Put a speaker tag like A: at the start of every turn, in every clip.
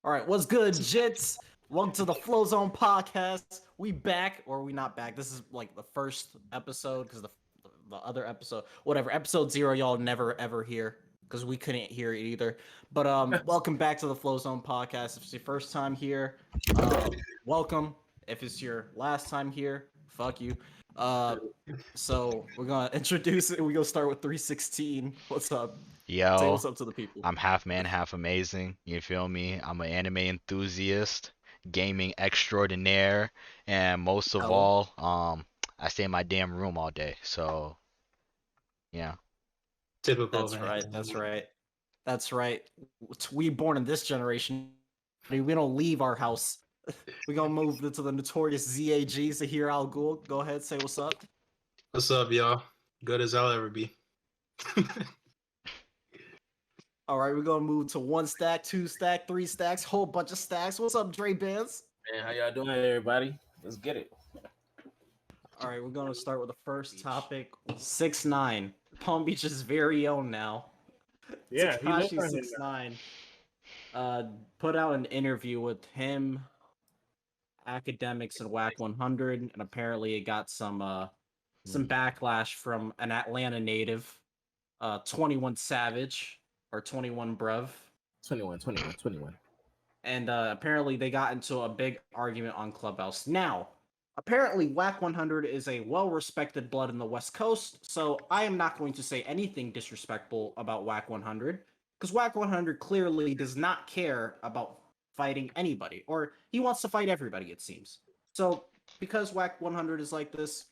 A: All right, what's good, jits? Welcome to the Flozone podcast. We back, or we not back? This is like the first episode because the other episode, whatever, episode 0, y'all never ever hear because we couldn't hear it either. But welcome back to the Flozone podcast. If it's your first time here, welcome. If it's your last time here, fuck you. Uh, so we're gonna introduce it. We're gonna start with 316. What's up? Say
B: Yo,
A: what's up to the people.
B: I'm half man, half amazing. You feel me? I'm an anime enthusiast, gaming extraordinaire, and most of
A: Hella.
B: all, I stay in my damn room all day. So, yeah.
C: Typical,
A: That's
C: man.
A: right. That's right. That's right. We born in this generation. We don't leave our house. We gonna move to the notorious ZAGs to hear Al Ghul. Go ahead, say what's up.
C: What's up, y'all? Good as I'll ever be.
A: All right, we're gonna move to 1 stack, 2 stack, 3 stacks, whole bunch of stacks. What's up, Dre Bands?
D: Man, how y'all doing, everybody? Let's get it.
A: All right, we're gonna start with the first topic. 6ix9ine, Palm Beach's very own now.
D: Yeah, he looks
A: Takashi
D: like him
A: 6ix9ine put out an interview with him, academics, and Wack 100, and apparently it got some backlash from an Atlanta native, 21 Savage or 21 Bruv.
D: 21.
A: And apparently they got into a big argument on Clubhouse. Now, apparently Wack 100 is a well-respected blood in the West Coast, so I am not going to say anything disrespectful about Wack 100, because Wack 100 clearly does not care about fighting anybody, or he wants to fight everybody, it seems. So, because Wack 100 is like this,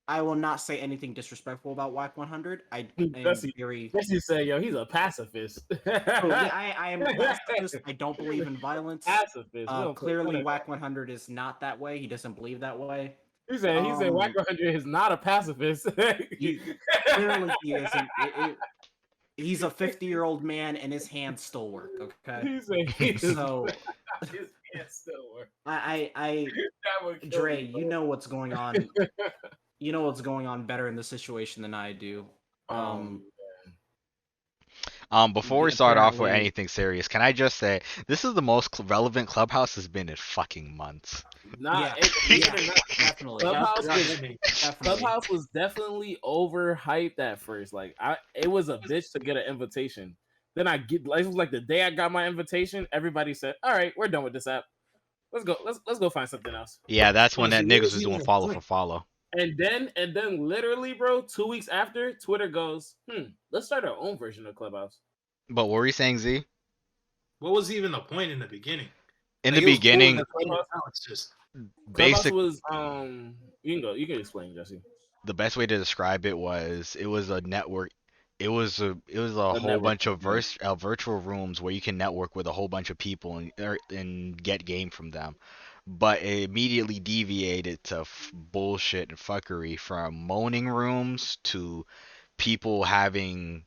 A: I will not say anything disrespectful about Wack 100. I am very...
D: Jesse said, yo, he's a pacifist.
A: Oh, yeah, I am a pacifist. I don't believe in violence.
D: Pacifist.
A: Clearly, Wack 100 is not that way. He doesn't believe that way.
D: He said Wack 100 is not a pacifist.
A: Clearly, he isn't. He's a 50-year-old man, and his hands still work. Okay. So
D: his hands still work.
A: Dre, you know what's going on. You know what's going on better in the situation than I do.
B: Before we start off with anything serious, can I just say this is the most relevant Clubhouse has been in fucking months.
A: Definitely.
D: Clubhouse was definitely overhyped at first. Like it was a bitch to get an invitation. Then it was like the day I got my invitation, everybody said, "All right, we're done with this app. Let's go. Let's go find something else."
B: Yeah, that's when that niggas was doing follow for follow.
D: And then literally, bro, 2 weeks after, Twitter goes, let's start our own version of Clubhouse.
B: But what were you saying, Z?
C: What was even the point in the beginning?
B: In the beginning,
C: it's just
D: Clubhouse was you can explain, Jesse.
B: The best way to describe it was a network. It was a whole bunch of virtual rooms where you can network with a whole bunch of people and get game from them. But it immediately deviated to bullshit and fuckery, from moaning rooms to people having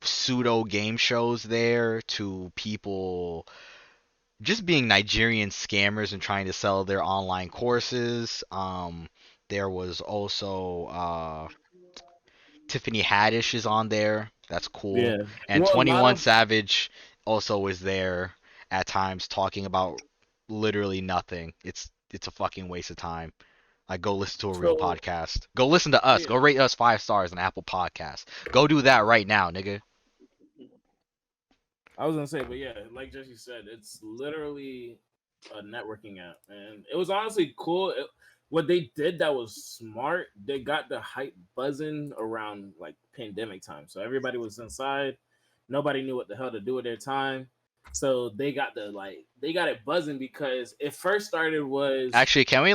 B: pseudo game shows there to people just being Nigerian scammers and trying to sell their online courses. There was also Tiffany Haddish is on there. That's cool.
D: Yeah.
B: And 21 Savage also is there at times talking about literally nothing. It's a fucking waste of time. Like, go listen to a real podcast. Go listen to us. Go rate us 5 stars on Apple Podcast. Go do that right now, nigga.
D: I was gonna say, but yeah, like Jesse said, it's literally a networking app, and it was honestly cool. What they did that was smart. They got the hype buzzing around like pandemic time, so everybody was inside. Nobody knew what the hell to do with their time. So they got it buzzing because it first started was
B: actually can we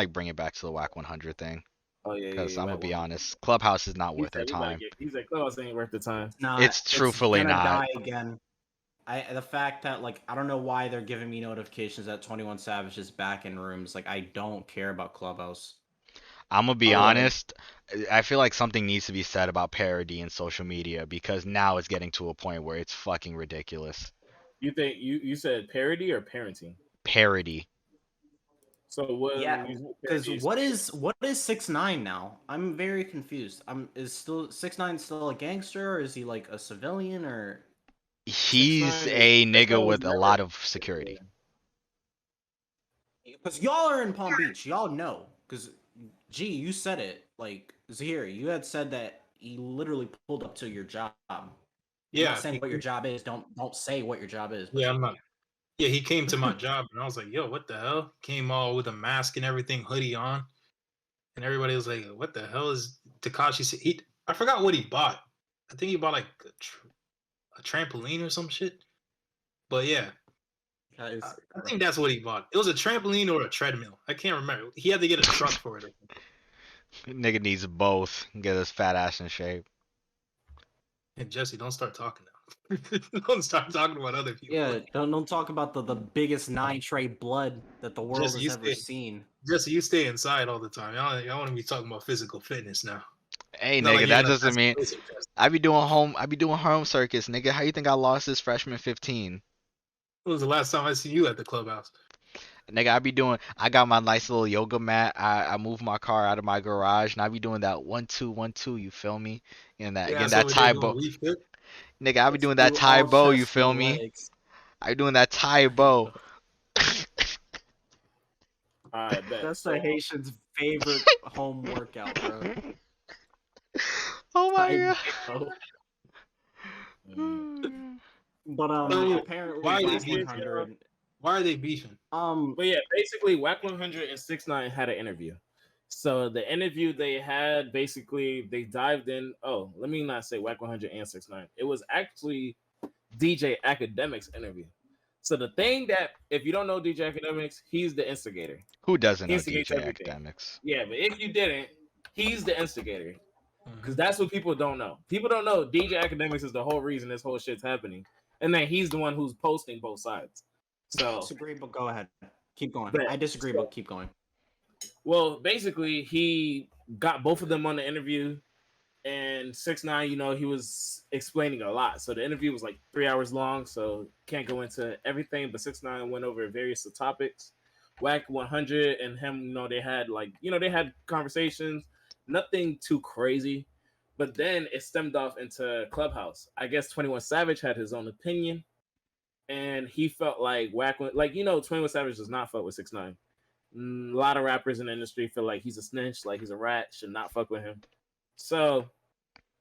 B: bring it back to the Wack 100 thing?
D: Oh yeah,
B: because I'm gonna be honest, Clubhouse is not worth their time.
D: He's like, Clubhouse ain't worth the time.
A: Nah,
B: it's truthfully
A: gonna
B: not.
A: Die again. The fact that I don't know why they're giving me notifications that 21 Savage is back in rooms. Like, I don't care about Clubhouse.
B: I'm gonna be honest. I feel like something needs to be said about parody in social media, because now it's getting to a point where it's fucking ridiculous.
D: You think you said parody or parenting?
B: Parody.
D: So what?
A: Yeah, because what is 6ix9ine now? I'm very confused. Is 6ix9ine still a gangster, or is he like a civilian, or?
B: He's
D: 6ix9ine
B: a
D: 6ix9ine
B: nigga
D: was
B: with a
D: never.
B: lot of security.
A: Because y'all are in Palm Beach, y'all know. Because G, you said it. Like Zahir, you had said that he literally pulled up to your job. I'm
C: Yeah,
A: not saying what your job is. Don't say what your job is. But
C: yeah, I'm not. Yeah, he came to my job, and I was like, "Yo, what the hell?" Came all with a mask and everything, hoodie on, and everybody was like, "What the hell is Takashi?" I forgot what he bought. I think he bought like a trampoline or some shit. But yeah,
A: Guys,
C: I think that's what he bought. It was a trampoline or a treadmill. I can't remember. He had to get a truck for it.
B: Nigga needs both. Get his fat ass in shape.
C: And Jesse, don't start talking now. Don't start talking about other people.
A: yeah, don't talk about the biggest 9-tray blood that the world
C: Jesse,
A: has ever seen.
C: Jesse, you stay inside all the time. Y'all want to be talking about physical fitness now.
B: Hey
C: Not like
B: nigga,
C: you're
B: that
C: gonna
B: doesn't
C: pass
B: mean
C: a basic test.
B: I be doing home circuits, nigga. How you think I lost this freshman 15?
C: When was the last time I see you at the clubhouse?
B: Nigga, I got my nice little yoga mat. I moved my car out of my garage and I be doing that 1-2, 1-2, you feel me? And that
C: Yeah,
B: again
C: that's
B: that
C: over there
B: tie
C: doing
B: bow.
C: Wii Fit.
B: Nigga, I be
A: Let's
B: doing that
A: do
B: tie
A: all
B: bow, you
A: chest,
B: feel
A: no
B: me?
A: legs.
B: I be doing that tie bow.
D: I bet.
A: That's the Haitian's favorite home workout, bro.
B: Oh my
A: I
B: god.
A: know.
D: Mm.
A: But
C: So,
A: apparently
C: why are they
A: Wack
C: beefing?
A: 100.
C: Why are they beefing?
D: But yeah, basically, Wack 100 and 6ix9ine had an interview. So the interview they had, basically, they dived in. Oh, let me not say Wack 100 and 6ix9ine. It was actually DJ Academics interview. So the thing that, if you don't know DJ Academics, he's the instigator.
B: Who doesn't
D: He
B: know
D: instigates
B: DJ
D: everything.
B: Academics?
D: Yeah, but if you didn't, he's the instigator.
C: Mhm.
D: Because that's what people don't know. People don't know DJ Academics is the whole reason this whole shit's happening. And then he's the one who's posting both sides. So,
A: Disagree, but go ahead. Keep going.
D: but-
A: I disagree, but keep going.
D: well, basically, he got both of them on the interview. And 6ix9ine, he was explaining a lot. So the interview was like 3 hours long. So can't go into everything. But 6ix9ine went over various topics. Wack 100 and him, they had they had conversations. Nothing too crazy. But then it stemmed off into Clubhouse. I guess 21 Savage had his own opinion. And he felt like Wack, 21 Savage does not fuck with 6ix9ine. A lot of rappers in the industry feel like he's a snitch, like he's a rat, should not fuck with him. So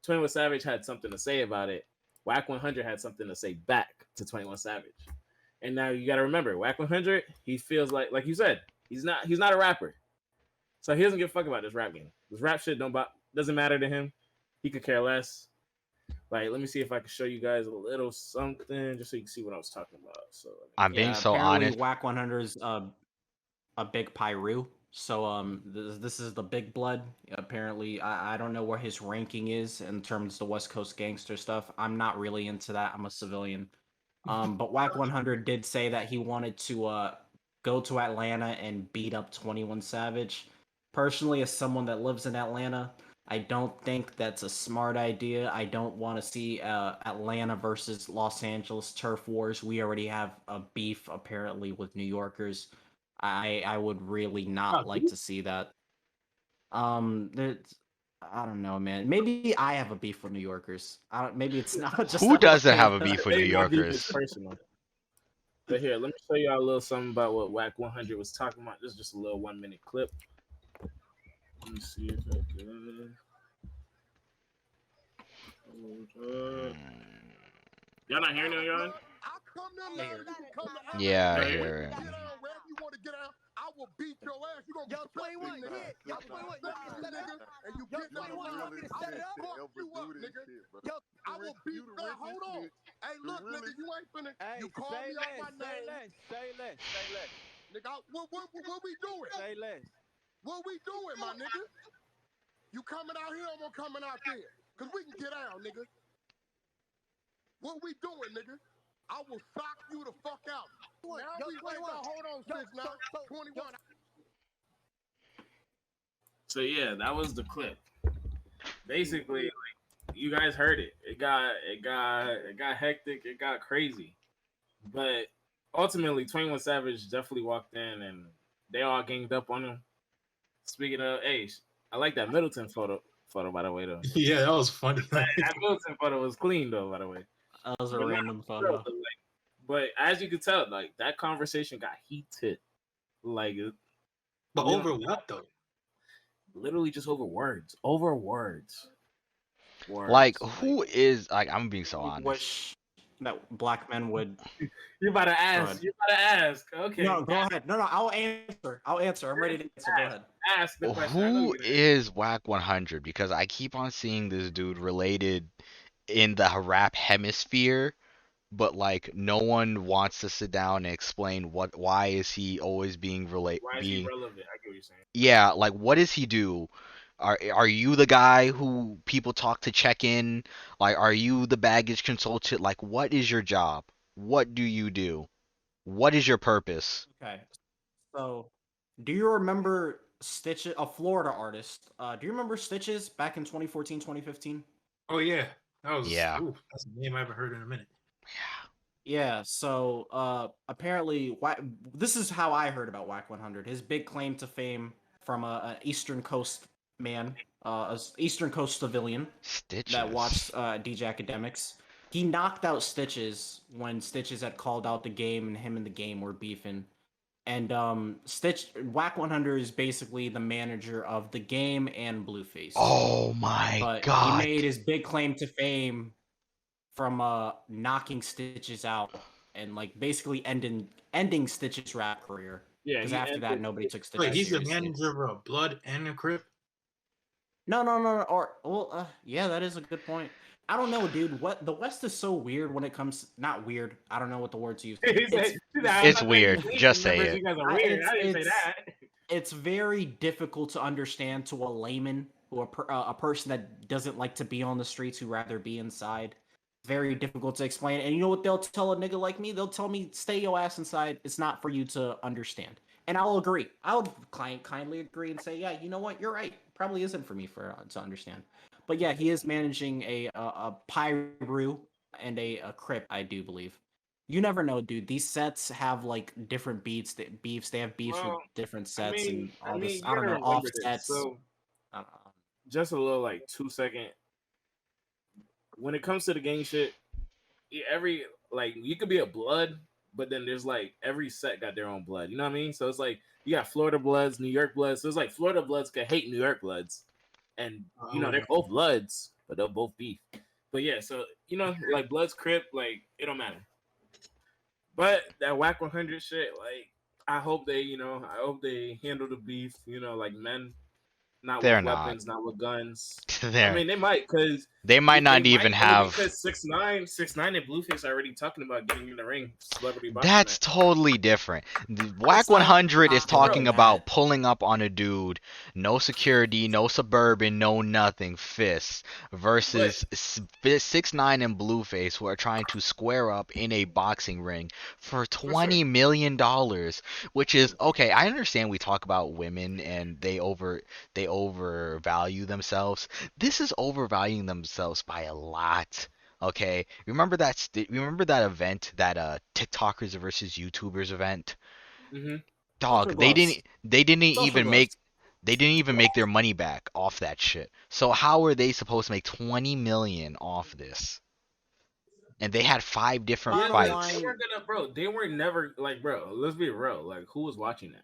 D: 21 Savage had something to say about it. Wack 100 had something to say back to 21 Savage. And now you got to remember, Wack 100, he feels like you said, he's not a rapper. So he doesn't give a fuck about this rap game. This rap shit doesn't matter to him. He could care less. Like, let me see if I can show you guys a little something just so you can see what I was talking about. So
B: I'm being so
A: apparently
B: honest.
A: Wack 100 is a big Pyru. So this is the big blood. Apparently, I don't know where his ranking is in terms of the West Coast gangster stuff. I'm not really into that. I'm a civilian. But Wack 100 did say that he wanted to go to Atlanta and beat up 21 Savage. Personally, as someone that lives in Atlanta, I don't think that's a smart idea. I don't want to see Atlanta versus Los Angeles turf wars. We already have a beef apparently with New Yorkers. I would really not like to see that. I don't know, man. Maybe I have a beef with New Yorkers. Maybe it's not just
B: Who doesn't
A: LA.
B: have a beef with New
D: maybe my beef is
B: Yorkers?
D: personal. But here, let me show y'all a little something about what Wack 100 was talking about. This is just a little 1-minute clip. Let me see if I can. Y'all not hearing it, y'all?
B: Yeah, I
D: Right.
B: hear it.
E: I will beat your ass. You gonna get 21, nigga. Yo, 21, nigga. And you get that set it up. Fuck you up, nigga. Yo, I will beat that. Hold on. Hey, look, nigga, you ain't finna. You call me out my name.
F: Say less.
E: Nigga, what we doing?
F: Say less.
E: What we doing, my nigga? You coming out here, I'm coming out there. Cause we can get out, nigga. What we doing, nigga? I will sock you the fuck out. Now we wait. Hold on, 6ix9ine. 21.
D: So yeah, that was the clip. Basically, like, you guys heard it. It got hectic. It got crazy. But ultimately, 21 Savage definitely walked in, and they all ganged up on him. Speaking of, hey, I like that Middleton photo by the way, though.
C: Yeah, that was funny.
D: That Middleton photo was clean, though, by the way.
A: That was a
D: But not
A: random
D: for real,
A: photo.
D: but as you can tell, like that conversation got heated. Like
C: But
D: you
C: over
D: know,
C: what though?
D: literally just over words. Over words.
B: Like,
D: Words.
B: who is like? I'm being so
A: You
B: honest.
A: wish that black men would.
D: You're about to
A: Go
D: ask.
A: ahead.
D: You're about to ask. Okay.
A: No, go ahead. No, I'll answer. I'm ready to answer. Go ahead.
D: Ask the question. I know
B: Who
D: you're gonna
B: is Wack 100? Because I keep on seeing this dude related in the rap hemisphere, but like no one wants to sit down and explain why is he always
D: why is he relevant? I get what you're saying.
B: yeah, like what does he do? Are you the guy who people talk to check in? Like, are you the baggage consultant? Like, what is your job? What do you do? What is your purpose?
A: Okay. So, do you remember Stitches, a Florida artist? Do you remember Stitches back in 2014, 2015?
C: Oh yeah, that was.
B: Yeah.
C: Ooh, that's a name I haven't heard in a minute.
A: Yeah, so apparently this is how I heard about Wack 100. His big claim to fame from an Eastern Coast man, an Eastern Coast civilian
B: Stitches.
A: that watched DJ Academics. He knocked out Stitches when Stitches had called out the game and him and the game were beefing. And Wack 100 is basically the manager of the game and Blueface.
B: Oh my
A: But
B: god.
A: he made his big claim to fame from knocking Stitches out and like basically ending Stitches' rap career.
D: Yeah.
A: Because
D: he
A: after that,
D: ended-
A: nobody took Stitches
C: Wait, he's the
A: seriously.
C: manager of Blood and a Crip.
A: No. Or well, yeah, that is a good point. I don't know, dude. What the West is so weird when it comes. Not weird. I don't know what the word to use.
D: He said-
A: It's,
D: he said, "I'm
B: It's
D: not
B: weird.
D: saying
B: Just say
D: members,
B: it.
D: You guys are
A: I-
D: weird.
A: it's-
D: I didn't say
A: it's-
D: that.
A: it's very difficult to understand to a layman or a person that doesn't like to be on the streets who rather be inside. Very difficult to explain. And you know what they'll tell a nigga like me? They'll tell me, stay your ass inside. It's not for you to understand. And I'll agree. I'll kindly agree and say, yeah, you know what? You're right. Probably isn't for me to understand. But yeah, he is managing a Pyru and a Crip, I do believe. You never know, dude. These sets have like different beefs. They have beefs
D: Well,
A: with different sets and all this.
D: you
A: I don't
D: gotta
A: know,
D: remember this.
A: offsets.
D: So
A: I don't know.
D: just a little like 2 second. When it comes to the gang shit, every like you could be a blood, but then there's like every set got their own blood. You know what I mean? So it's like you got Florida Bloods, New York Bloods. So it's like Florida Bloods could hate New York Bloods, and they're both Bloods, but they'll both beef. But yeah, so like Bloods, Crip, like it don't matter. But that Wack 100 shit, like I hope they handle the beef, like men, not
B: They're
D: with
B: not.
D: weapons, not with guns.
B: There.
D: I mean, they might, because
B: They might not even have.
D: because 6ix9ine and Blueface are already talking about getting in the ring, celebrity boxing.
B: That's
D: match.
B: totally different. Wack
A: It's not-
B: 100 is
A: not
B: talking
A: bro,
B: about
A: that.
B: pulling up on a dude, no security, no suburban, no nothing, fists, versus 6ix9ine and Blueface, who are trying to square up in a boxing ring for $20 million, which is okay. I understand we talk about women and they overvalue themselves. This is overvaluing themselves by a lot. Okay, remember that event, that TikTokers versus YouTubers event?
D: Mhm.
B: Dog,
A: Social
B: they
A: gloves.
B: didn't
A: Social
B: even
A: gloves.
B: make their money back off that shit. So how are they supposed to make 20 million off this? And they had 5 different
A: Bottom
B: fights.
A: line-
D: They weren't gonna, bro. They were never like, bro. Let's be real. Like, who was watching that?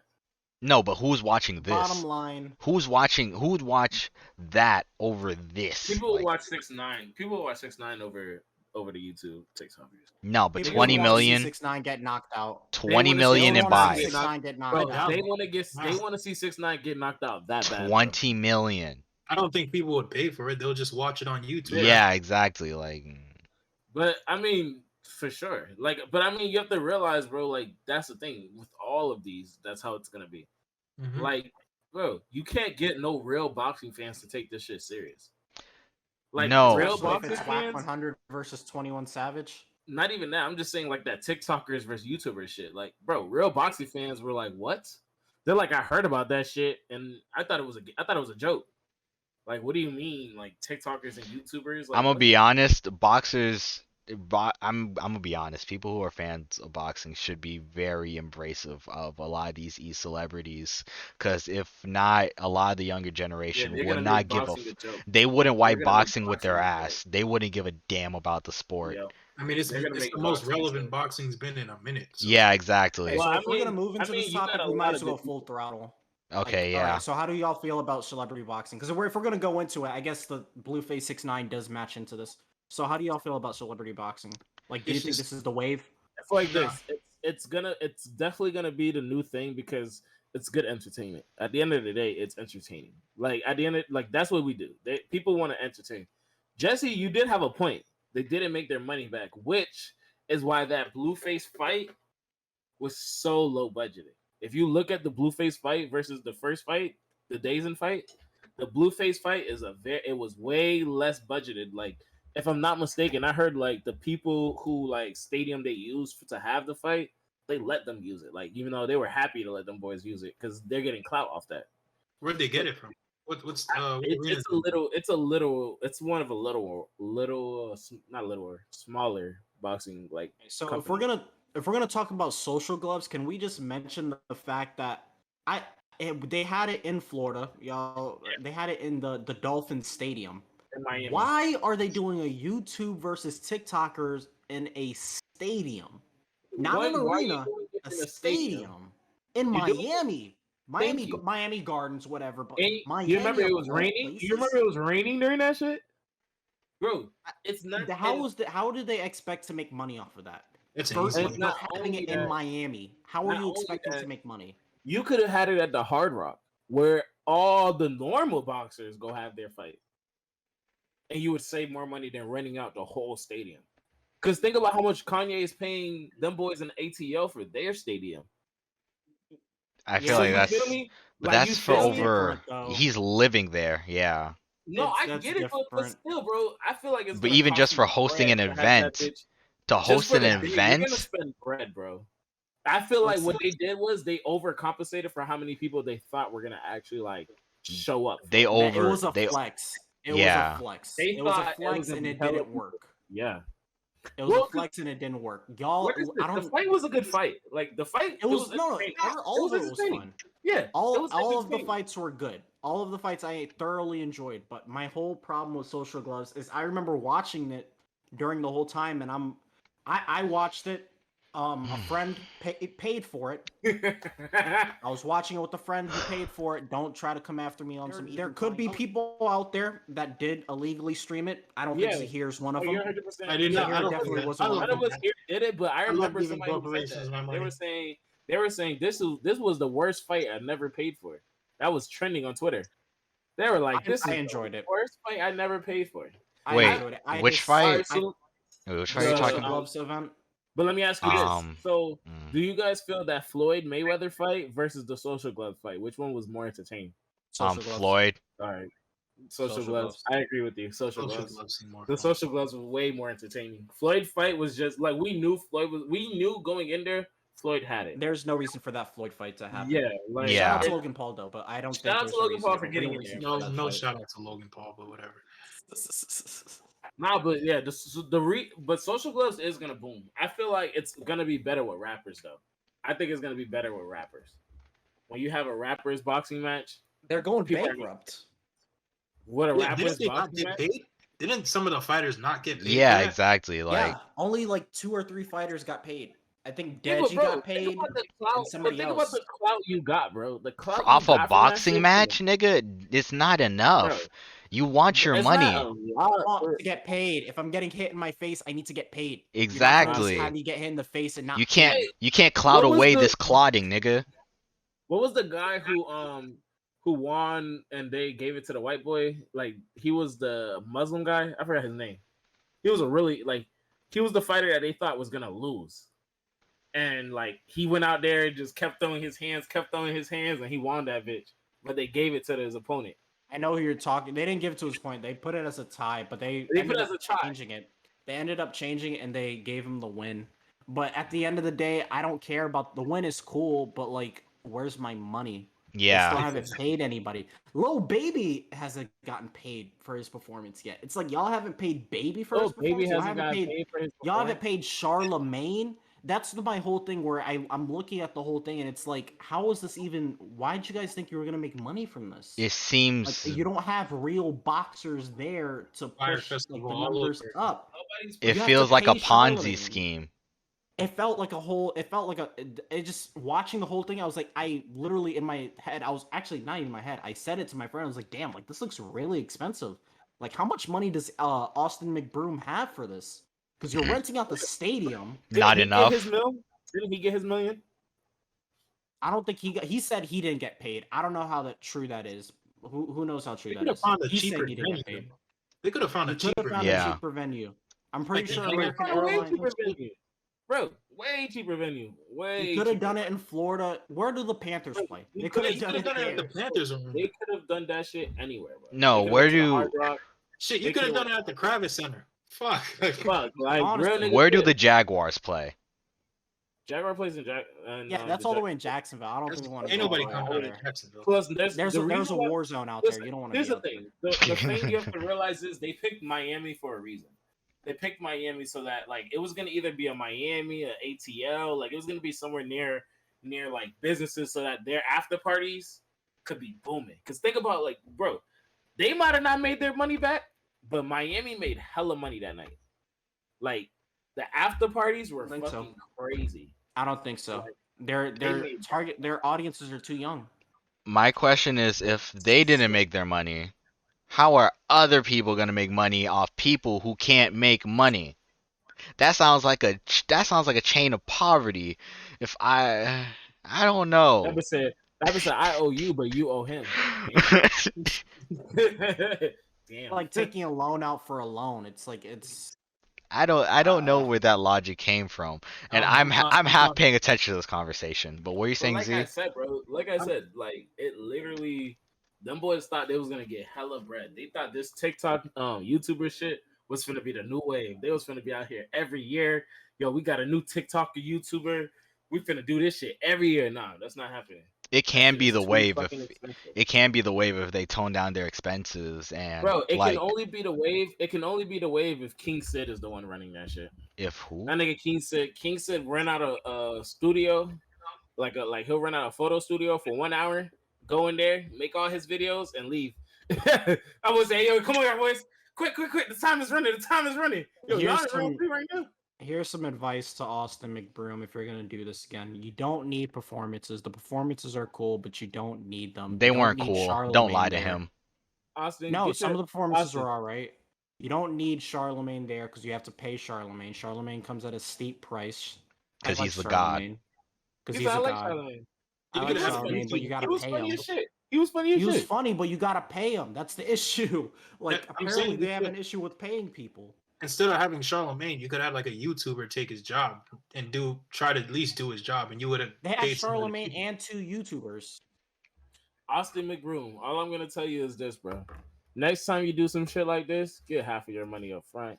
B: No, but who's watching this?
A: Bottom line,
B: Who would watch that over this?
D: People
B: Like,
D: watch 6ix9ine. People watch 6ix9ine over the YouTube TikTokers.
B: no, but
A: people
B: 20
A: wanna see
B: million,
A: 6ix9ine get knocked out.
B: 20
D: wanna see
B: million in
A: 6ix9ine
B: buys.
A: 6ix9ine get knocked
C: Bro,
A: out.
D: They want to see 6ix9ine get knocked out that bad.
B: 20 million.
C: I don't think people would pay for it. They'll just watch it on YouTube.
B: Yeah, exactly. Like,
D: But I mean, for sure. Like, but I mean, you have to realize, bro. Like, that's the thing with all of these. That's how it's gonna be.
C: Mhm.
D: Like, bro, you can't get no real boxing fans to take this shit serious. Like,
B: No.
D: real
A: Especially if
D: boxing
A: it's Wack
D: fans.
A: 100 versus 21 Savage.
D: Not even that. I'm just saying like that TikTokers versus YouTubers shit. Like, bro, real boxing fans were like, "What?" They're like, "I heard about that shit, and I thought it was a joke." Like, what do you mean, like TikTokers and YouTubers? Like,
B: I'm gonna
D: what?
B: be honest, boxers. I'm gonna be honest. People who are fans of boxing should be very embracive of a lot of these celebrities, because if not, a lot of the younger
D: Yeah,
B: generation
D: they're
B: would
D: gonna
B: not
D: make
B: give a.
D: boxing a joke.
B: They wouldn't
D: They're
B: wipe
D: gonna make
B: boxing with their
D: boxing a joke.
B: ass. They wouldn't give a damn about the sport.
D: Yo,
C: I mean, it's
D: They're gonna
C: the
D: make
C: most
D: boxing
C: relevant
D: shows.
C: boxing's been in a minute. So.
B: Yeah, exactly.
A: Okay, so
D: Well,
A: if we're gonna move into this
D: you got
A: topic,
D: a
A: we
D: lot
A: might
D: of
A: as well go
D: good
A: full throttle.
B: Okay,
A: All
B: yeah.
A: right, so how do y'all feel about celebrity boxing? Because if we're gonna go into it, I guess the Blueface 6ix9ine does match into this. So how do y'all feel about celebrity boxing? Like, do you
C: It's
A: think
C: just-
A: this is the wave?
D: It's like
C: Nah.
D: this. It's definitely gonna be the new thing because it's good entertainment. At the end of the day, it's entertaining. Like at the end, that's what we do. People want to entertain. Jesse, you did have a point. They didn't make their money back, which is why that Blueface fight was so low budgeted. If you look at the Blueface fight versus the first fight, the Dazen fight, the Blueface fight it was way less budgeted. Like, if I'm not mistaken, I heard like the people who like stadium they used to have the fight, they let them use it. Like, even though they were happy to let them boys use it because they're getting clout off that.
C: Where'd they get it from? What it's one of a smaller boxing like.
A: So
D: company.
A: if we're gonna talk about social gloves, can we just mention the fact that they had it in Florida, y'all. They had it in the Dolphin Stadium.
D: In Miami.
A: Why are they doing a YouTube versus TikTokers in a stadium? Not an arena, a stadium in Miami. Miami Gardens, whatever. But Miami,
D: you remember it was raining? You remember it was raining during that shit? Bro, it's not.
A: How did they expect to make money off of that?
C: It's
A: First,
C: easy.
A: not having it in Miami. How are you expecting to make money?
D: You could have had it at the Hard Rock, where all the normal boxers go have their fight, and you would save more money than renting out the whole stadium. Because think about how much Kanye is paying them boys in ATL for their stadium.
B: I feel like that's, but that's for over. He's living there, yeah.
D: No, I get it, but still, bro, I feel like it's.
B: But even just for hosting an event, to host an event,
D: you're gonna spend bread, bro. I feel like what they did was they overcompensated for how many people they thought were gonna actually like show up.
A: It was a flex. It was a flex. It was a flex, and it didn't work.
D: Yeah.
A: It was a flex and it didn't work. Y'all,
D: the fight was a good fight. Like the fight,
A: all of it was fun.
D: Yeah,
A: all of the fights were good. All of the fights I thoroughly enjoyed. But my whole problem with Social Gloves is I remember watching it during the whole time, and I watched it. A friend paid for it. I was watching it with a friend who paid for it. Don't try to come after me on some. There could be people out there that did illegally stream it. I don't think Zahir's one of them.
C: I didn't know. I
A: definitely wasn't one of them.
D: Did it, but I remember somebody who said that. They were saying this was the worst fight I never paid for. That was trending on Twitter. They were like,
A: I enjoyed it.
D: Worst fight I never paid for.
B: Wait, which fight? Which fight are you talking about?
A: Gloves event.
D: But let me ask you this. So, do you guys feel that Floyd Mayweather fight versus the Social Glove fight, which one was more entertaining?
B: Floyd.
D: All right. Social gloves. I agree with you. Social gloves. The Social Gloves were way more entertaining. Floyd fight was just like we knew going in there, Floyd had it.
A: There's no reason for that Floyd fight to happen.
D: Yeah.
A: Shout out to Logan Paul though, but I don't think
D: shout out to Logan Paul for getting in there.
C: No shout out to Logan Paul, but whatever.
D: Nah, but yeah, but Social Gloves is gonna boom. I feel like it's gonna be better with rappers though. I think it's gonna be better with rappers. When you have a rappers boxing match,
A: they're going bankrupt.
D: What a rappers boxing match?
C: Paid? Didn't some of the fighters not get paid?
B: Yeah, exactly. Like
A: only like 2 or 3 fighters got paid. I think Deji got paid.
D: Think about the clout you got, bro. The clout
B: off a boxing match, nigga, it's not enough.
D: Bro.
B: You want your money.
A: I want to get paid. If I'm getting hit in my face, I need to get paid.
B: Exactly.
A: How do you get hit in the face and not?
B: You can't cloud away this clotting, nigga.
D: What was the guy who won and they gave it to the white boy? Like he was the Muslim guy. I forgot his name. He was he was the fighter that they thought was gonna lose. And like he went out there and just kept throwing his hands, and he won that bitch. But they gave it to his opponent.
A: I know who you're talking. They didn't give it to his point. They put it as a tie, but they ended up changing it. They ended up changing it, and they gave him the win. But at the end of the day, I don't care about the win. Is cool, but like, where's my money?
B: Yeah,
A: I still haven't paid anybody. LAboy hasn't gotten paid for his performance yet. It's like y'all haven't paid Baby for his performance.
D: Y'all haven't paid
A: Y'all haven't paid Charlemagne. my whole thing where I'm looking at the whole thing and it's like, how is this even? Why did you guys think you were gonna make money from this?
B: It
A: Like,
B: seems
A: you don't have real boxers there to
C: Fire
A: push
C: festival
A: the
C: all
A: numbers
C: over.
A: up.
D: Nobody's
B: it
A: You have to
B: feels like a
A: pay
B: Ponzi
A: Charlemagne.
B: scheme.
A: It felt like it just watching the whole thing. I was like, I literally in my head, I was actually not even in my head. I said it to my friend. I was like, damn, like this looks really expensive. Like, how much money does Austin McBroom have for this? Because you're renting out the stadium.
B: Not
D: Didn't he
B: enough.
D: Get his mil? Didn't he get his million?
A: I don't think he said he didn't get paid. I don't know how true that is. Who knows how true
C: They
A: that
C: could have
A: is?
C: found a
A: He's
C: cheaper
A: saying he didn't
C: venue.
A: get paid.
C: They could have found
A: He
C: a
A: could have
C: cheaper
A: found
C: venue.
B: Yeah.
A: a cheaper venue. I'm pretty
C: Like the
A: sure
C: Hang
A: American
C: Out
D: Way
A: Airlines.
D: cheaper venue, bro. Way cheaper venue. Way.
A: He could have
D: cheaper.
A: done it in Florida. Where do the Panthers
D: Bro,
A: play?
D: he
A: They could have
C: They
A: done
C: could have
A: it
C: done it at the
A: there.
C: Panthers Arena.
D: They could have done that shit anywhere, bro.
B: No,
D: They could've
B: where
D: went to the
B: do
D: Hard Rock.
C: Shit, you
D: They
C: could have
D: could've-
C: done it at the Kravis Center. Fuck.
D: Fuck, like
A: Honestly,
D: real nigga
B: where do
D: shit.
B: the Jaguars play?
D: Jaguar plays in
A: Yeah, that's all the way in Jacksonville. I don't think we want to
C: Ain't
A: go
C: nobody
A: all
C: coming
A: the way
C: out
A: there.
C: of Jacksonville.
D: Plus,
A: There's
D: the
A: a
D: reason why-
A: war zone out there.
D: Listen,
A: You don't want to
D: here's
A: be
D: the
A: out there.
D: thing. The thing you have to realize is they picked Miami for a reason. They picked Miami so that like it was gonna either be a Miami, a ATL, like it was gonna be somewhere near like businesses so that their after parties could be booming. Cause think about like, bro, they might have not made their money back, but Miami made hella money that night. Like the after parties were
A: I think so.
D: fucking crazy.
A: I don't think so.
D: Like,
A: Their audiences are too young.
B: My question is, if they didn't make their money, how are other people gonna make money off people who can't make money? That sounds like a chain of poverty. If I don't know.
D: Never said I owe you, but you owe him. Damn.
A: Like taking a loan out for a loan. It's like it's.
B: I don't know where that logic came from, and I'm half paying attention to this conversation. But what are you saying,
D: like
B: Z?
D: I said, bro. Like I said, like it literally. Them boys thought they was gonna get hella bread. They thought this TikTok, YouTuber shit was gonna be the new wave. They was gonna be out here every year. Yo, we got a new TikToker YouTuber. We finna do this shit every year. Nah, that's not happening.
B: It can
D: That
B: be
D: shit
B: the
D: is too
B: wave
D: fucking
B: if
D: expensive.
B: it can be the wave if they tone down their expenses and
D: Bro, it
B: like
D: can only be the wave. It can only be the wave if King Sid is the one running that shit.
B: if who?
D: That nigga King Sid ran out a studio, like he'll run out a photo studio for 1 hour, go in there, make all his videos, and leave. I would say, yo, come on, y'all boys, quick! The time is running. Yo,
A: Here's
D: y'all
A: some-
D: in free right now.
A: Here's some advice to Austin McBroom if you're gonna do this again. You don't need performances. The performances are cool, but you don't need them.
B: They
A: You don't
B: weren't
A: need
B: cool. Don't
A: Charlemagne
B: lie to
A: there.
B: him.
D: Austin,
A: No,
D: get
A: some
D: your-
A: of the performances
D: Austin.
A: were all right. You don't need Charlemagne there because you have to pay Charlemagne. Charlemagne comes at a steep price. I
B: 'Cause
A: like
B: he's the god.
A: Charlemagne. Because
D: He
A: he's
D: said,
A: a
D: I like
A: god.
D: Charlemagne.
A: I
C: You
A: like
C: could have
A: Charlemagne, but you gotta
D: He was
A: pay
D: funny
A: him.
D: as shit. He was funny as
A: He was
D: shit.
A: funny, but you gotta pay him. That's the issue. Like
C: I'm
A: apparently
C: saying
A: they
C: you
A: have
C: should-
A: an issue with paying people.
C: Instead of having Charlemagne, you could have like a YouTuber take his job and try to at least do his job, and you would have
A: They had
C: paid some of the
A: Charlemagne
C: people.
A: and 2 YouTubers.
D: Austin McBroom. All I'm gonna tell you is this, bro. Next time you do some shit like this, get half of your money up front.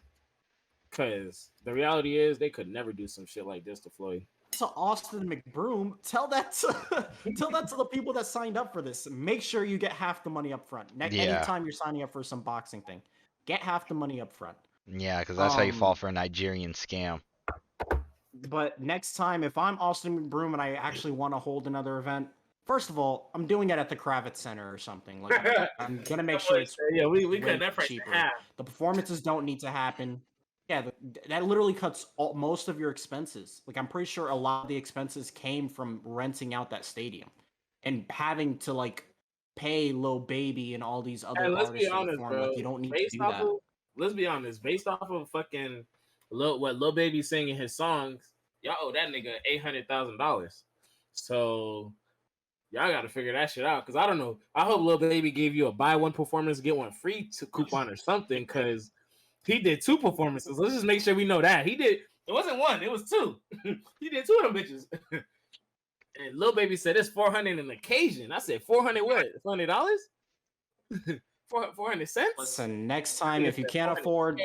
D: Cause the reality is they could never do some shit like this to Floyd.
A: To Austin McBroom, tell that to the people that signed up for this. Make sure you get half the money up front.
B: Yeah.
A: Anytime you're signing up for some boxing thing, get half the money up front.
B: Yeah, because that's how you fall
A: Um,
B: for a Nigerian scam.
A: But next time, if I'm Austin McBroom and I actually want to hold another event, first of all, I'm doing it at the Kravitz Center or something. Like I'm gonna make sure it's
D: Yeah, we
A: way
D: cut that price in
A: cheaper.
D: half.
A: The performances don't need to happen. Yeah, that literally cuts most of your expenses. Like I'm pretty sure a lot of the expenses came from renting out that stadium and having to like pay LAboy and all these other
D: And let's
A: artists
D: be
A: to
D: honest,
A: perform.
D: bro.
A: Like you don't need to
D: Based
A: do
D: off
A: that.
D: of, let's be honest. Based off of fucking what LAboy singing his songs, y'all owe that nigga $800,000. So y'all got to figure that shit out. Cause I don't know. I hope LAboy gave you a buy one performance get one free coupon or something. Cause he did 2 performances. Let's just make sure we know that he did. It wasn't 1. It was 2. He did 2 of them bitches. And LAboy said it's 400 an occasion. I said 400 what? $400? 400 cents?
A: Listen, next time if you can't afford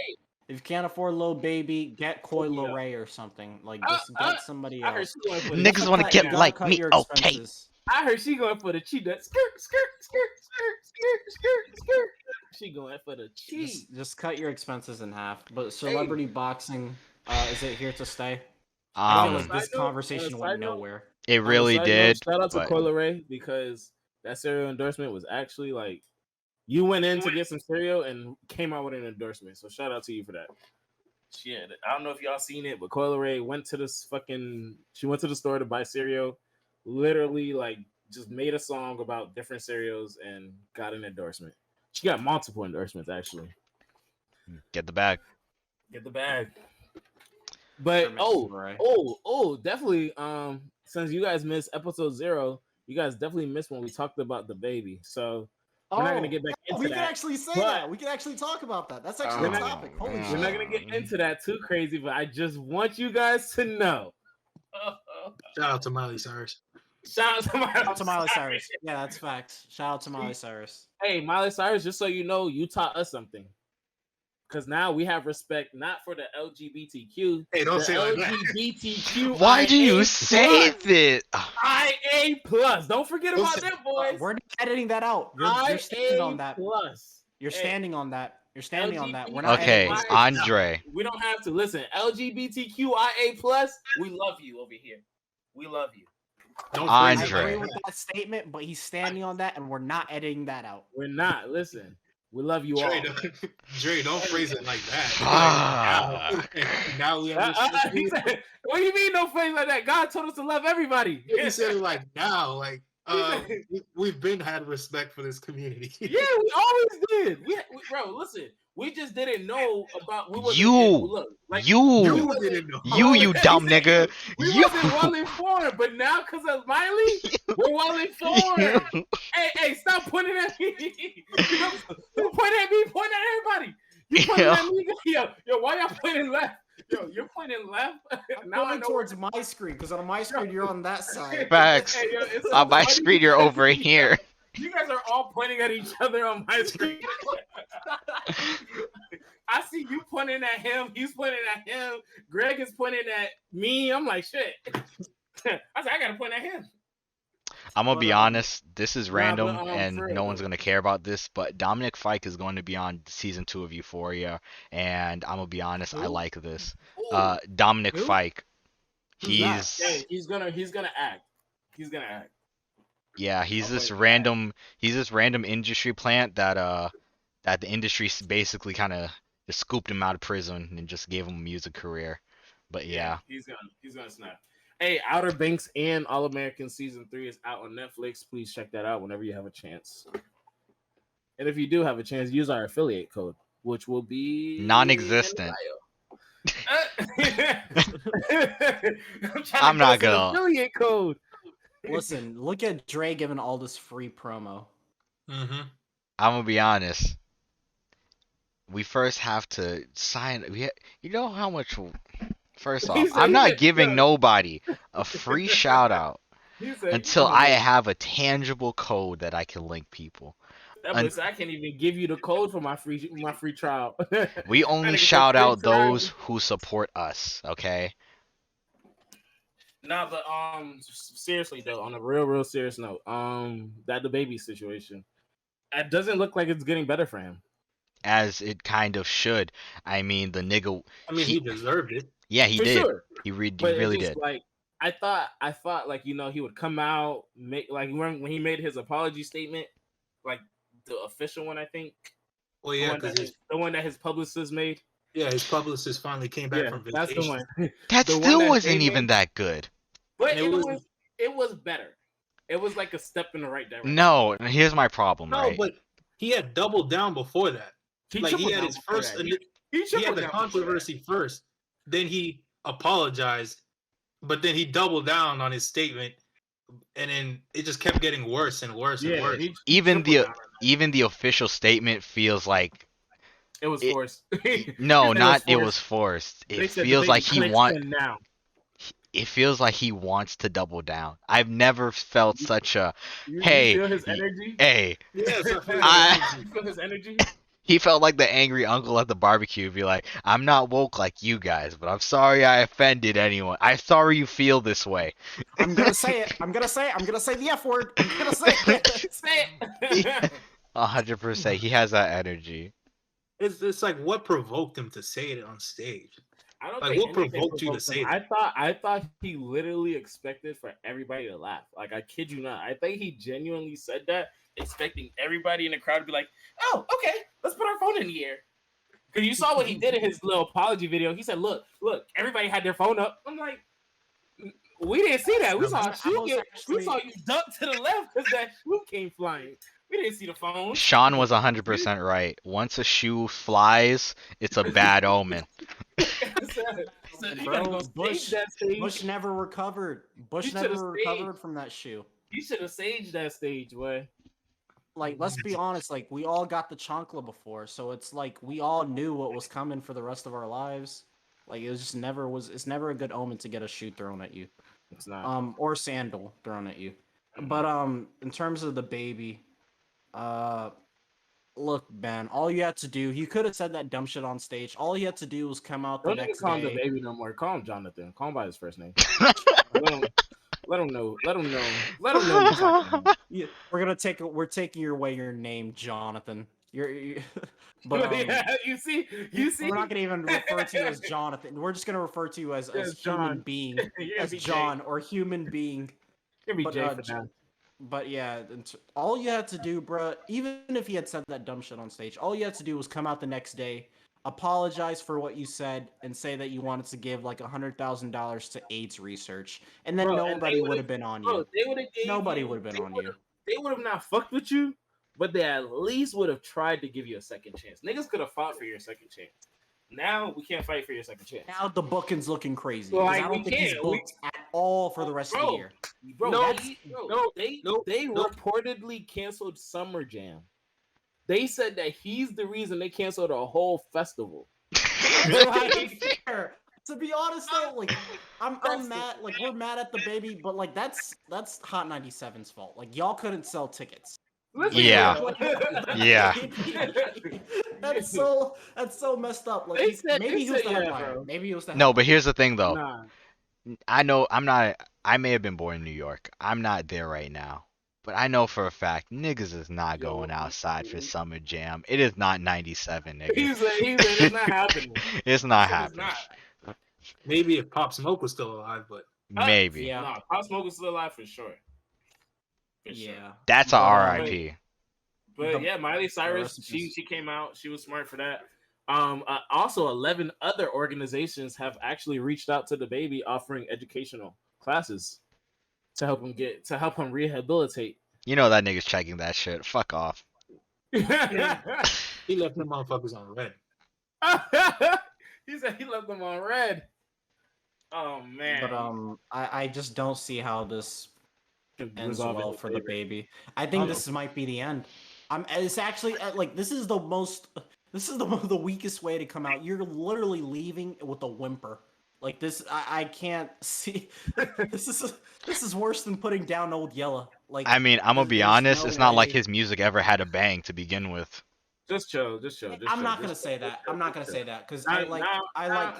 A: LAboy, get Koi
D: Yeah.
A: Lorray or something. Like just get somebody
D: I heard
A: else.
D: she going for the
B: Niggas
A: Gotta
B: wanna
A: cut-
B: get
A: gotta
B: like
A: cut
B: me,
A: your
B: okay.
A: expenses.
D: I heard she going for the cheat. Skirt. She going for the cheat.
A: Just cut your expenses in half. But celebrity boxing, is it here to stay? I feel
B: Um,
A: like this conversation
D: on a
A: went
D: side note,
A: nowhere.
B: it
D: on a
B: really
D: side note,
B: did.
D: shout out to
B: But
D: Coil Ray because that cereal endorsement was actually like you went in to get some cereal and came out with an endorsement. So shout out to you for that. Shit, I don't know if y'all seen it, but Coil Ray went to this she went to the store to buy cereal, literally like just made a song about different cereals and got an endorsement. She got multiple endorsements actually.
B: get the bag.
D: Get the bag. But definitely. Since you guys missed episode 0, you guys definitely missed when we talked about Dababy. So we're not gonna get back into
A: we
D: that.
A: can actually say
D: but
A: that. We can actually talk about that. That's actually a topic. Holy
B: man.
A: shit.
D: We're not gonna get into that too crazy, but I just want you guys to know.
C: Shout out to Miley Cyrus.
D: Shout out to
A: Shout out to Miley Cyrus. Yeah, that's facts. Shout out to Miley Cyrus.
D: Hey, Miley Cyrus, just so you know, you taught us something. Because now we have respect not for the LGBTQ.
C: Hey, don't
D: the
C: say like that.
D: LGBTQ.
B: Why do you say this?
D: IA plus. Don't forget
C: Don't
D: about
C: say-
D: that, boys.
A: We're not editing that out. You're standing on that.
D: Plus.
A: You're
D: Hey,
A: standing on that. You're standing on that. We're not
B: Okay,
A: editing this.
B: Andre.
D: We don't have to listen. LGBTQIA plus. We love you over here. We love you.
C: Don't
A: I
C: phrase it
B: Andre.
A: agree
C: like
A: with that statement, but he's standing on that, and we're not editing that out.
D: We're not. Listen. We love you
C: that.
D: all.
C: Dre, don't phrase it like that. Like, now we understand.
D: He said, what do you mean no phrase like that? God told us to love everybody.
C: He said it like now, like we've been had respect for this community.
D: Yeah, we always did. Bro, listen, we just didn't know about we wasn't
B: You.
D: look, like,
C: You didn't know.
B: You dumb nigga.
D: We
B: You.
D: wasn't well informed, but now because of Miley, we're well informed. Hey, stop pointing at me. Don't point at me, point at everybody. You pointing
B: Yeah.
D: at me? Yo, why y'all pointing left? Yo, you're pointing left.
A: I'm
D: Now I
A: going
D: know
A: towards my screen because on my screen you're on that side.
B: Facts.
D: Hey, yo, it's
B: On my
D: funny
B: screen, you're
D: because
B: over here.
D: You guys are all pointing at each other on my screen. I see you pointing at him. He's pointing at him. Greg is pointing at me. I'm like, shit. I said, I gotta point at him.
B: I'm gonna
D: But,
B: be honest. This is
D: nah,
B: random,
D: but,
B: and
D: for real,
B: no one's
D: though.
B: gonna care about this. But Dominic Fike is going to be on season 2 of Euphoria, and I'm gonna be honest. I
D: Who?
B: like this.
D: Ooh.
B: Dominic
D: Who?
B: Fike.
D: Who's that?
B: He's
D: Hey, he's gonna act. He's gonna act.
B: yeah. He's
D: I'll
B: this
D: play that.
B: random. He's this random industry plant that that the industry basically kind of just scooped him out of prison and just gave him a music career. But yeah.
D: He's gonna snap. Hey, Outer Banks and All American season 3 is out on Netflix. Please check that out whenever you have a chance. And if you do have a chance, use our affiliate code, which will be
B: Non-existent.
D: I'm
B: not gonna-
D: affiliate code.
A: Listen, look at Dre giving all this free promo.
C: Mm-hmm.
B: I'm gonna be honest. We first have to sign. You know how much? First
D: He
B: off,
D: said-
B: I'm
D: he
B: not
D: said-
B: giving
D: yo.
B: nobody a free shout out
D: He said,
B: until
D: "Come on,
B: I
D: man."
B: have a tangible code that I can link people.
D: That boy said, I can't even give you the code for my free trial.
B: We
D: That
B: only
D: nigga said
B: shout
D: free
B: out
D: trial.
B: those who support us. Okay.
D: Nah, but seriously though, on a real serious note, that Dababy situation, it doesn't look like it's getting better for him.
B: As it kind of should. I mean, the nigga.
C: I mean, he deserved it.
B: Yeah, he
D: For
B: did.
D: sure.
B: He
D: But it
B: really
D: just,
B: did.
D: like I thought like, you know, he would come out, make like when he made his apology statement, like the official one, I think.
C: Well, yeah,
D: the
C: because
D: one that his publicist made.
C: his publicist finally came back
D: Yeah,
C: from
D: that's
C: vacation.
D: the one.
B: That
D: the one
B: still
D: that
B: wasn't
D: they
B: even
D: made-
B: that good.
D: But
C: It
D: it was better. It was like a step in the right direction.
B: No, here's my problem,
C: No,
B: right?
C: but he had doubled down before that. He
D: tripled
C: had
D: down
C: his
D: before
C: first.
D: that.
C: He
D: He tripled
C: had the
D: down before that.
C: controversy first. Then he apologized, but then he doubled down on his statement, and then it just kept getting worse and worse and
D: Yeah,
C: worse.
D: he
B: Even
D: tripled
B: the
D: down.
B: even the official statement feels like
D: It was
B: it-
D: forced.
B: no, not it
D: forced.
B: was forced.
D: They
B: It
D: said
B: feels
D: Dababy
B: like he
D: couldn't
B: want.
D: spin now.
B: It feels like he wants to double down. I've never felt such a
D: You
B: Hey,
D: feel his
B: y-
D: energy?
B: hey.
C: Yes, I feel
B: I-
D: You feel his energy?
B: He felt like the angry uncle at the barbecue, be like, "I'm not woke like you guys, but I'm sorry I offended anyone. I'm sorry you feel this way."
A: I'm gonna say it. I'm gonna say the F word. I'm gonna say it.
D: Say it.
B: 100%. He has that energy.
C: It's like what provoked him to say it on stage.
D: I don't
C: Like,
D: think
C: what
D: anything
C: provoked you to
D: provoked him.
C: say that?
D: I thought he literally expected for everybody to laugh. Like, I kid you not. I think he genuinely said that, expecting everybody in the crowd to be like, "Oh, okay, let's put our phone in the air." Because you saw what he did in his little apology video. He said, "Look, everybody had their phone up." I'm like, we didn't see that. We saw a shoe we saw you duck to the left because that shoe came flying. We didn't see the phone.
B: Sean was 100% right. Once a shoe flies, it's a bad omen.
D: So you
A: Bro,
D: gotta go stage that stage.
A: Bush never recovered. Bush
D: You should've
A: never recovered from that shoe.
D: You should have saged that stage, boy.
A: Like, let's be honest, like, we all got the chancla before, so it's like we all knew what was coming for the rest of our lives. Like, it's never a good omen to get a shoe thrown at you.
D: It's not.
A: Or sandal thrown at you. But in terms of the baby, look, man, all you had to do, he could have said that dumb shit on stage. All he had to do was come out the
D: Don't even
A: next
D: call him
A: day.
D: the baby no more. Call him Jonathan. Call him by his first name. Let him know. Let him know.
A: Yeah, we're taking away your name, Jonathan.
D: But yeah, you see.
A: We're not gonna even refer to you as Jonathan. We're just gonna refer to you as human
D: John.
A: being,
D: Yeah,
A: as John or human being.
D: Give me
A: But,
D: Jay for now.
A: But yeah, all you had to do, bruh, even if he had said that dumb shit on stage, all you had to do was come out the next day, apologize for what you said, and say that you wanted to give like $100,000 to AIDS research, and then nobody would have been on you. Nobody would have been on you.
D: They would have not fucked with you, but they at least would have tried to give you a second chance. Niggas could have fought for your second chance. Now we can't fight for your second chance.
A: Now the booking's looking crazy.
D: Well,
A: I don't think he's booked at all for the rest of the year.
D: They reportedly canceled Summer Jam. They said that he's the reason they canceled a whole festival.
A: Fair. To be honest though, like I'm mad. Like we're mad at the baby, but like that's Hot 97's fault. Like y'all couldn't sell tickets.
B: Yeah. Yeah.
A: That's so messed up. Like maybe he was the headliner. Maybe he was the headliner.
B: No, but here's the thing though.
D: Nah.
B: I may have been born in New York. I'm not there right now. But I know for a fact niggas is not going outside for Summer Jam. It is not 97, nigga.
D: It's not happening.
B: It's not happening.
C: Maybe if Pop Smoke was still alive, but
B: Maybe.
A: Yeah.
D: Nah, Pop Smoke is still alive for sure.
A: Yeah.
B: That's a RIP.
D: But yeah, Miley Cyrus, she came out. She was smart for that. Also, 11 other organizations have actually reached out to the baby, offering educational classes to help him rehabilitate.
B: You know that nigga's checking that shit. Fuck off.
C: he left them motherfuckers on red.
D: He said he left them on red. Oh man.
A: But I just don't see how this ends
D: Resolve
A: well
D: it
A: for the baby. I think this might be the end. It's actually like this is the weakest way to come out. You're literally leaving with a whimper. Like this, I can't see. This is worse than putting down Old Yella. Like
B: I mean, I'm gonna be honest.
A: no
B: It's not like
A: way.
B: his music ever had a bang to begin with.
D: Just chill.
A: I'm not gonna say that. I'm not gonna say that because I like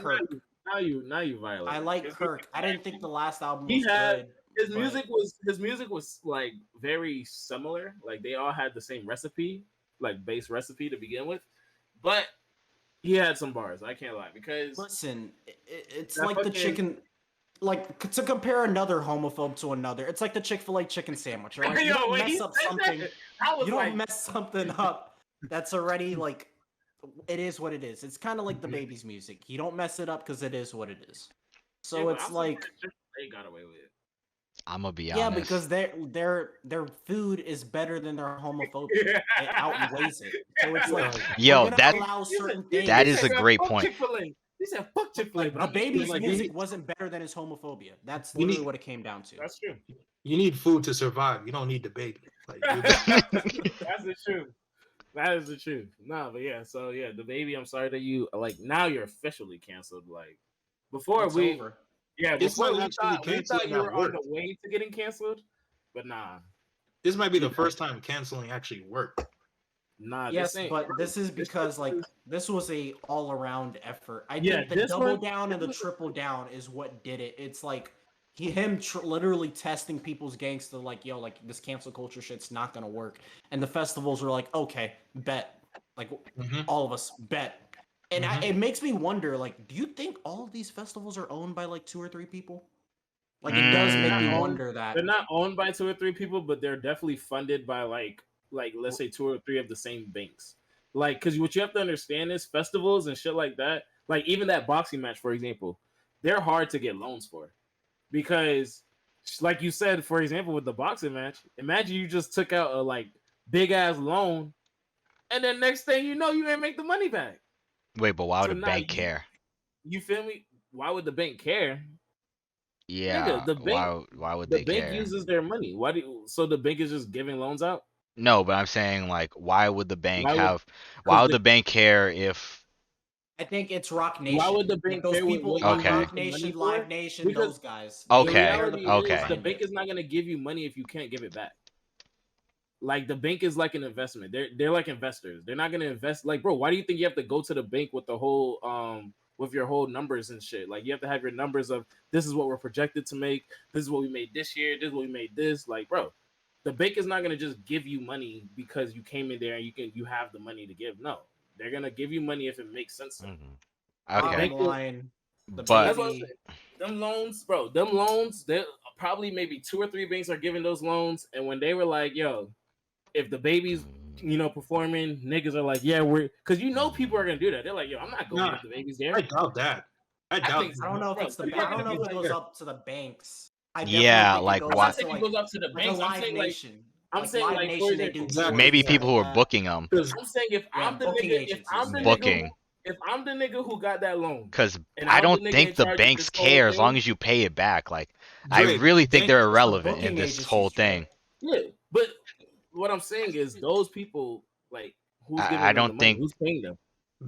A: Kirk.
D: Now you violate.
A: I like Kirk. I didn't think the last album
D: He
A: was
D: had-
A: good.
D: His music was like very similar. Like they all had the same recipe, like base recipe to begin with, but he had some bars. I can't lie because
A: Listen, it's
D: That
A: like the
D: fucking-
A: chicken. Like to compare another homophobe to another, it's like the Chick-fil-A chicken sandwich, right? You don't
D: when he
A: mess up
D: said
A: something.
D: that, I was
A: You don't
D: like,
A: mess something up that's already like it is what it is. It's kind of like the baby's music. You don't mess it up because it is what it is. So
D: yeah, but
A: it's
D: I'm
A: like
D: surprised they got away with it.
B: I'm gonna be
A: yeah,
B: honest.
A: because their food is better than their homophobia. It outweighs it. So it's like
B: Yo,
A: we're gonna allow certain things.
B: that is a great point.
D: Chick-fil-A. He said, "Fuck Chick-fil-A."
A: Like,
D: but
A: the
D: I'm
A: baby's
C: like,
A: music wasn't better than his homophobia. That's
C: You
A: literally
C: need-
A: what it came down to.
D: That's true.
C: You need food to survive. You don't need the baby. Like,
D: That's the truth. That is the truth. No, but yeah. So yeah, the baby. I'm sorry that you like now you're officially canceled. Like before
A: It's
D: we,
A: over.
D: yeah,
C: It's
D: before
C: not
D: we
C: actually
D: thought
C: canceled,
D: you
C: that
D: were on the
C: worked.
D: way to getting canceled, but nah,
C: this might be the first time canceling actually worked.
D: nah.
A: Yes,
D: this ain't-
A: but this is because like this was a all around effort. I
D: Yeah,
A: think the
D: this
A: double
D: one-
A: down and the triple down is what did it. It's like him literally testing people's gangsta like yo, like this cancel culture shit's not gonna work, and the festivals were like, okay, bet, like
C: Mhm.
A: all of us bet, And
C: Mhm.
A: it makes me wonder, like, do you think all of these festivals are owned by like 2 or 3 people? Like, it does make me
B: Mm.
A: wonder that.
D: They're not owned by 2 or 3 people, but they're definitely funded by like let's say 2 or 3 of the same banks. Like, because what you have to understand is festivals and shit like that. Like even that boxing match, for example, they're hard to get loans for because, like you said, for example, with the boxing match, imagine you just took out a like big ass loan, and then next thing you know, you ain't make the money back.
B: Wait, but why would
D: So
B: a
D: now
B: bank care?
D: you feel me? Why would the bank care?
B: Yeah,
D: Nigga,
B: why would
D: the
B: they
D: bank
B: care?
D: uses their money. Why do so the bank is just giving loans out?
B: No, but I'm saying like why would the bank
D: Why would
B: have why
D: because
B: would the bank care if
A: I think it's Rock
D: why would
A: Nation.
D: the
A: Like
D: bank
A: those
D: care
A: people
D: what
A: on
D: you
B: Okay.
D: use
A: Rock
D: the money
A: Nation,
D: for?
A: Live Nation,
D: Because
A: those guys.
D: the
B: Okay,
A: They're the
D: reality
A: people
D: is
B: okay.
D: the
A: behind
D: bank
A: it.
D: is not gonna give you money if you can't give it back. Like the bank is like an investment. They're like investors. They're not gonna invest like bro, why do you think you have to go to the bank with the whole with your whole numbers and shit? Like you have to have your numbers of this is what we're projected to make, this is what we made this year, this is what we made this. Like, bro, the bank is not gonna just give you money because you came in there and you have the money to give. No, they're gonna give you money if it makes sense to them.
B: Mhm.
D: The
B: Okay.
A: Bottom
D: bank will,
A: line, the
B: But
D: that's what I'm
A: baby.
D: saying. Them loans, bro, them loans, they probably maybe 2 or 3 banks are giving those loans. And when they were like, yo, if the baby's performing, niggas are like, yeah, we're because people are gonna do that. They're like, yo, I'm not going
C: Nah,
D: if the baby's there.
C: I doubt that. I
D: I
C: doubt
D: think
A: I
C: that.
A: don't know if
D: bro,
A: it's the
D: people
A: bank.
D: are
A: I don't
D: gonna
A: know
D: be
A: if it
D: like,
A: goes
D: yo.
A: up to the banks. I definitely
B: yeah,
A: think it
B: like
A: goes
D: I'm
B: why
D: not
A: up to
D: saying it
A: like
D: goes up to the
A: a
D: banks. I'm
A: Live
D: saying
A: Nation.
D: I'm
A: Like
D: saying
A: Live
D: like for
A: Nation, they do
D: example,
C: Exactly.
A: tours
B: maybe
A: and stuff
B: people who
A: like
B: are
A: that.
B: booking them
C: Because
D: I'm saying if
A: Yeah,
D: I'm the
A: booking
D: nigga,
A: agencies.
B: booking
D: if I'm the nigga who got that loan,
B: because
D: and
B: I
D: I'm the
B: don't
D: nigga
B: think
D: in
B: the
D: charge of
B: banks
D: this whole
B: care as long
D: thing,
B: as you pay it back. Like I
C: Dre,
B: really think
C: bank,
B: they're
A: It's the
B: irrelevant in
A: booking
B: this whole
A: agencies, Dre.
B: thing.
D: yeah. But what I'm saying is those people, like, who's
B: I
D: giving them the
B: don't
D: money?
B: think
D: Who's paying them?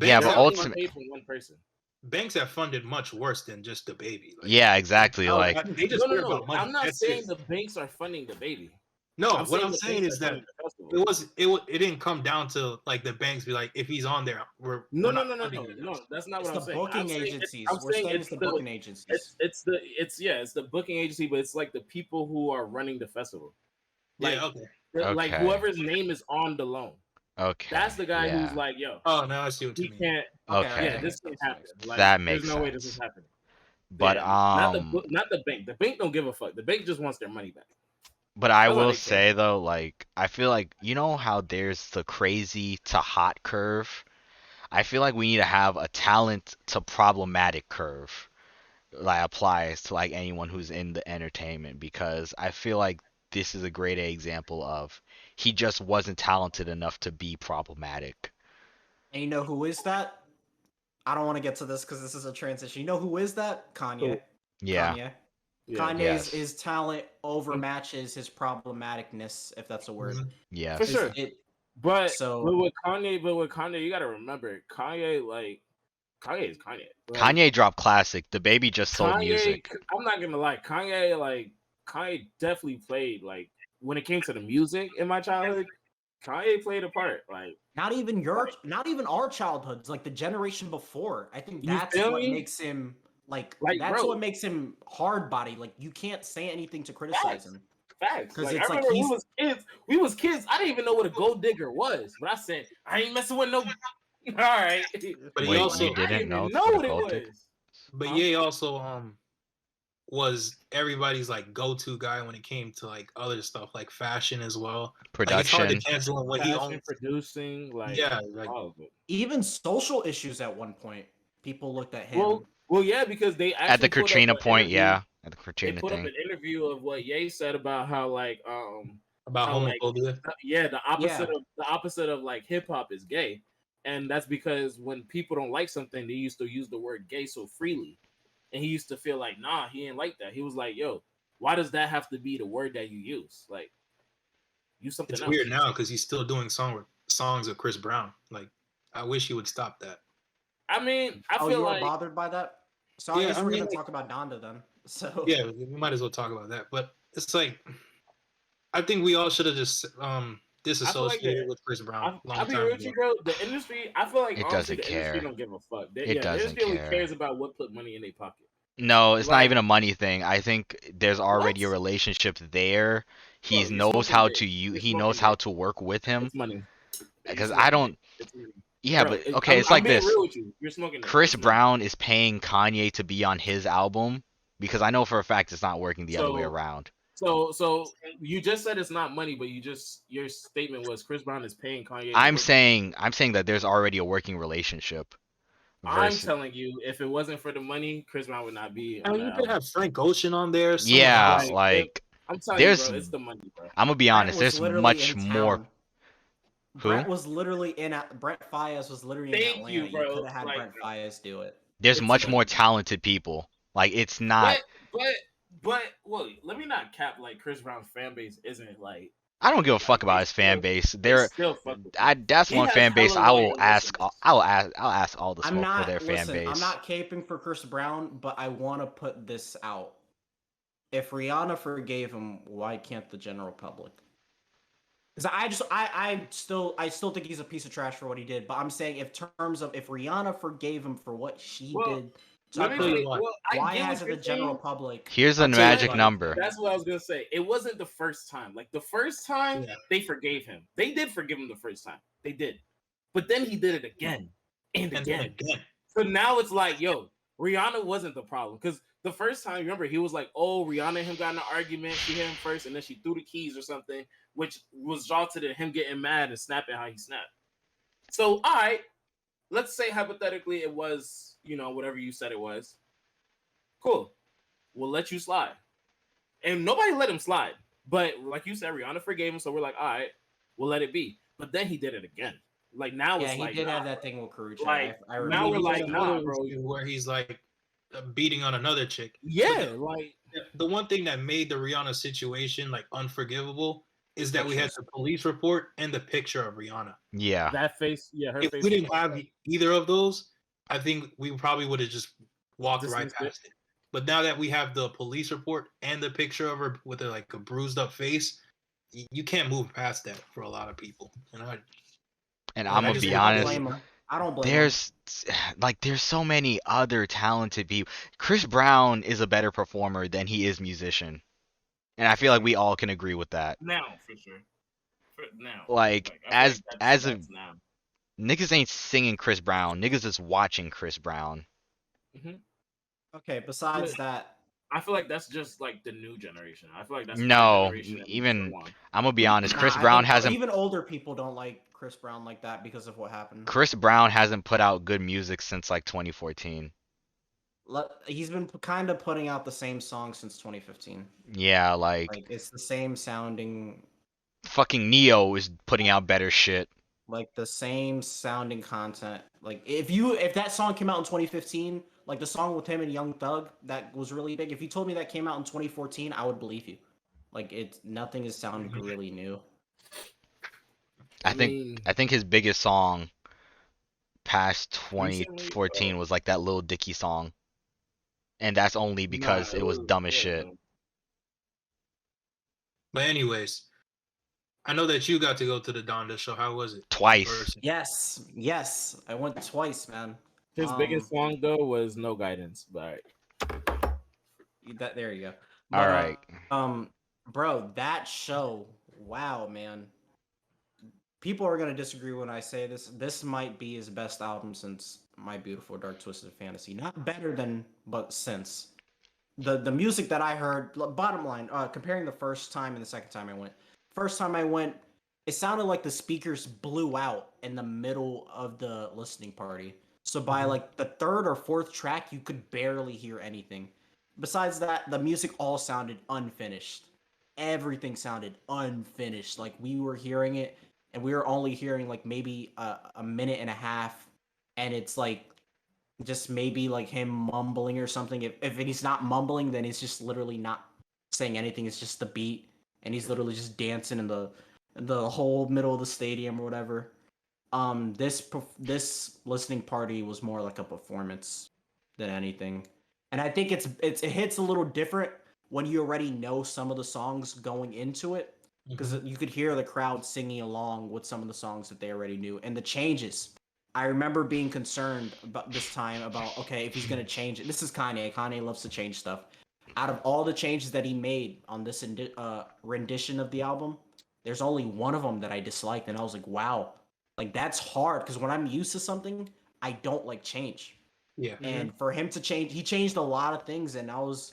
B: yeah,
C: banks
B: but
D: They're
C: have
D: all getting
C: fund,
B: ultimate
D: paid from one person.
C: banks have funded much worse than just the baby. Like
B: yeah, exactly. Like
C: they
D: No,
C: just
D: no,
C: care
D: no.
C: about money.
D: I'm not
C: That's it.
D: saying the banks are funding the baby.
C: No,
D: I'm
C: what
D: saying
C: I'm
D: the
C: saying
D: banks
C: is
D: are
C: that
D: funding the festival.
C: it didn't come down to like the banks be like, if he's on there, we're
D: No, no,
C: not
D: no, no,
C: funding
D: no,
C: you
D: no.
C: guys.
D: That's not
A: It's
D: what
A: the
D: I'm saying.
A: booking agencies.
D: I'm
A: We're
D: saying
A: saying it's the booking agencies.
D: it's the booking agency, but it's like the people who are running the festival. Like
C: Yeah, okay.
D: like
B: okay,
D: whoever's name is on the loan.
B: okay,
D: That's the guy who's
B: yeah,
D: like, yo,
C: Oh, now I see what you
D: he
C: mean.
D: can't.
A: Okay,
D: Yeah,
B: okay,
A: that
D: this
A: makes
D: can't
A: sense.
D: happen. Like,
B: that
D: there's
B: makes
D: no way this is
B: sense.
D: happening.
B: But
D: Yeah, not the bank. The bank don't give a fuck. The bank just wants their money back.
B: But I
D: That's all
B: will
D: they care.
B: say though, like I feel like you know how there's the crazy to hot curve. I feel like we need to have a talent to problematic curve that applies to like anyone who's in the entertainment because I feel like this is a great example of he just wasn't talented enough to be problematic.
A: And you know who is that? I don't want to get to this because this is a transition. You know who is that? Kanye.
D: Who?
B: Yeah.
A: Kanye.
D: Yeah,
A: Kanye's
B: Yes.
A: his talent overmatches his problematicness, if that's a word.
C: Mhm.
D: for
B: Yes.
D: sure.
A: It
D: But
A: so
D: with Kanye, you gotta remember, Kanye is Kanye. Like
B: Kanye dropped classic. The baby just sold
D: Kanye,
B: music.
D: I'm not gonna lie, Kanye definitely played like when it came to the music in my childhood. Kanye played a part. Like
A: not even our childhoods, like the generation before. I think
D: you
A: that's
D: feel
A: what
D: me?
A: makes him like
D: Like
A: that's
D: bro,
A: what makes him hard body. Like you can't say anything to criticize
D: facts.
A: him
D: Facts.
A: because
D: Like I
A: it's like
D: remember we
A: he's
D: was kids. We was kids. I didn't even know what a gold digger was, but I said I ain't messing with no. All right,
C: But he
B: Wait,
D: like
B: you
C: also,
D: I
B: didn't
D: didn't
B: know
D: even know
B: what a
D: what it
B: gold digger?
D: was.
C: but
D: Huh?
C: Ye also was everybody's like go-to guy when it came to like other stuff like fashion as well. Like it's hard to
B: Production.
C: cancel him when he
D: Passion,
C: owns.
D: producing, like
C: Yeah, like
D: all of it.
A: even social issues at one point. People looked at him.
D: Well, yeah, because they
B: At the
D: actually put up
B: Katrina
D: an
B: point,
D: interview.
B: yeah. At the
D: They
B: Katrina
D: put up
B: thing.
D: an interview of what Ye said about how
C: about
D: how like
C: homophobia.
D: yeah
A: Yeah,
D: the opposite of like hip hop is gay, and that's because when people don't like something, they used to use the word gay so freely, and he used to feel like nah, he didn't like that. He was like, yo, why does that have to be the word that you use? Like use something
C: It's
D: else.
C: weird now because he's still doing songs with Chris Brown. Like I wish he would stop that.
D: I mean, I
A: oh,
D: feel
A: you are
D: like
A: bothered by that? So I
C: Yeah,
A: guess
C: I
A: we're
C: mean,
A: gonna
C: like,
A: talk about Donda then. So
C: yeah, we might as well talk about that. But it's like I think we all should have just
D: I feel like
C: disassociated with Chris Brown a
D: I'll
C: long
D: be
C: time
D: real with
C: ago.
D: you, bro. The industry, I feel like
B: It
D: honestly,
B: doesn't
D: the industry
B: care.
D: don't give a fuck.
B: It
D: The
B: doesn't
D: industry only
B: care.
D: cares about what put money in their pocket.
B: No, it's not
D: Like
B: even a money thing. I think there's
D: what?
B: already a relationship there.
D: Bro,
B: He
D: you're
B: knows
D: smoking
B: how
D: dick.
B: to
D: You're
B: he knows
D: smoking
B: how
D: dick.
B: to work with him.
D: It's money. You're
B: Because I
D: smoking dick.
B: don't
D: It's money.
B: Yeah,
D: Bro,
B: but okay, it's
D: I'm
B: like
D: being
B: this.
D: real with you. You're smoking it.
B: Chris
D: You're smoking it.
B: Brown is paying Kanye to be on his album because I know for a fact it's not working the other way
D: So
B: around.
D: So you just said it's not money, but your statement was Chris Brown is paying Kanye to
B: I'm
D: work with him.
B: saying that there's already a working relationship.
D: I'm
B: Versus,
D: telling you, if it wasn't for the money, Chris Brown would not be
C: I
D: on
C: mean,
D: that
C: you could
D: album.
C: have Frank Ocean on there, someone
B: yeah,
C: else.
B: like
D: I'm telling you,
B: there's.
D: bro, it's the money, bro.
B: I'm gonna be
A: Brent
B: honest.
A: was
B: There's
A: literally
B: much
A: in
B: more.
A: town.
B: Who?
A: Brent was literally in. Brent Fayez was literally in
D: Thank
A: Atlanta.
D: you,
A: You
D: bro.
A: could have had
D: Like,
A: Brent Fayez do it.
B: There's
D: it's
B: much more
D: money.
B: talented people. Like it's not.
D: But well, let me not cap like Chris Brown's fan base isn't like
B: I don't give a fuck
D: like
B: about
D: they
B: his fan
D: still
B: base.
D: they still fuck with him.
B: That's
D: He
B: one
D: has
B: fan base
D: hella loyal listeners.
B: I'll ask all the
A: I'm
B: smoke for
A: not.
B: their fan
A: Listen,
B: base.
A: I'm not caping for Chris Brown, but I want to put this out. If Rihanna forgave him, why can't the general public? Because I still think he's a piece of trash for what he did. But I'm saying, if terms of if Rihanna forgave him for what she
D: Well,
A: did,
C: I'll
D: let me
C: tell you
D: say,
C: why.
D: well, I
A: why
D: get what
A: hasn't
D: you're
A: the general
D: saying.
A: public?
B: Here's the
C: I'll tell you
B: magic
C: why.
B: number.
D: That's what I was gonna say. It wasn't the first time. Like the first time
C: Yeah.
D: they forgave him. They did forgive him the first time. They did. But then he did it again and
C: And then
D: again.
C: again.
D: So now it's like, yo, Rihanna wasn't the problem. Because the first time, remember, he was like, oh, Rihanna and him got in an argument. She hit him first, and then she threw the keys or something, which resulted in him getting mad and snapping how he snapped. So, all right, let's say hypothetically it was, whatever you said it was. Cool. We'll let you slide. And nobody let him slide. But like you said, Rihanna forgave him, so we're like, all right, we'll let it be. But then he did it again. Like now
A: Yeah,
D: it's
A: he
D: like,
A: did
D: nah,
A: have that thing with Karuchi.
D: like,
A: I
D: now
A: remember.
D: we're
C: He
D: like,
C: had
D: nah,
C: another
D: bro.
C: issue where he's like beating on another chick.
D: Yeah, like
C: The one thing that made the Rihanna situation like unforgivable is that we had the police report and the picture of Rihanna.
B: Yeah.
D: that face. Yeah, her
C: If
D: face.
C: we didn't have either of those, I think we probably would have just walked right
D: Dismissed it.
C: past it. But now that we have the police report and the picture of her with a bruised up face, you can't move past that for a lot of people. And
B: And
C: I
B: I'm gonna
C: just
B: be
C: hate
A: I don't
C: that
B: honest.
A: blame him. I don't blame him.
B: There's so many other talented people. Chris Brown is a better performer than he is musician. And I feel like we all can agree with that.
D: Now for sure. Now,
B: Like
D: I feel like
B: as a
D: that's now.
B: niggas ain't singing Chris Brown. Niggas is watching Chris Brown.
A: Okay, besides that,
D: I feel like that's just like the new generation. I feel like that's our
B: No,
D: generation and
B: even
D: so on.
B: I'm gonna be honest.
A: nah,
B: Chris
A: I
B: Brown
A: think
B: hasn't
A: even older people don't like Chris Brown like that because of what happened.
B: Chris Brown hasn't put out good music since like 2014.
A: He's been kind of putting out the same song since 2015.
B: Yeah, like
A: Like it's the same sounding,
B: fucking Neo is putting out better shit.
A: like the same sounding content. Like if that song came out in 2015, like the song with him and Young Thug that was really big. If you told me that came out in 2014, I would believe you. Like nothing is sounding really new.
B: I think his biggest song past
D: Recently,
B: 2014 was like that Lil Dicky song. And that's only because it was dumb as shit.
C: But anyways, I know that you got to go to the Donda show. How was it?
B: Twice.
A: Yes, I went twice, man.
D: His biggest song though was No Guidance, but
A: there you go.
B: All right.
A: Bro, that show, wow, man. People are gonna disagree when I say this. This might be his best album since My Beautiful Dark Twisted Fantasy. Not better than, but since. The music that I heard, bottom line, comparing the first time and the second time I went. First time I went, it sounded like the speakers blew out in the middle of the listening party. So by like the third or fourth track, you could barely hear anything. Besides that, the music all sounded unfinished. Everything sounded unfinished. Like we were hearing it, and we were only hearing like maybe a minute and a half, and it's like just maybe like him mumbling or something. If he's not mumbling, then he's just literally not saying anything. It's just the beat, and he's literally just dancing in the whole middle of the stadium or whatever. This listening party was more like a performance than anything, and I think it hits a little different when you already know some of the songs going into it, because you could hear the crowd singing along with some of the songs that they already knew, and the changes. I remember being concerned about this time about, okay, if he's going to change it. This is Kanye. Kanye loves to change stuff. Out of all the changes that he made on this rendition of the album, there's only one of them that I disliked, and I was like, wow, Like that's hard because when I'm used to something, I don't like change.
C: Yeah.
A: And for him to change, he changed a lot of things, and I was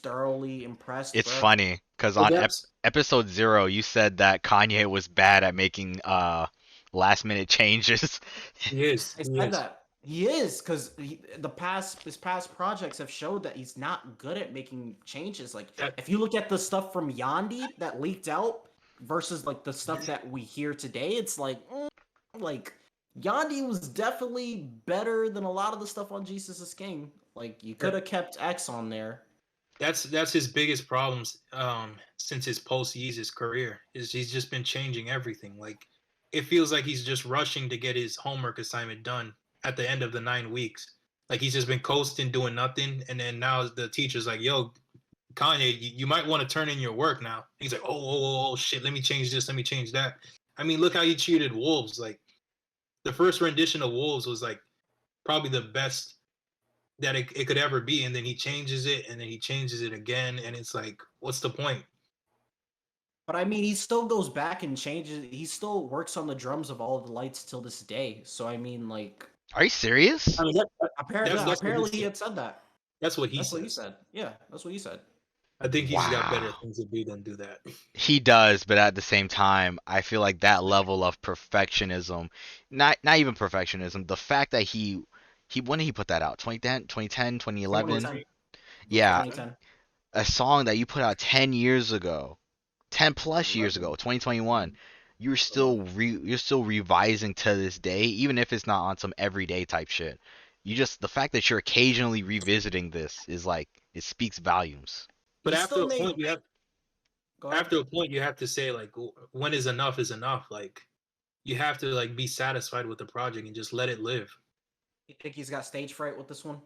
A: thoroughly impressed,
B: It's
A: bro.
B: funny because
C: Well,
B: on
C: that's
B: episode 0, you said that Kanye was bad at making last minute changes.
C: he is.
A: I
C: He
A: said
C: is.
A: that he is because his past projects have showed that he's not good at making changes. Like
C: That-
A: if you look at the stuff from Yandi that leaked out versus like the stuff that we hear today, it's like Yandi was definitely better than a lot of the stuff on Jesus is King. Like you could have kept X on there.
C: That's his biggest problems since his post Yeezus career is he's just been changing everything. Like it feels like he's just rushing to get his homework assignment done at the end of the 9 weeks. Like he's just been coasting, doing nothing, and then now the teacher's like, "Yo, Kanye, you might want to turn in your work now." He's like, "Oh, shit, let me change this, let me change that." I mean, look how he treated Wolves. Like the first rendition of Wolves was like probably the best that it could ever be, and then he changes it and then he changes it again, and it's like, what's the point?
A: But I mean, he still goes back and changes. He still works on the drums of All of the Lights till this day. So I mean, like,
B: Are you serious?
C: I mean,
A: apparently,
C: That's what
A: apparently
C: he
A: he
C: said.
A: had said that.
C: That's what he
A: That's
C: says.
A: what he said. Yeah, that's what he said.
C: I think he's got better
B: Wow.
C: things to do than do that.
B: He does, but at the same time, I feel like that level of perfectionism, not even perfectionism, the fact that he when did he put that out? 2010, 2011?
A: 2010.
B: Yeah,
A: 2010.
B: a song that you put out 10 years ago, 10 plus years ago, 2021. You're still revising to this day, even if it's not on some everyday type shit. The fact that you're occasionally revisiting this is like it speaks volumes.
C: But
A: He
C: after
A: still
C: a point,
A: made.
C: you have
A: Go ahead.
C: after a point you have to say like, when is enough is enough. Like you have to like be satisfied with the project and just let it live.
A: You think he's got stage fright with this one?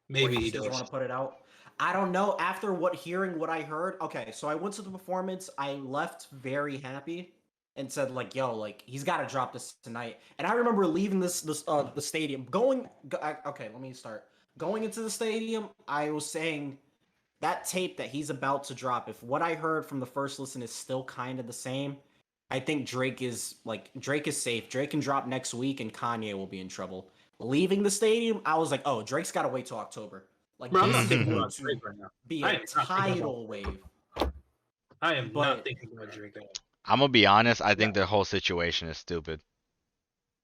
C: Maybe
A: Or
C: he
A: just doesn't
C: does.
A: want to put it out. I don't know. After hearing what I heard, okay, so I went to the performance. I left very happy and said like, "Yo, like he's got to drop this tonight." And I remember leaving the stadium, okay, let me start. Going into the stadium, I was saying that tape that he's about to drop. If what I heard from the first listen is still kind of the same, I think Drake is safe. Drake can drop next week, and Kanye will be in trouble. Leaving the stadium, I was like, "Oh, Drake's got to wait till October. Like
C: Bro, I'm
A: this
C: not
A: is
C: thinking
A: going
C: about
A: to
C: Drake right now.
A: be
C: I
A: a
C: am not thinking about
A: tidal wave."
C: I am
A: But
C: not thinking about Drake at all.
B: I'm gonna be honest, I
A: yeah.
B: think the whole situation is stupid.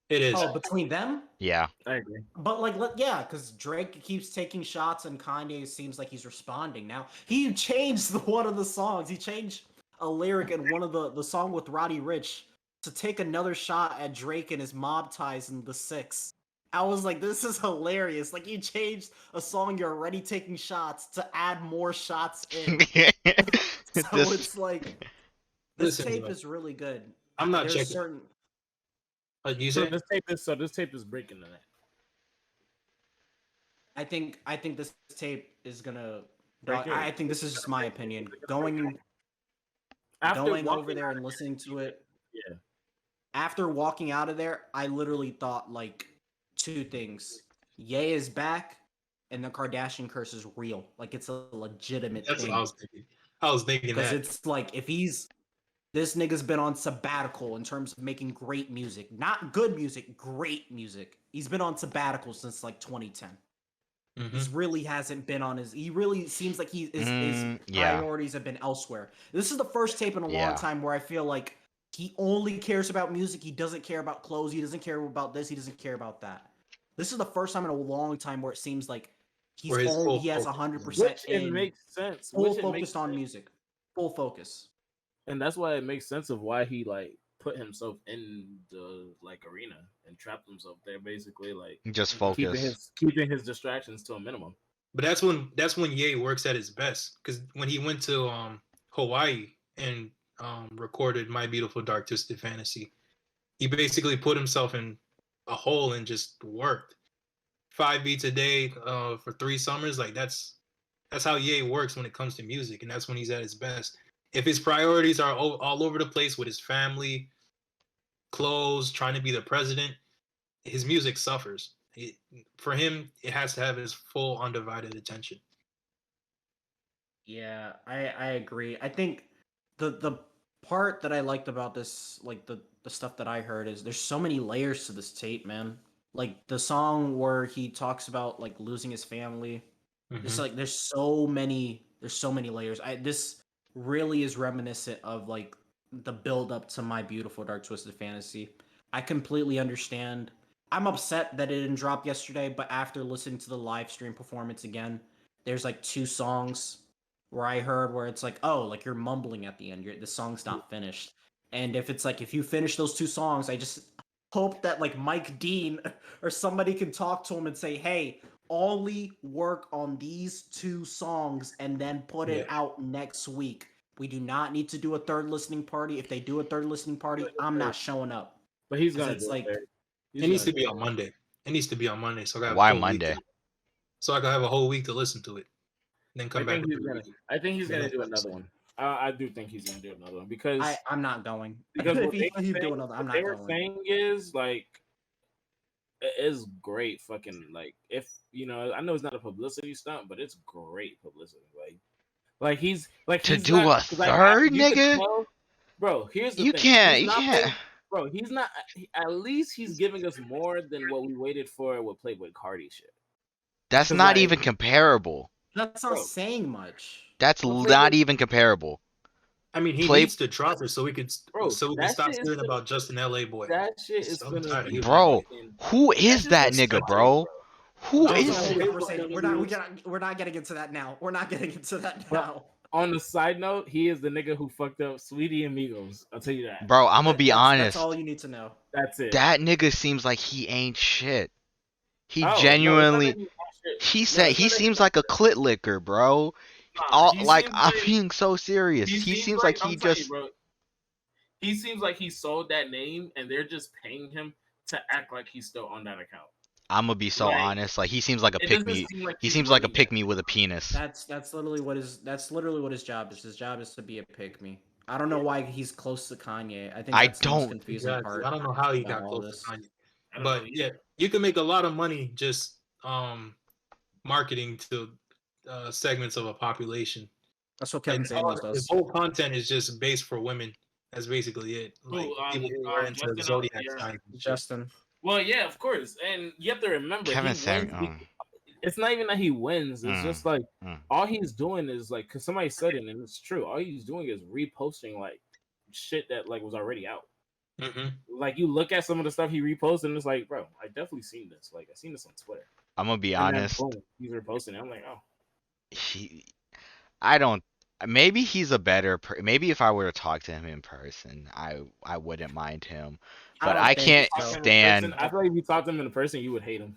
C: It is.
A: Oh, between them,
B: Yeah.
D: I agree.
A: but like, yeah, because Drake keeps taking shots, and Kanye seems like he's responding now. He changed one of the songs. He changed a lyric in one of the song with Roddy Ricch to take another shot at Drake and his mob ties in the 6. I was like, this is hilarious. Like, you changed a song you're already taking shots to add more shots in. So
B: This
A: it's like, this
C: Listen,
A: tape
C: bro,
A: is really good.
C: I'm not
A: There's
C: checking.
A: certain.
C: You
D: So
C: say?
D: this tape is breaking tonight.
A: I think this tape is gonna.
D: Break it.
A: I think this is just my opinion. Going
D: After
A: over
D: walking
A: there
D: out
A: and
D: of
A: listening to it.
D: Yeah.
A: After walking out of there, I literally thought like two things: Ye is back, and the Kardashian curse is real. Like it's a legitimate
C: That's
A: thing.
C: what I was thinking. I was thinking
A: Because
C: that.
A: it's like if this nigga's been on sabbatical in terms of making great music, not good music, great music. He's been on sabbatical since like 2010.
C: Mhm.
A: He's really hasn't been on his. He really seems like his
B: yeah.
A: priorities have been elsewhere. This is the first tape in a long
B: Yeah.
A: time where I feel like he only cares about music. He doesn't care about clothes. He doesn't care about this. He doesn't care about that. This is the first time in a long time where it seems like he
C: Where his full
A: has
C: focus.
A: 100%
D: Which it
A: in
D: makes sense.
A: full
D: Which it makes
A: focused on
D: sense.
A: music, full focus.
D: And that's why it makes sense of why he like put himself in the like arena and trapped himself there, basically like
B: Just
D: keeping
B: focus.
D: his distractions to a minimum.
C: But that's when Ye works at his best. Because when he went to Hawaii and recorded My Beautiful Dark Twisted Fantasy, he basically put himself in a hole and just worked 5 beats a day for 3 summers. Like that's how Ye works when it comes to music, and that's when he's at his best. If his priorities are all over the place with his family, clothes, trying to be the president, his music suffers. For him, it has to have his full undivided attention.
A: Yeah, I agree. I think the part that I liked about this, like the stuff that I heard, is there's so many layers to this tape, man. Like the song where he talks about like losing his family. It's
C: Mhm.
A: like there's so many layers. This really is reminiscent of like the build up to My Beautiful Dark Twisted Fantasy. I completely understand. I'm upset that it didn't drop yesterday, but after listening to the live stream performance again, there's like 2 songs where I heard where it's like, oh, like you're mumbling at the end. The song's not finished. And if it's like if you finish those 2 songs, I just hope that like Mike Dean or somebody can talk to him and say, hey, only work on these 2 songs and then put it
C: Yeah.
A: out next week. We do not need to do a third listening party. If they do a third listening party, I'm not showing up.
D: But he's
A: 'Cause
D: gonna
A: it's
D: do it.
A: like
D: There. He's
C: It needs
D: gonna
C: to
D: do
C: be
D: it.
C: on Monday. It needs to be on Monday, so I got
B: Why
C: a whole week
B: Monday?
C: so I can have a whole week to listen to it, and then come back.
D: I think he's
C: Then
D: gonna do
C: next
D: another one. I do think he's gonna do another one because
A: I'm not going.
D: because
A: if
D: what
A: he
D: they
A: do another, I'm
D: what
A: not
D: they were
A: going.
D: saying is like it is great fucking like if you know I know it's not a publicity stunt, but it's great publicity. Like he's
B: To
D: he's
B: do
D: not
B: a
D: 'cause, like,
B: third,
D: you could
B: nigga?
D: tell, bro. Here's the
B: You
D: thing.
B: can't.
D: He's
B: You
D: not
B: can't.
D: bro. He's not. At least he's giving us more than what we waited for with Playboy Cardi shit.
B: That's
D: 'Cause,
B: not
D: like,
B: even comparable.
A: That's not
D: bro,
A: saying much.
B: That's
D: Well,
B: not
D: Playboy-
B: even comparable.
C: I mean, he
B: Play,
C: needs to drop it so we could
D: Bro, that
C: stop
D: shit is
C: saying about Justin LAboy.
D: that shit is
C: I'm
D: gonna
C: tired of
D: be
C: hearing
B: bro.
D: fucking-
B: Who is
D: shit's
B: that
D: gonna
B: nigga,
D: be
B: bro? Who
A: That was
B: is?
A: a whole
C: Hey,
A: conversation. We're not getting into that now. We're not getting into that now.
D: On the side note, he is the nigga who fucked up Sweetie and Migos. I'll tell you that.
B: Bro, I'm gonna be honest.
A: That's all you need to know.
D: That's it.
B: That nigga seems like he ain't shit. He
D: Oh,
B: genuinely.
D: no,
B: He
D: it's not that
B: he
D: he's
B: seems
D: not
B: like a clit licker, bro.
D: Nah, he
B: Like
D: seems
B: I'm
D: like-
B: being so serious. He seems like he
D: I'm telling you,
B: just.
D: bro. He seems like he sold that name, and they're just paying him to act like he's still on that account.
B: I'm gonna be so
D: Like,
B: honest. Like he seems like a
D: it
B: pick
D: doesn't
B: me.
D: seem like
B: He
D: he's
B: seems like a
D: running
B: pick
D: that.
B: me with a penis.
A: That's literally what his job is. His job is to be a pick me. I don't know why he's close to Kanye. I think
B: I
A: that's the most
B: don't-
A: confusing
C: Exactly.
A: part.
C: I don't know how he
A: about
C: got
A: all
C: close
A: this.
C: to Kanye.
D: I don't
C: But
D: know.
C: yeah, you can make a lot of money just marketing to segments of a population.
A: That's what Kevin
C: And
A: Samuels
C: his
A: does.
C: whole content is just based for women. That's basically it. Like people who are into
D: Justin,
C: zodiac
D: yeah.
C: signs. and shit.
A: Justin.
D: Well, yeah, of course, and you have to remember,
B: Kevin
D: he wins.
B: Samuels.
D: It's not even that he wins. It's just like
B: mm.
D: all he's doing is like, because somebody said it, and it's true. All he's doing is reposting like shit that like was already out.
C: Mhm.
D: Like you look at some of the stuff he reposted, and it's like, bro, I definitely seen this. Like I seen this on Twitter.
B: I'm gonna be
D: And then,
B: honest.
D: boom, he's reposting it. I'm like, oh,
B: I don't. Maybe he's a better. Maybe if I were to talk to him in person, I wouldn't mind him. But
A: don't
B: I
A: think
B: can't
D: Talk to him in
B: stand.
D: person, I feel like if you talk to him in person, you would hate him.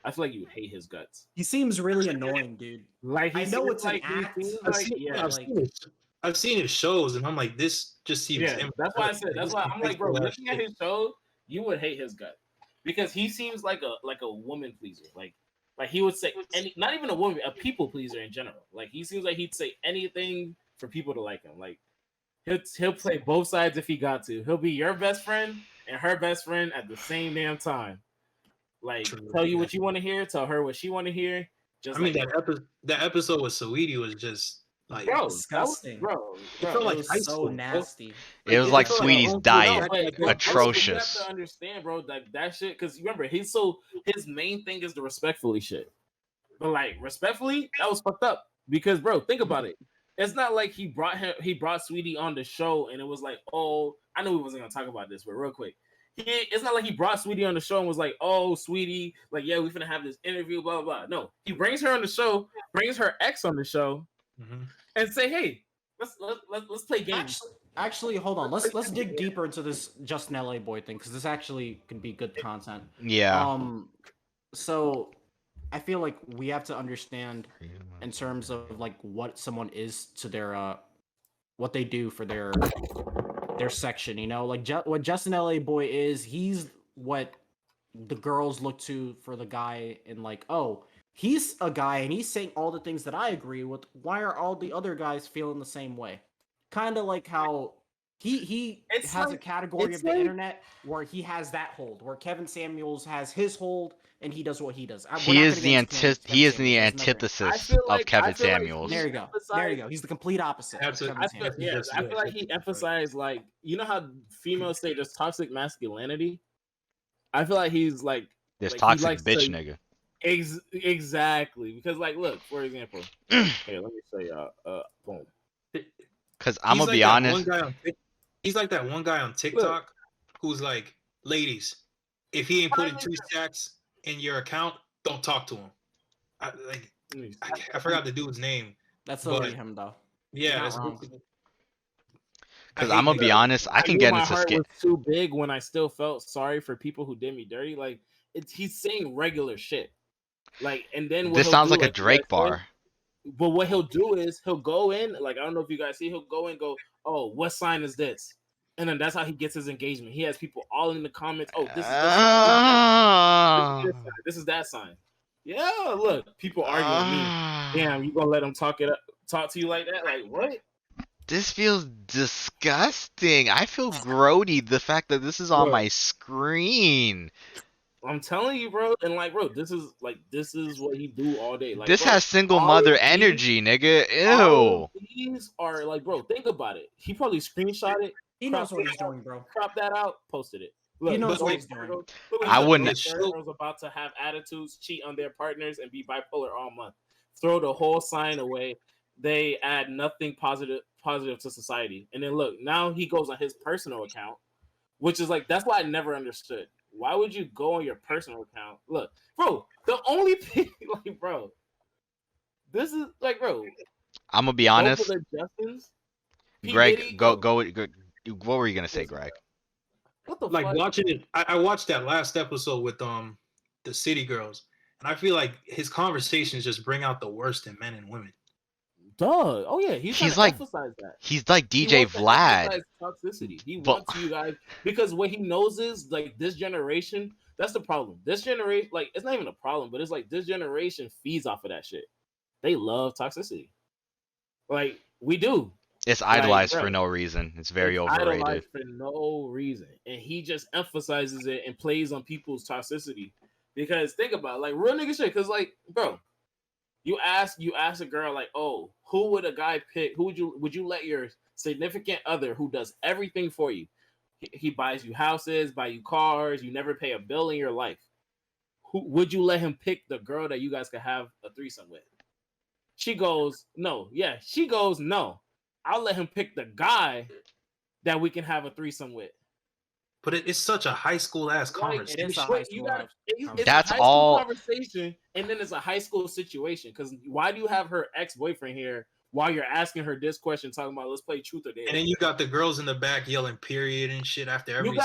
D: I feel like you would hate his guts.
A: He seems really annoying, dude.
D: Like he
A: I know
D: seems
A: it's an
D: like he
A: act.
D: seems
C: I've
D: like
C: seen,
D: yeah,
A: like-
C: I've seen his shows, and I'm like, this just seems.
D: yeah. That's why I said. That's why I'm like, bro, looking at his show, you would hate his gut because he seems like a woman pleaser. Like he would say any, not even a woman, a people pleaser in general. Like he seems like he'd say anything for people to like him. Like he'll play both sides if he got to. He'll be your best friend and her best friend at the same damn time. Like tell you what you want to hear, tell her what she want to hear. Just
C: I mean,
D: like
C: that episode with Saweetie was just like
D: bro,
A: disgusting.
D: bro.
C: It felt like
A: it was
C: high
A: so
C: school.
A: nasty.
B: It was like
C: felt
B: Sweetie's
C: no,
B: diet.
D: You
B: Atrocious.
D: have to understand, bro, that shit. Because remember, his main thing is the respectfully shit. But like respectfully, that was fucked up. Because bro, think about it. It's not like he brought Sweetie on the show and it was like, oh, I know we wasn't gonna talk about this, but real quick. It's not like he brought Sweetie on the show and was like, oh, Sweetie, like, yeah, we're gonna have this interview, blah, blah, blah. No, he brings her on the show, brings her ex on the show, and say, hey, let's play games.
A: Actually, hold on. Let's dig deeper into this Justin LAboy thing because this actually can be good content.
B: Yeah.
A: So I feel like we have to understand in terms of like what someone is to their what they do for their section, you know? Like what Justin LAboy is, he's what the girls look to for the guy in like, oh, he's a guy and he's saying all the things that I agree with. Why are all the other guys feeling the same way? Kind of like how he has a category of the internet where he has that hold, where Kevin Samuels has his hold and he does what he does.
B: He is the antithesis of Kevin Samuels.
A: There you go. There you go. He's the complete opposite of Kevin Samuels.
D: I feel like he emphasized, like, you know how females say there's toxic masculinity. I feel like he's like
B: this
D: like,
B: toxic bitch nigga.
D: Exactly, because like, look, for example, here, let me show y'all. Boom.
B: Because I'm gonna be honest.
C: He's like that one guy on TikTok who's like, ladies, if he ain't putting 2 stacks in your account, don't talk to him. I forgot the dude's name.
A: That's literally him, though.
C: Yeah,
A: that's wrong.
B: Because I'm gonna be honest, I can get into
D: my heart was too big when I still felt sorry for people who did me dirty. Like, he's saying regular shit. Like, and then
B: this sounds like a Drake bar.
D: But what he'll do is he'll go in, like, I don't know if you guys see, he'll go and go, oh, what sign is this? And then that's how he gets his engagement. He has people all in the comments. Oh, this is this is that sign. Yeah, look, people arguing with me. Damn, you gonna let them talk to you like that? Like, what?
B: This feels disgusting. I feel grody the fact that this is on my screen.
D: I'm telling you, bro, and like, bro, this is what he do all day. Like,
B: this
D: bro,
B: has single mother energy, nigga. Ew.
D: These are like, bro, think about it. He probably screenshot it.
A: He knows what he's doing, bro.
D: Crop that out, posted it. Look,
A: he knows what he's doing.
B: I wouldn't.
D: Girls about to have attitudes, cheat on their partners, and be bipolar all month. Throw the whole sign away. They add nothing positive to society. And then look, now he goes on his personal account, which is like, that's why I never understood. Why would you go on your personal account? Look, bro, the only thing, like, bro, this is like, bro.
B: I'm gonna be honest. Greg, go. What were you gonna say, Greg?
D: What the
C: like
D: fuck?
C: Watching it, I watched that last episode with the City Girls, and I feel like his conversations just bring out the worst in men and women.
D: Duh. Oh yeah, he's like emphasize that.
B: He's like DJ Vlad.
D: Toxicity. He wants you guys, because what he knows is like this generation. That's the problem. This generation, like, it's not even a problem, but it's like this generation feeds off of that shit. They love toxicity. Like, we do.
B: It's idolized for no reason. It's very overrated.
D: Idolized for no reason, and he just emphasizes it and plays on people's toxicity. Because think about it, like, real nigga shit. Because like, bro. You ask a girl, like, oh, who would a guy pick? Who would you let your significant other, who does everything for you? He buys you houses, buy you cars, you never pay a bill in your life. Who would you let him pick the girl that you guys could have a threesome with? She goes, no. Yeah, she goes, no. I'll let him pick the guy that we can have a threesome with.
C: But it's such a high school ass conversation.
A: It is a high school
B: That's all
D: conversation, and then it's a high school situation. Because why do you have her ex-boyfriend here while you're asking her this question, talking about let's play truth or dare?
C: And then you got the girls in the back yelling period and shit after every.
D: You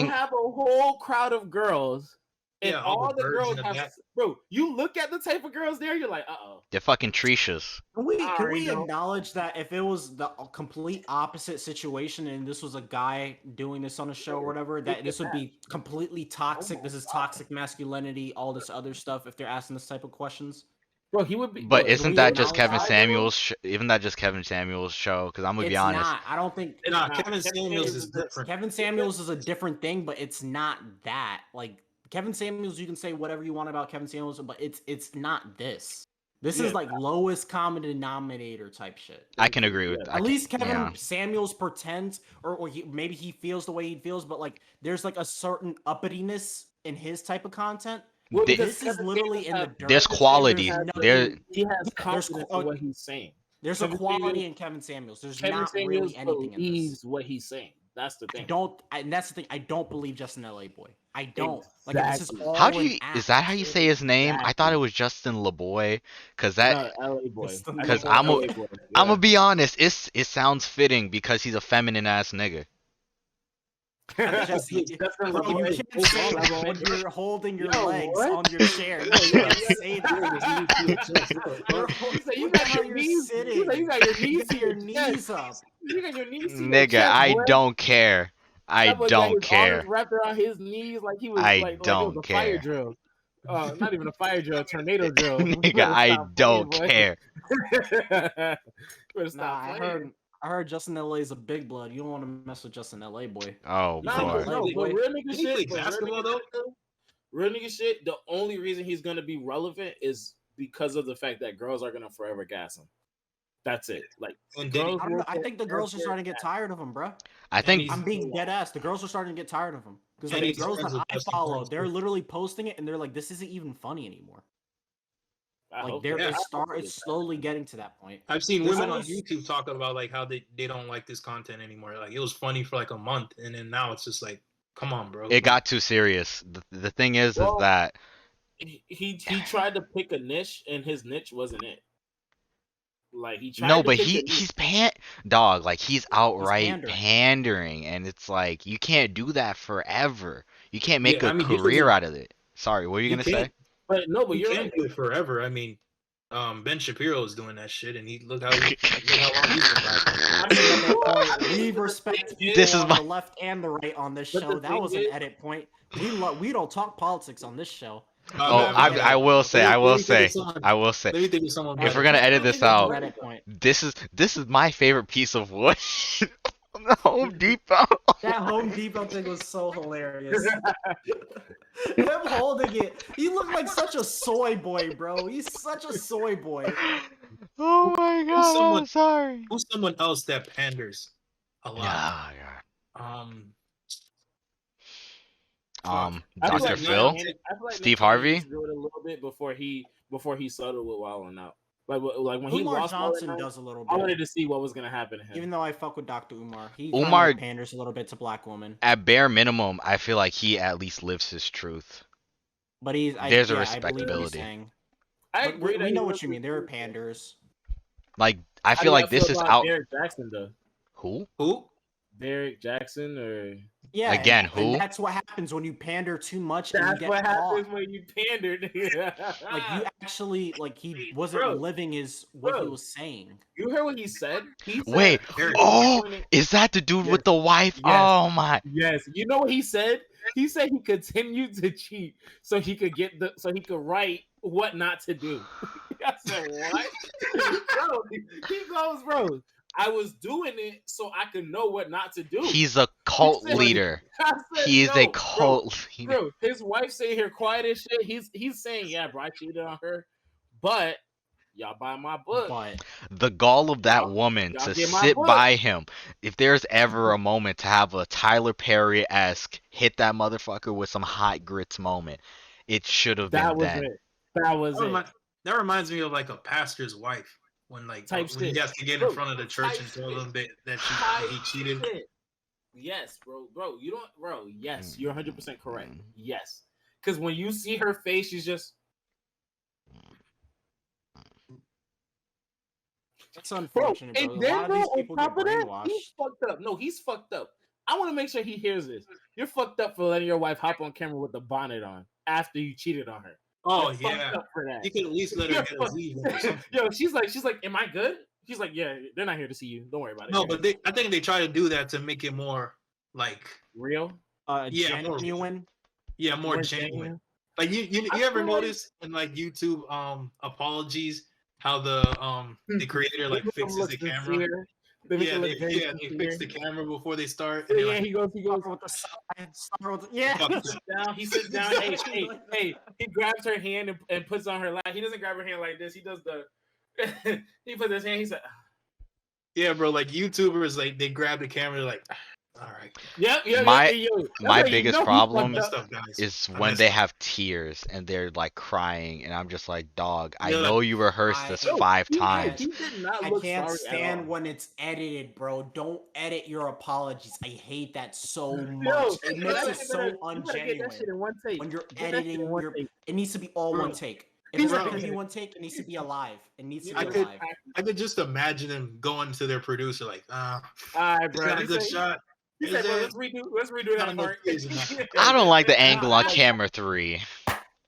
D: have a whole crowd of girls. And all the girls have, bro, you look at the type of girls there, you're like,
B: they're fucking Trishas.
A: Can we acknowledge that if it was the complete opposite situation and this was a guy doing this on a show or whatever, that this would be completely toxic? This is toxic masculinity, all this other stuff, if they're asking this type of questions?
D: Bro, he would be.
B: But isn't that just Kevin Samuels? Isn't that just Kevin Samuels' show? Because I'm gonna be honest.
A: Not. I don't think.
C: Kevin Samuels is different.
A: Kevin Samuels is a different thing, but it's not that. Like, Kevin Samuels, you can say whatever you want about Kevin Samuels, but it's not this. This is like lowest common denominator type shit.
B: I can agree with that.
A: At least Kevin Samuels pretends, or maybe he feels the way he feels, but like there's like a certain uppityness in his type of content.
D: Well,
A: this is literally in the dirt.
B: There's quality.
D: He has confidence in what he's saying.
A: There's a quality in Kevin Samuels. There's not really anything in this.
D: What he's saying. That's the thing.
A: And that's the thing. I don't believe Justin LAboy. I don't. Exactly. Like, this is all
B: how do you? Is that how you say his name? Exactly. I thought it was Justin LAboy, because that. Because I'm gonna be honest. It sounds fitting because he's a feminine ass nigga.
A: You can't say that when you're holding your legs on your chair. You can't say that. You got your knees sitting. You got your knees up. You got your knees.
B: Nigga, I don't care. I don't care.
D: Wrapped around his knees like he was like it was a fire drill. Not even a fire drill, a tornado drill.
B: Nigga, I don't care.
A: I heard Justin LA is a big blood. You don't want to mess with Justin LAboy.
B: Oh, boy.
D: No, but real nigga shit.
C: Basketball though.
D: real nigga shit. The only reason he's gonna be relevant is because of the fact that girls are gonna forever gas him. That's it. Like
C: And
D: girls,
A: I don't know. I think the girls are starting to get tired of him, bro.
B: I
C: And
B: think
C: he's-
A: I'm being dead ass. The girls are starting to get tired of him because
C: And
A: like the
C: he's
A: girls
C: friends
A: that
C: with
A: I
C: Justin
A: follow,
C: Timberlake.
A: they're literally posting it and they're like, "This isn't even funny anymore."
D: I
A: Like
D: hope
A: there,
D: that-
A: it's slowly getting to that point.
C: I've seen
A: There's
C: women on
A: always-
C: YouTube talking about like how they don't like this content anymore. Like it was funny for like a month, and then now it's just like, come on, bro.
B: it got too serious. The thing is
D: Well,
B: that
D: he tried to pick a niche and his niche wasn't it. Like he tried
B: no,
D: to
B: but
D: pick a
B: he's dog, like he's outright
A: pandering.
B: pandering, and it's like you can't do that forever. You can't make
C: Yeah,
B: a
C: I mean,
B: career
C: usually-
B: out of it. Sorry, what were you gonna say?
C: can't-
D: but no, but
C: You
D: you're
C: can't
D: right.
C: do it forever. I mean, Ben Shapiro is doing that shit, and look how long he's been lasting.
D: I mean,
A: Another
D: well,
A: point.
D: I mean,
A: We
D: the
A: respect
D: thing
B: This
A: people
B: is
A: on
B: my-
A: the left and the right on this
D: But
A: show.
D: the
A: That
D: thing
A: was an
D: is-
A: edit point. We don't talk politics on this show.
B: Oh,
C: man,
B: I will say,
C: let
B: I
C: me
B: will
C: think of
B: say,
C: someone-
B: I will say,
C: Let me think of someone.
B: if we're
C: better.
B: gonna edit this
A: It's an
B: out,
A: edit point.
B: this is my favorite piece of wood from the Home Depot.
A: That Home Depot thing was so hilarious. Him holding it, he looked like such a soy boy, bro. He's such a soy boy.
B: Oh my god,
C: someone-
B: I'm sorry.
C: Who's someone else that panders a lot?
B: Yeah, yeah.
D: I feel
B: Dr.
D: like
B: Phil,
D: Nick Cannon
B: Steve Harvey?
D: needs to do it a little bit before he settled with Wildin' Out. Like when he
A: Umar
D: lost
A: Johnson
D: Wildin' Out,
A: does a little
D: I wanted
A: bit.
D: to see what was gonna happen to him.
A: Even though I fuck with Dr. Umar, he
B: Umar-
A: kinda panders a little bit to black women.
B: at bare minimum, I feel like he at least lives his truth.
A: But he's
B: There's a
A: I believe what he's
B: respectability.
A: saying.
D: I
A: But
D: agree.
A: we
D: that
A: know
D: he
A: what
D: lives
A: you mean.
D: his
A: There are
D: truth.
A: panders.
B: Like, I
D: How
B: feel
D: do
B: like
D: y'all
B: this
D: feel
B: is
D: about
B: out.
D: Derek Jackson though.
B: Who?
C: Who?
D: Derek Jackson, or
A: Yeah.
B: Again,
A: and
B: who?
A: that's what happens when you pander too much and you
D: that's
A: get
D: what
A: caught.
D: happens when you pandered.
A: Like you actually he wasn't
D: Bro,
A: living what he
D: bro.
A: was saying.
D: You heard what he said? He said
B: Wait,
C: Derek.
B: oh, is that the dude with the wife?
D: Yes.
B: Oh my.
D: Yes, you know what he said? He said he continued to cheat so he could write what not to do. I said, what? Bro, he goes, bro. I was doing it so I could know what not to do.
B: He's a cult
D: said-
B: leader.
D: I said,
B: He is a
D: "No,
B: cult leader.
D: Bro, his wife sitting here quiet as shit. He's saying, yeah, bro, I cheated on her, but y'all buy my book.
A: But
B: The gall of that
D: Y'all-
B: woman
D: y'all
B: to
D: get my
B: sit
D: book.
B: by him. If there's ever a moment to have a Tyler Perry-esque hit that motherfucker with some hot grits moment, it should have
D: That
B: been
D: was
B: then.
D: it. That was
C: That,
D: it.
C: that reminds me of like a pastor's wife when
D: Type
C: when he
D: shit.
C: has to get
D: Bro,
C: in front of the church
D: type
C: and tell
D: shit.
C: them that
D: Type
C: he cheated.
D: shit. Yes, bro. You don't, bro. Yes, you're 100% correct. Yes, because when you see her face, she's just,
A: it's
D: bro.
A: unfortunate, bro.
D: And
A: A
D: then,
A: lot of
D: bro,
A: these
D: on
A: people get
D: top of that,
A: brainwashed.
D: he's fucked up. No, he's fucked up. I want to make sure he hears this. You're fucked up for letting your wife hop on camera with the bonnet on after you cheated on her.
C: Oh
D: You're fucked
C: yeah,
D: up for that.
C: you could at least let her
D: You're
C: get a
D: fucked-
C: leave or something.
D: Yo, she's like, am I good? She's like, yeah, they're not here to see you. Don't worry about it.
C: No,
D: You're
C: but I think they try to do that to make it more like
D: real.
C: Yeah, more-
A: Genuine.
C: more
D: More
C: genuine. Like you
D: I
C: ever
D: feel like-
C: notice in like YouTube apologies how the creator like
D: They make them
C: fixes
D: look
C: the camera?
D: sincere. They make
C: Yeah,
D: it
C: they,
D: look very
C: yeah, they
D: sincere.
C: fix the camera before they start.
D: Yeah,
C: And they're
D: yeah, he goes,
A: Start with the side, start with the- yeah.
C: Fuck.
D: he sits down. Hey, hey, hey. He grabs her hand and puts on her lap. He doesn't grab her hand like this. He does the. He puts his hand. He's like,
C: yeah, bro. Like YouTubers, like they grab the camera, like, all right,
D: yep.
B: My-
D: yo. That's
B: my
D: how you
B: biggest
D: know he
B: problem
D: fucked
C: messed
D: up.
C: up, guys.
B: Is
C: I
B: when
C: messed
B: they
C: up.
B: have tears and they're like crying, and I'm just like, dog, I
C: Yeah, like,
B: know you rehearsed this
A: I-
B: 5
D: He
B: times.
D: did not
A: I
D: look
A: can't
D: sorry
A: stand
D: at all.
A: when it's edited, bro. Don't edit your apologies. I hate that so
D: Yo,
A: much. It
D: you
A: makes
D: gotta
A: it
D: get
A: so
D: that- you gotta get that shit
A: ungenuine.
D: in one take.
A: When you're
D: Get that shit in
A: editing,
D: one take.
A: it needs to be all
C: Bro.
A: one take. If it's
C: Bro.
A: not gonna be one take, it needs to be alive. It needs to
D: You
A: be
C: I
D: know,
C: could-
A: alive.
C: I could just imagine them going to their producer, like,
D: All right,
C: it's
D: bro.
C: not a
D: He
C: good
D: said-
C: shot.
D: He
C: Is
D: said, bro,
C: it?
D: let's redo
C: Not
D: that
C: enough
D: part.
C: tears enough.
B: I don't like the angle on
A: like-
B: camera 3.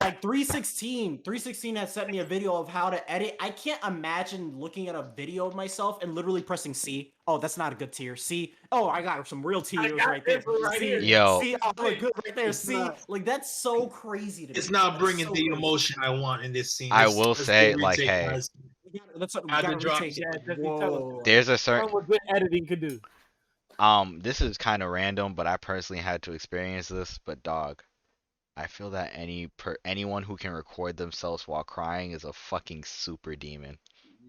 A: Like 316 has sent me a video of how to edit. I can't imagine looking at a video of myself and literally pressing C. Oh, that's not a good tear. C. Oh, I got some real tears
D: got
A: right there.
D: this one right
A: C.
D: here.
B: Yo.
A: C. Oh, look good right there.
C: It's
A: C.
C: not-
A: Like that's so crazy to me.
C: It's not
A: That's
C: bringing
A: so
C: the
A: crazy.
C: emotion I want in this scene.
B: I
C: Let's-
B: will
C: let's
B: say,
C: do a
B: like,
C: retake,
B: hey.
C: guys.
A: That's what we
C: Had to
A: gotta
C: drop-
A: retake.
D: Yeah, just be
A: Whoa.
B: There's a
D: Learn
B: certain
D: what good editing could do.
B: this is kind of random, but I personally had to experience this, but dog, I feel that anyone who can record themselves while crying is a fucking super demon.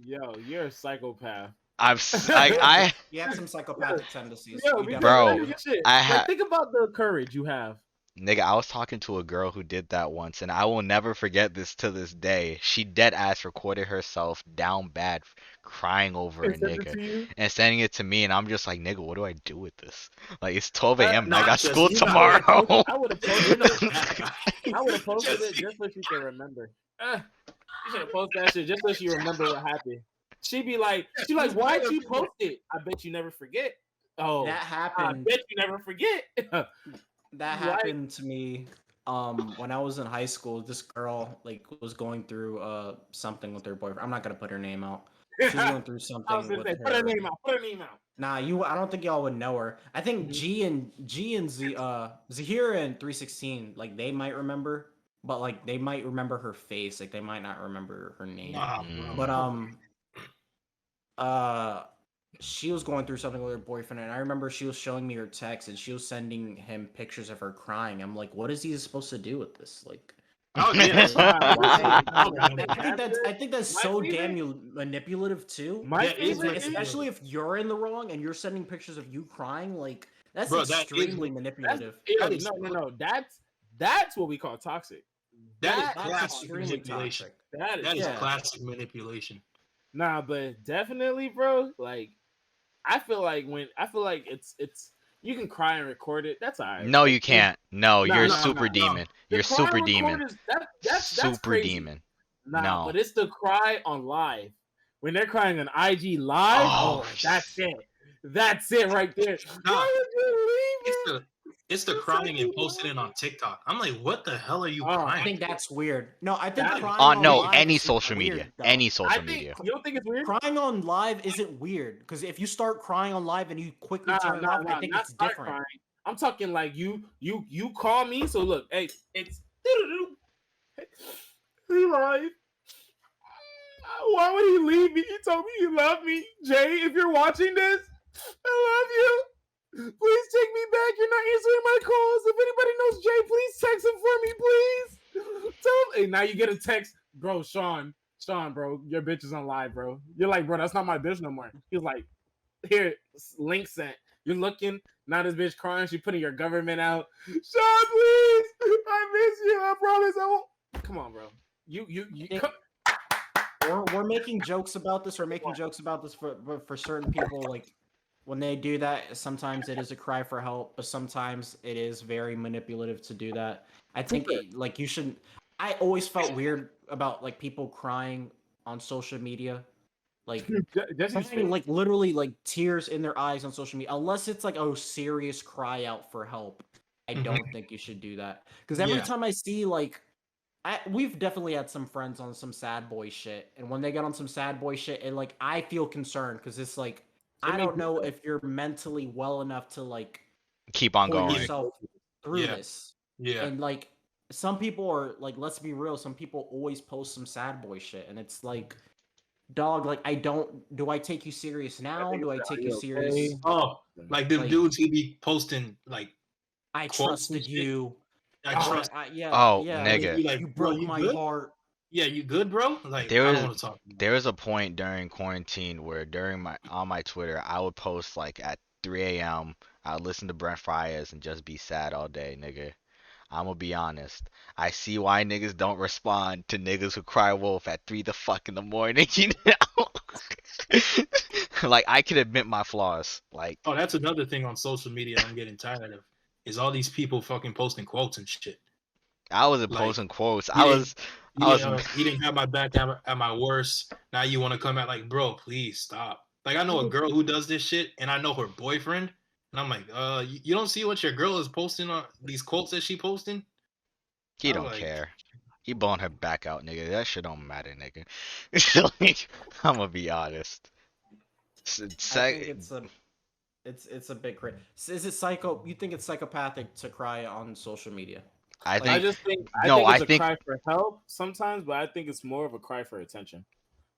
D: Yo, you're a psychopath.
B: I
A: You have some psychopathic tendencies.
D: Yo,
A: You
D: because
B: Bro,
A: definitely do.
D: shit.
B: I
D: Like,
B: had
D: think about the courage you have.
B: nigga, I was talking to a girl who did that once, and I will never forget this to this day. She dead ass recorded herself down bad, crying over a
D: And send it
B: nigga,
D: to you.
B: and sending it to me, and I'm just like, nigga, what do I do with this? Like, it's 12
D: That-
B: a.m. and I
C: Nah,
B: got
C: just
B: school
C: you
B: tomorrow.
D: I would have posted
C: You know,
D: it. I would have posted it just so she can remember. You should have posted that shit just so she remember what happened. She like, why'd you post it? I bet you never forget. Oh,
A: That
D: I
A: happened.
D: bet you never forget.
A: That happened to me when I was in high school. This girl like was going through something with her boyfriend. I'm not gonna put her name out. She was going through
D: I was
A: something
D: gonna
A: with
D: say,
A: her.
D: put her name out. Put her name out.
A: Nah, I don't think y'all would know her. I think G and Zahira and 316, like they might remember, but like they might remember her face. Like they might not remember her name.
C: nah,
A: But
C: bro.
A: she was going through something with her boyfriend, and I remember she was showing me her text, and she was sending him pictures of her crying. I'm like, what is he supposed to do with this? Like,
C: Oh yeah,
D: Why?
A: I think that's
D: My
A: so
D: favorite-
A: damn manipulative too.
D: My
C: Yeah, it's
D: favorite
C: like-
D: is
A: Especially if you're in the wrong and you're sending pictures of you crying, like that's
C: Bro, that is-
A: extremely manipulative.
C: that is-
D: no. That's what we call toxic.
C: that is
A: That's
C: classic
A: extremely
C: manipulation.
A: toxic.
C: That is
A: yeah.
C: classic manipulation.
D: Nah, but definitely, bro. Like, I feel like it's you can cry and record it. That's alright.
B: No, you can't. No,
D: Nah,
B: you're
D: nah,
B: super
D: nah.
B: demon.
D: The
B: You're
D: cry
B: super
D: and record
B: demon.
D: that's
B: Super
D: crazy.
B: demon.
D: Nah,
B: No.
D: but it's the cry on live. When they're crying on IG live,
B: Oh,
D: that's it. That's it right there.
C: Nah,
D: Why would you leave it?
C: It's the crying and posting it on TikTok. I'm like, what the hell are you
D: Oh,
C: crying?
A: I think that's weird. No, I think
D: That-
A: crying on
B: No,
A: live
B: any
A: is
B: social
A: weird,
B: media.
A: though.
B: Any
D: I
B: social
D: think
B: media.
D: you don't think it's weird?
A: Crying on live isn't weird because if you start crying on live and you quickly
D: Nah,
A: turn it off, I think
D: not
A: it's
D: start
A: different.
D: crying. I'm talking like you call me. So look, hey, it's he live. Why would he leave me? He told me he loved me. Jay, if you're watching this, I love you. Please take me back. You're not answering my calls. If anybody knows Jay, please text him for me, please. Tell him. Hey, now you get a text, bro. Sean, bro, your bitch is on live, bro. You're like, bro, that's not my bitch no more. He's like, here, link sent. You're looking. Now this bitch crying. She putting your government out. Sean, please. I miss you. I promise I won't. Come on, bro. You.
A: We're making jokes about this. We're making jokes about this for certain people. Like when they do that, sometimes it is a cry for help, but sometimes it is very manipulative to do that. I think like you shouldn't. I always felt weird about like people crying on social media, like crying, like literally like tears in their eyes on social media. Unless it's like a serious cry out for help, I don't think you should do that. Because every time I see like. We've definitely had some friends on some sad boy shit, and when they get on some sad boy shit, and like I feel concerned because it's like I don't know if you're mentally well enough to like
B: Keep on
A: pull
B: going.
A: yourself through
C: Yeah.
A: this.
C: Yeah.
A: And like some people are like, let's be real, some people always post some sad boy shit, and it's like, dog, like do I take you serious now? Do I take you serious?
C: Oh, like them dudes he be posting like
A: I
C: quotes and
A: trusted
C: shit.
A: you.
C: I trust.
B: Oh,
A: yeah,
B: nigga.
C: You like,
A: you
C: bro,
A: broke
C: you
A: my
C: good?
A: heart.
C: Yeah, you good, bro? Like,
B: There
C: I
B: was-
C: don't want to talk.
B: There was a point during quarantine where on my Twitter I would post like at 3 a.m. I would listen to Brent Fryers and just be sad all day, nigga. I'm gonna be honest. I see why niggas don't respond to niggas who cry wolf at 3 the fuck in the morning, you know? Like I can admit my flaws. Like
C: Oh, that's another thing on social media I'm getting tired of. Is all these people fucking posting quotes and shit.
B: I wasn't
C: Like,
B: posting quotes.
C: he
B: I
C: didn't-
B: was
C: He didn't have my back at my worst. Now you want to come at like, bro, please stop. Like I know a girl who does this shit, and I know her boyfriend, and I'm like, you don't see what your girl is posting on these quotes that she posting?
B: he
C: I'm
B: don't
C: like-
B: care. He blowing her back out, nigga. That shit don't matter, nigga. Like, I'm gonna be honest.
A: I think it's a bit crazy. Is it psycho? You think it's psychopathic to cry on social media?
B: I
A: Like,
B: think
D: I just think it's a cry for help sometimes, but I think it's more of a cry for attention.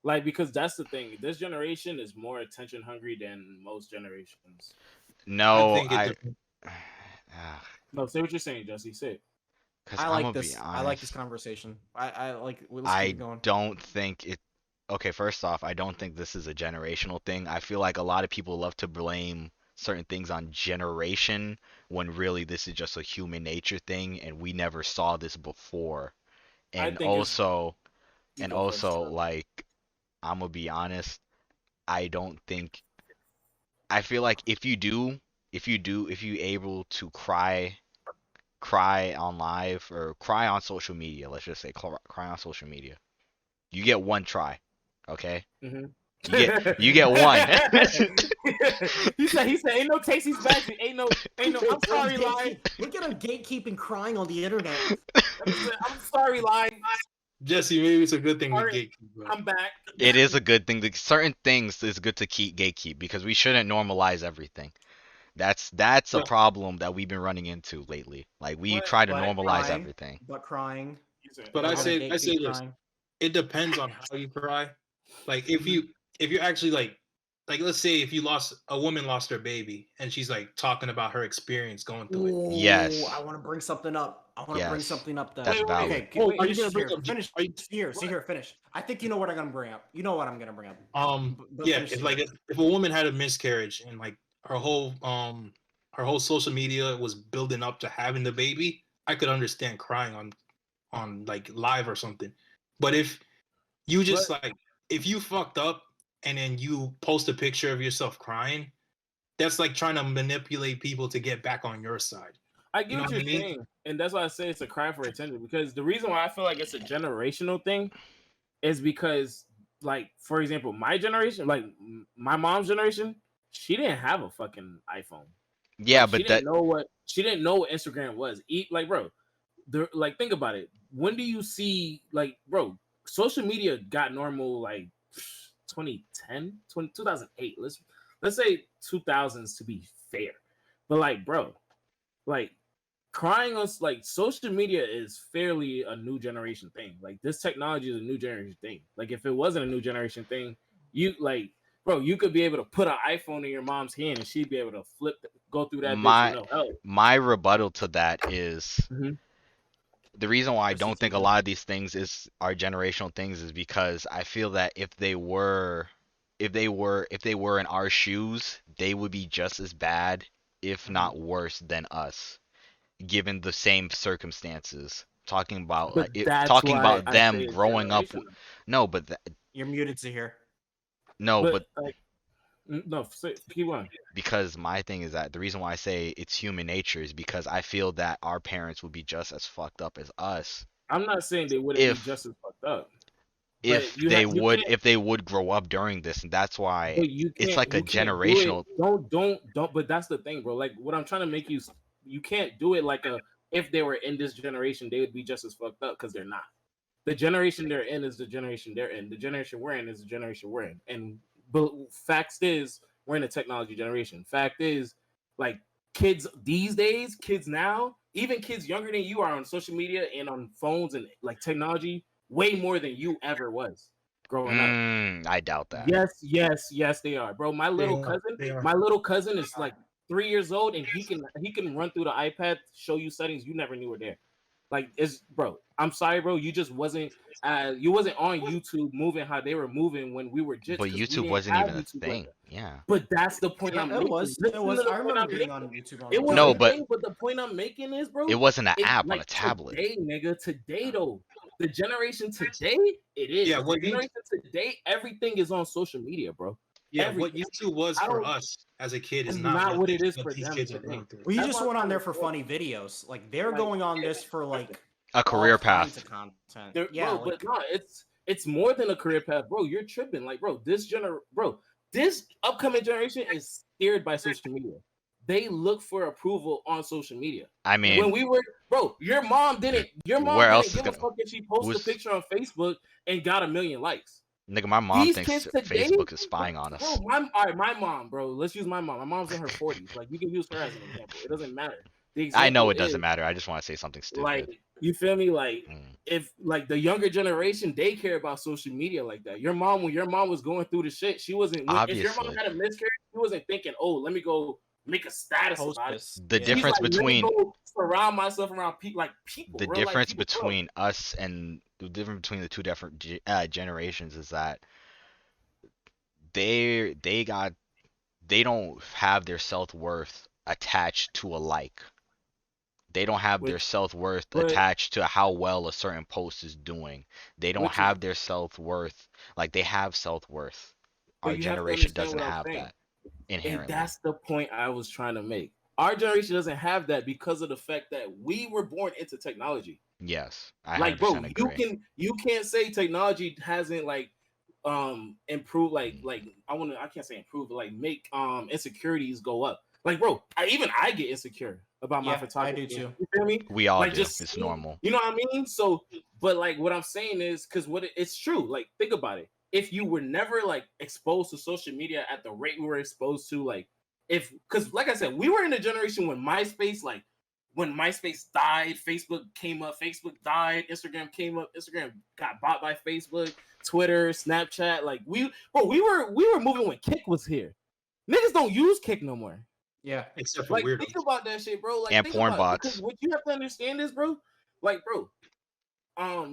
D: Like, because that's the thing. This generation is more attention hungry than most generations.
B: no.
C: I think it depends.
B: Ah,
D: No, say what you're saying, Jesse. Say it.
B: Because
A: I
B: I'm
A: like
B: gonna
A: this.
B: be
A: I like this
B: honest.
A: conversation. I like. Let's keep
B: I
A: it going.
B: don't think it. Okay, first off, I don't think this is a generational thing. I feel like a lot of people love to blame certain things on generation when really this is just a human nature thing, and we never saw this before.
D: I
B: And
D: think it's
B: also,
D: you
B: and
D: go first.
B: also, like, I'm gonna be honest. I don't think. I feel like if you able to cry on live or cry on social media, let's just say cry on social media, you get one try, okay?
D: Mm-hmm.
B: You get one.
D: he said ain't no Casey's magic, ain't no I'm sorry, lying.
A: Look at him gatekeeping crying on the internet.
D: I'm sorry, lying.
C: Jesse, maybe it's a good thing we
D: Sorry.
C: gatekeep, bro.
D: I'm back.
B: It is a good thing. Certain things is good to keep gatekeep because we shouldn't normalize everything. That's a
C: But
B: problem that we've been running into lately. Like we
D: But
B: try to
A: But
B: normalize
A: crying.
B: everything.
A: But crying.
C: but I
A: We're gonna
C: say
A: gatekeep
C: this.
A: crying.
C: It depends on how you cry. Like if you actually like let's say if a woman lost her baby and she's like talking about her experience going through it.
A: Ooh,
B: Yes.
A: I want to bring something up. I want to bring
B: Yes.
A: something up. Then.
B: That's valid.
A: Okay.
C: Oh,
A: Wait,
C: are you gonna
A: finish
C: bring
A: here.
C: up?
A: Finish.
C: Are you,
A: See here. Finish. I think you know what I'm gonna bring up. You know what I'm gonna bring up. But
C: yeah,
A: finish
C: it's
A: here.
C: like if a woman had a miscarriage and like her whole social media was building up to having the baby, I could understand crying on like live or something. But if you just like if you fucked up and then you post a picture of yourself crying, that's like trying to manipulate people to get back on your side.
D: I get
C: You know
D: what
C: what
D: you're
C: I mean?
D: saying, and that's why I say it's a cry for attention. Because the reason why I feel like it's a generational thing is because, like, for example, my generation, like my mom's generation, she didn't have a fucking iPhone.
B: Yeah,
D: Like,
B: but that
D: she didn't know what Instagram was. Like, bro, like think about it. When do you see like, bro, social media got normal like 2010, 2008. Let's say 2000s to be fair. But like, bro, like crying on like social media is fairly a new generation thing. Like this technology is a new generation thing. Like if it wasn't a new generation thing, you like, bro, you could be able to put an iPhone in your mom's hand and she'd be able to go through that bitch with
B: my
D: no help.
B: my rebuttal to that is
D: Mhm.
B: the reason why I
D: What's your
B: don't think a
D: take?
B: lot of these things are generational things is because I feel that if they were in our shoes, they would be just as bad, if not worse than us, given the same circumstances. Talking about
D: But
B: like
D: that's
B: talking
D: why
B: about
D: I say
B: them
D: it's
B: growing up.
D: generational.
B: No, but
A: You're muted to here.
B: no,
D: But
B: but
D: like, no, keep on.
B: because my thing is that the reason why I say it's human nature is because I feel that our parents would be just as fucked up as us
D: I'm not saying they wouldn't be
B: if
D: just as fucked up,
B: if
D: but
B: they
D: you
B: would
D: can't.
B: if they would grow up during this, and that's why
D: But you
B: it's
D: can't
B: like a
D: you can't do it.
B: generational.
D: Don't. But that's the thing, bro. Like what I'm trying to make you can't do it like a if they were in this generation, they would be just as fucked up because they're not. The generation they're in is the generation they're in. The generation we're in is the generation we're in. And but facts is we're in a technology generation. Fact is, like kids these days, kids now, even kids younger than you are on social media and on phones and like technology way more than you ever was growing up.
B: I doubt that.
D: Yes, they are, bro. My
C: They
D: little
C: are.
D: cousin,
C: They are.
D: my little cousin is like 3 years old, and he can run through the iPad, show you settings you never knew were there. Like it's bro. I'm sorry, bro. You just wasn't you wasn't on YouTube moving how they were moving when we were jits
B: But
D: because we
B: YouTube
D: didn't
B: wasn't
D: have
B: even a
D: YouTube like
B: thing.
D: that.
B: Yeah.
D: But that's the point
A: Yeah,
D: I'm
A: it
D: making.
A: was.
D: Listen
A: It was.
D: to the
A: I
D: point
A: remember
D: I'm
A: being
D: making.
A: on YouTube. On
D: It was
B: No,
D: a
B: but
D: thing, but the point I'm making is, bro.
B: it wasn't an
D: It
B: app on
D: like
B: a tablet.
D: today, nigga. Today though, the generation today, it is.
C: Yeah,
D: The generation today, everything is on social media, bro.
C: what
D: Everything.
C: YouTube was
D: I
C: for
D: don't.
C: us as a kid is
D: It's
C: not
D: not what it is
C: what
D: for
C: these
D: them
C: kids are
D: today.
C: going through.
A: Well, you
D: That's
A: just
D: why
A: went
D: I'm
A: on there
D: trying
A: for
D: to say,
A: funny videos. Like they're
D: like,
A: going on this for like
B: A
A: all
B: career
A: kinds
B: path.
A: of content.
D: They're,
A: Yeah,
D: bro,
A: like
D: but no, it's more than a career path, bro. You're tripping, like, bro. This upcoming generation is steered by social media. They look for approval on social media.
B: I
D: When
B: mean,
D: we were, bro, your mom didn't
B: where else is
D: give a
B: gonna
D: fuck if she posted a
B: who's
D: picture on Facebook and got 1 million likes.
B: nigga? My mom
D: These
B: thinks
D: kids today,
B: Facebook is spying on
D: bro,
B: us.
D: my mom, bro. Let's use my mom. My mom's in her 40s. Like you can use her as an example. It doesn't matter. The
B: I know
D: example
B: it
D: is
B: doesn't matter. I just want to say something
D: like
B: stupid.
D: you feel me? Like
B: Mm.
D: if like the younger generation, they care about social media like that. When your mom was going through the shit, she wasn't. If your mom
B: Obviously.
D: had a miscarriage, she wasn't thinking, "Oh, let me go make a status
A: Post
D: about
A: this.
B: The
A: Yeah.
B: difference
D: He's like, let me
B: between
D: go surround myself around people,
B: the
D: real life
B: difference
D: people, bro.
B: between us and the difference between the two different generations is that they don't have their self-worth attached to a like. They don't have their
D: Which,
B: self-worth
D: but
B: attached to how well a certain post is doing. They don't
D: which is,
B: have their self-worth like they have self-worth. Our
D: but you have to
B: generation
D: understand
B: doesn't
D: what I'm
B: have
D: saying,
B: that
D: and
B: inherently.
D: that's the point I was trying to make. Our generation doesn't have that because of the fact that we were born into technology.
B: Yes, I
D: Like, bro,
B: 100% agree.
D: you can't say technology hasn't improved, I can't say improve, but like make insecurities go up. Like, bro, I get insecure about my
A: Yeah, I
D: photography.
A: do too.
D: You feel me?
B: We all
D: Like,
B: do.
D: just
B: It's
D: seeing,
B: normal.
D: you know what I mean? So, but like what I'm saying is, because it's true. Like, think about it. If you were never like exposed to social media at the rate we were exposed to, like, because like I said, we were in a generation when when MySpace died, Facebook came up, Facebook died, Instagram came up, Instagram got bought by Facebook, Twitter, Snapchat. Like, we were moving when Kick was here. Niggas don't use Kick no more.
A: Yeah.
C: Except for
D: Like,
C: weirdos.
D: think about that shit, bro. Like,
B: And
D: think
B: porn
D: about it. Because
B: bots.
D: what you have to understand is, bro, like, bro,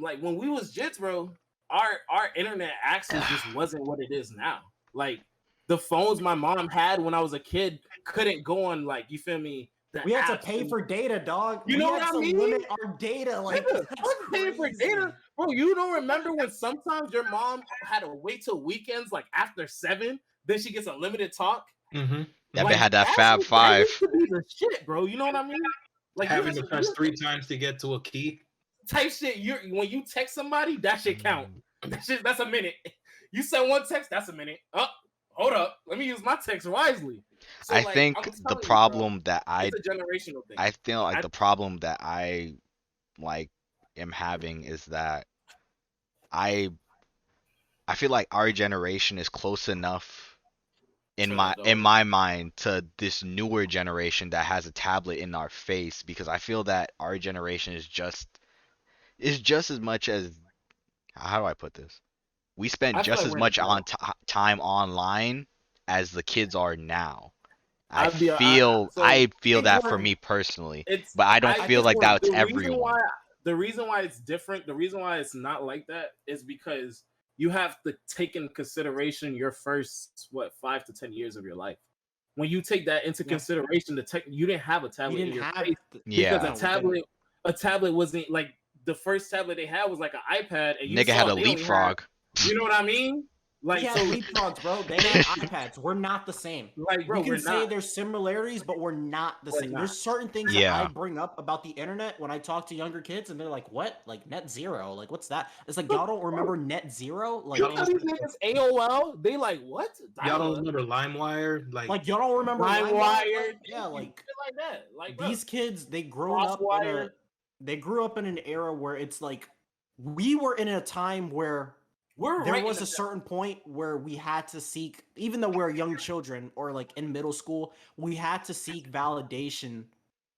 D: like when we was jits, bro, our internet access just wasn't what it is now. Like, the phones my mom had when I was a kid couldn't go on, like, you feel me?
A: We had to pay for data, dog.
D: You
A: we
D: know
A: had
D: what I
A: to
D: mean?
A: limit our data. Like,
D: Nigga,
A: that's
D: fuck paying for
A: crazy.
D: data, bro. You don't remember when sometimes your mom had to wait till weekends, like after 7, then she gets unlimited talk.
C: Mm-hmm.
B: That
D: Like,
B: bitch had that Fab
D: that
B: Five.
D: used to be the shit, bro. You know what I mean? Like,
C: Having to press 3 times to get to a key.
D: type shit. When you text somebody, that shit count. That's a minute. You send one text, that's a minute. Oh, hold up. Let me use my text wisely. So,
B: I
D: like,
B: think
D: I'm
B: the
D: telling you,
B: problem
D: bro,
B: that
D: it's a generational thing.
B: I feel like
D: I-
B: the problem that I like am having is that I feel like our generation is close enough in my mind to this newer generation that has a tablet in our face, because I feel that our generation is just as much as, how do I put this? We spend
D: I feel
B: just
D: like
B: as
D: we're in the
B: much
D: middle.
B: on time online as the kids are now. I
D: I'd be- I-
B: feel
D: so
B: I feel
D: think
B: that
D: we're-
B: for me personally,
D: It's
B: but I don't
A: I
B: feel
A: think
B: like that's
D: the reason
B: everyone.
D: the reason why it's different, the reason why it's not like that is because you have to take into consideration your first 5 to 10 years of your life. When you take that into
A: Yeah.
D: consideration, you didn't have a
A: We
D: tablet in
A: didn't
D: your
A: have
D: face
A: the-
B: Yeah.
D: because a tablet wasn't like the first tablet they had was like an iPad, and you
B: Nigga
D: saw
B: had a
D: they only
B: leapfrog.
D: you know what I mean? Like,
A: we had
D: so,
A: leapfrogs, bro. They had iPads. We're not the same.
D: like, bro,
A: We can
D: we're
A: say
D: not.
A: there's similarities, but we're not the
D: We're
A: same.
D: not.
A: There's certain things
B: Yeah.
A: that I bring up about the internet when I talk to younger kids, and they're like, "What? Like net zero? Like what's that?" It's like y'all don't remember net zero? Like,
D: You know these niggas AOL? They like what?
C: Y'all
D: Dial-up?
C: don't remember LimeWire?
A: like y'all don't remember
D: LimeWire?
A: LimeWire? Yeah,
D: Shit
A: like
D: like that. Like, bro,
A: these kids, they grew
D: Crosswire.
A: up in an era where it's like we were in a time where
D: we're
A: there
D: right
A: was
D: in
A: a
D: the-
A: certain point where we had to seek, even though we're young children or like in middle school, we had to seek validation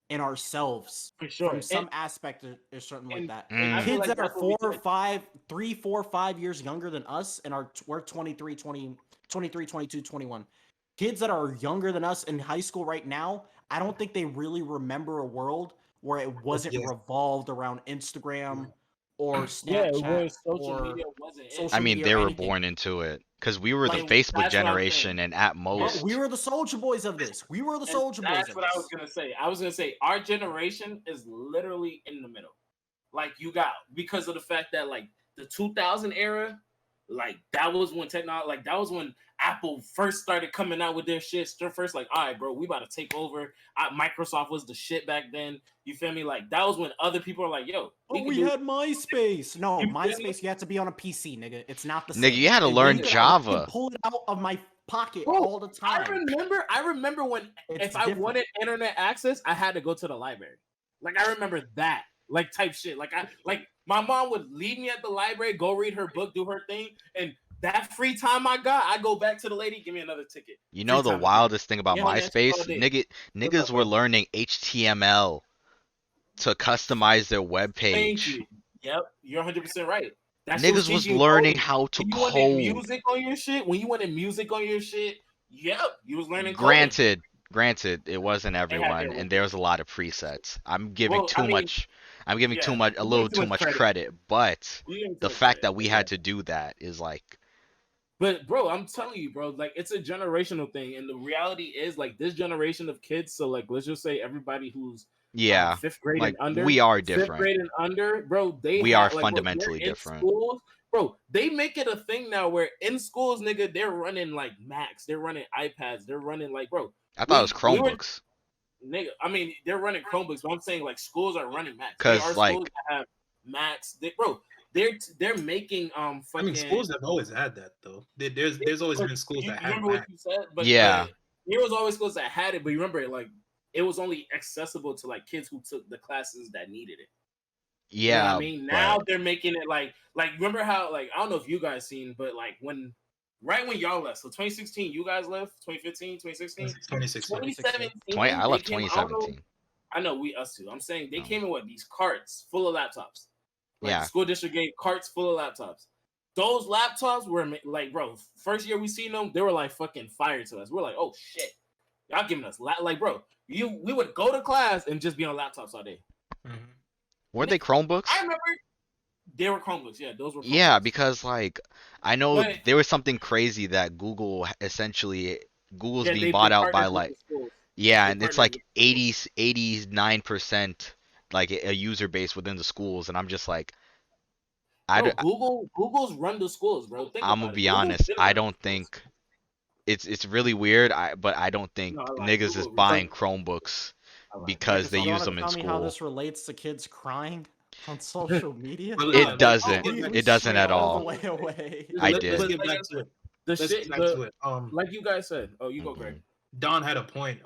A: in ourselves
D: for sure.
A: from some aspect or something like that.
D: and I feel
A: Kids
D: like
A: that are
D: that's what we
A: 4 or
D: did.
A: 5, 3, 4, 5 years younger than us and we're 23, 22, 21. Kids that are younger than us in high school right now, I don't think they really remember a world where it wasn't
C: Yeah.
A: revolved around Instagram or
D: Yeah,
A: Snapchat
D: where social
A: or
D: media wasn't it.
A: social
B: I mean,
A: media
B: they
A: or
B: were
A: anything.
B: born into it because we were the
A: Like,
B: Facebook
D: that's what I'm
B: generation,
D: saying.
B: and at
A: Bro,
B: most,
A: we were the soldier boys of this. We were the
D: And
A: soldier boys
D: that's
A: of
D: what I
A: this.
D: was gonna say. I was gonna say our generation is literally in the middle. Like, you got, because of the fact that like the 2000 era, like that was when technology, like that was when Apple first started coming out with their shit. First, like, all right, bro, we about to take over. Microsoft was the shit back then. You feel me? Like that was when other people are like, yo,
A: We
D: can do
A: had MySpace. No,
D: You feel me?
A: MySpace, you had to be on a PC, nigga. It's not the
B: nigga,
A: same.
B: you had to
A: And
B: learn
A: we could- I
B: Java.
A: can pull it out of my pocket
D: Bro,
A: all the time.
D: I remember when
A: It's
D: if I
A: different.
D: wanted internet access, I had to go to the library. Like, I remember that, like, type shit. Like, my mom would leave me at the library, go read her book, do her thing, and that free time I got, I go back to the lady, give me another ticket.
B: You know
D: Free
B: the
D: time again.
B: wildest thing about
D: Yeah, man, that's
B: MySpace?
D: all day.
B: Niggas were learning HTML to customize their web
D: Thank
B: page.
D: you. Yep, you're 100% right. That shit
B: Niggas was
D: teaching you
B: learning
D: coding.
B: how to
D: When you wanted
B: code.
D: music on your shit, yep, you was learning coding.
B: Granted, Granted, it wasn't
D: They had their
B: everyone, and there was a lot of presets. I'm giving
D: Well,
B: too
D: I mean,
B: much. I'm giving
D: yeah,
B: a
D: you
B: little
D: give too
B: too
D: much
B: much
D: credit.
B: credit, but
D: You give too
B: the
D: much
B: fact
D: credit.
B: that we
D: But
B: had to do that is like,
D: But bro, I'm telling you, bro, like it's a generational thing, and the reality is like this generation of kids. So like, let's just say everybody who's
B: yeah,
D: fifth grade and
B: like
D: under,
B: we are
D: fifth
B: different.
D: grade and under, bro, they
B: We are
D: have like, bro, they're
B: fundamentally
D: in
B: different.
D: schools, bro. They make it a thing now where in schools, nigga, they're running like Macs, they're running iPads, they're running like, bro.
B: I thought it was
D: We were
B: Chromebooks,
D: nigga. I mean, they're running Chromebooks, but I'm saying like schools are running Macs. There are
B: cause
D: schools
B: like
D: that have Macs, bro. They're making
C: I
D: fucking.
C: mean, schools have always had that though. There's always
D: But
C: been schools
D: you
C: that had
D: remember what
C: Mac.
D: you said, but
B: yeah,
D: there was always schools that had it. But you remember, like it was only accessible to like kids who took the classes that needed it. You know what I
B: yeah,
D: mean? Now
B: but
D: they're making it like remember how like I don't know if you guys seen, but like right when y'all left, so 2016, you guys left, 2015, 2016,
C: 2016.
D: 2017,
B: I
D: they
B: left
D: came. I don't know.
B: 2017.
D: I know we us too. I'm saying they
B: Oh.
D: came in with these carts full of laptops. Like
B: Yeah.
D: the school district gave carts full of laptops. Those laptops were like, bro, first year we seen them, they were like fucking fire to us. We're like, oh shit, y'all giving us like, bro, we would go to class and just be on laptops all day.
C: Mhm.
B: Were they Chromebooks?
D: I remember they were Chromebooks. Yeah, those were Chromebooks.
B: Yeah, because like I know
D: But-
B: there was something crazy that Google's
D: Yeah,
B: being
D: they
B: bought out by
D: partnered with
B: like
D: the schools.
B: yeah,
D: They
B: and it's
D: partnered
B: like
D: with
B: 89% like a user base within the schools, and I'm just like
D: Bro, Google's run the schools, bro. Think
B: I'm
D: about
B: gonna
D: it.
B: be
D: Google's
B: honest,
D: been
B: I
D: running
B: don't
D: the schools.
B: think it's really weird. But I don't think
D: No, I like
B: niggas is
D: Google.
B: buying Chromebooks
D: I like
B: because they
A: So you
B: use
A: want to
B: them in
A: tell me how
B: school.
A: this relates to kids crying on social media?
C: But
B: It
C: like,
B: doesn't.
C: let's get back-
B: It doesn't
A: strayed
B: at
A: all the
B: all.
A: way away.
B: I
C: let's
B: did.
C: get back to it.
D: The
C: Let's
D: shit,
C: get back to it.
D: like you guys said. Oh, you go, Greg.
C: Don had a point.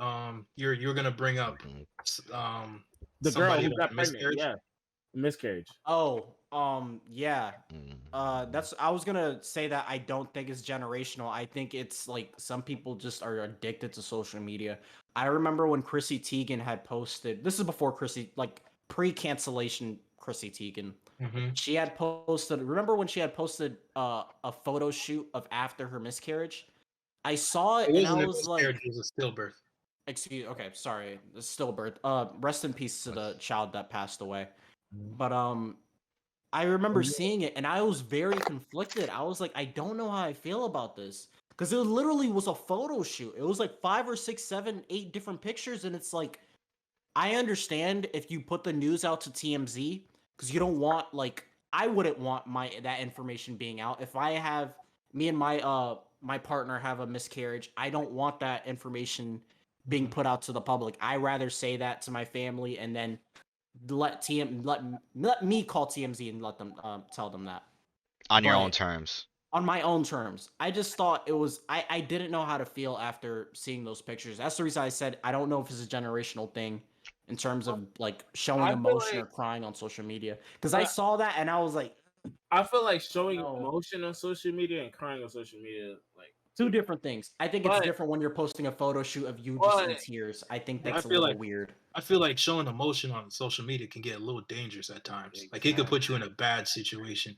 C: You're gonna bring up
D: The girl
C: somebody
D: who
C: that
D: got pregnant.
C: miscarriage.
D: Yeah, miscarriage.
A: Oh, yeah. That's I was gonna say that I don't think it's generational. I think it's like some people just are addicted to social media. I remember when Chrissy Teigen had posted. This is before Chrissy, like pre-cancellation Chrissy Teigen.
C: Mm-hmm.
A: She had posted. Remember when she had posted a photo shoot of after her miscarriage? I saw it
C: It
A: and I
C: wasn't a
A: was
C: miscarriage,
A: like,
C: it was a stillbirth.
A: okay, sorry, it's stillbirth. Rest in peace to the child that passed away. But I remember seeing it and I was very conflicted. I was like, I don't know how I feel about this because it literally was a photo shoot. It was like 5 or 6, 7, 8 different pictures, and it's like, I understand if you put the news out to TMZ because you don't want I wouldn't want that information being out. If I have me and my partner have a miscarriage, I don't want that information being put out to the public. I rather say that to my family and then let me call TMZ and let them tell them that
B: On your
A: But-
B: own terms.
A: on my own terms. I just thought it was I didn't know how to feel after seeing those pictures. That's the reason I said I don't know if it's a generational thing in terms of like showing
D: I feel
A: emotion
D: like-
A: or crying on social media. Because I saw that and I was like,
D: I feel like showing
A: No.
D: emotion on social media and crying on social media, like
A: two different things. I think it's
D: But-
A: different when you're posting a photo shoot of you just in
D: But-
A: tears. I think
C: I
A: that's a
C: feel
A: little
C: like-
A: weird.
C: I feel like showing emotion on social media can get a little dangerous at times. Like it could put you in a bad situation.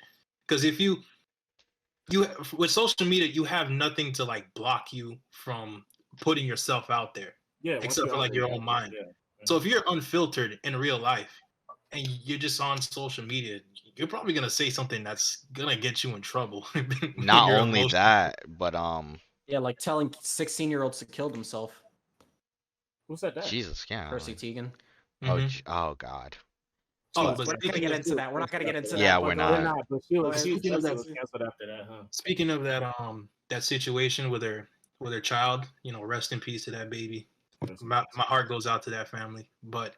C: Because if you with social media, you have nothing to like block you from putting yourself out there,
D: yeah, once
C: except
D: you're
C: for
D: out
C: like
D: there,
C: your
D: yeah,
C: own mind.
D: yeah.
C: So if you're unfiltered in real life and you're just on social media, you're probably gonna say something that's gonna get you in trouble. when
B: Not
C: you're
B: only
C: emotional.
B: that, but
A: Yeah, like telling 16-year-olds to kill themselves.
D: What's that?
B: Jesus, yeah.
A: Percy Teigen.
C: Mhm.
B: Oh God.
C: Oh,
A: We're
C: but
A: not gonna
C: speaking
A: get
C: of-
A: into that. We're not gonna get into
B: Yeah,
A: that.
B: we're
A: but,
B: not.
D: We're not, but she was
C: Speaking of
D: she
C: that-
D: was canceled after that, huh?
C: Speaking of that situation with her child, rest in peace to that baby. My heart goes out to that family, but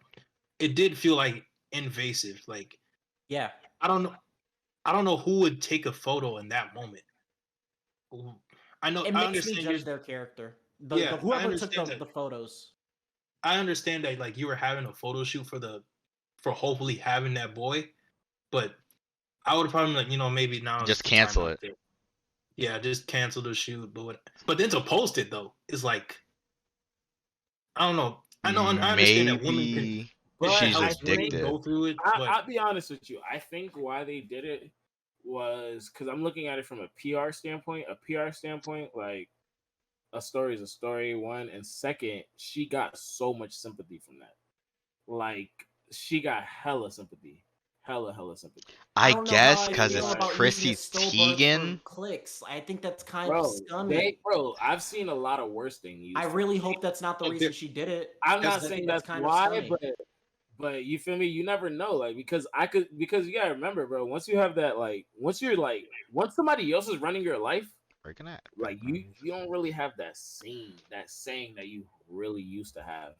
C: it did feel like invasive. Like
A: Yeah.
C: I don't know who would take a photo in that moment. I know
A: It
C: I
A: makes me
C: understand
A: judge their character.
C: Yeah, I
A: Whoever took
C: understand
A: the
C: that.
A: photos.
C: I understand that like you were having a photo shoot for hopefully having that boy, but I would probably like maybe now
B: Just
C: is the time
B: cancel
C: out
B: it.
C: there. Yeah, just cancel the shoot. But then to post it though is like I don't know. I understand that women can.
B: Maybe
D: But
B: she's
D: I
C: help women
B: addicted.
C: go through it, but
D: I'll be honest with you. I think why they did it was because I'm looking at it from a PR standpoint. Like a story is a story. One, and second, she got so much sympathy from that. Like she got hella sympathy, hella sympathy.
A: I
B: I
A: don't know how
B: guess
A: I
B: because
A: feel
B: it's
D: Like,
A: about using a
B: Chrissy
A: stillbirth for
B: Teigen.
A: clicks. I think that's kind of
D: bro,
A: scummy.
D: I've seen a lot of worse things
A: I
D: used for.
A: really hope that's not the
C: Oh,
A: reason she did it.
D: I'm
C: That's
D: not
A: Because I
D: saying
A: think
D: that's
A: kind of
D: why,
A: scummy.
D: but you feel me? You never know, like because you gotta remember, bro. Once you have that, like once somebody else is running your life,
B: Working at
D: like you don't really have that saying that you really used to have.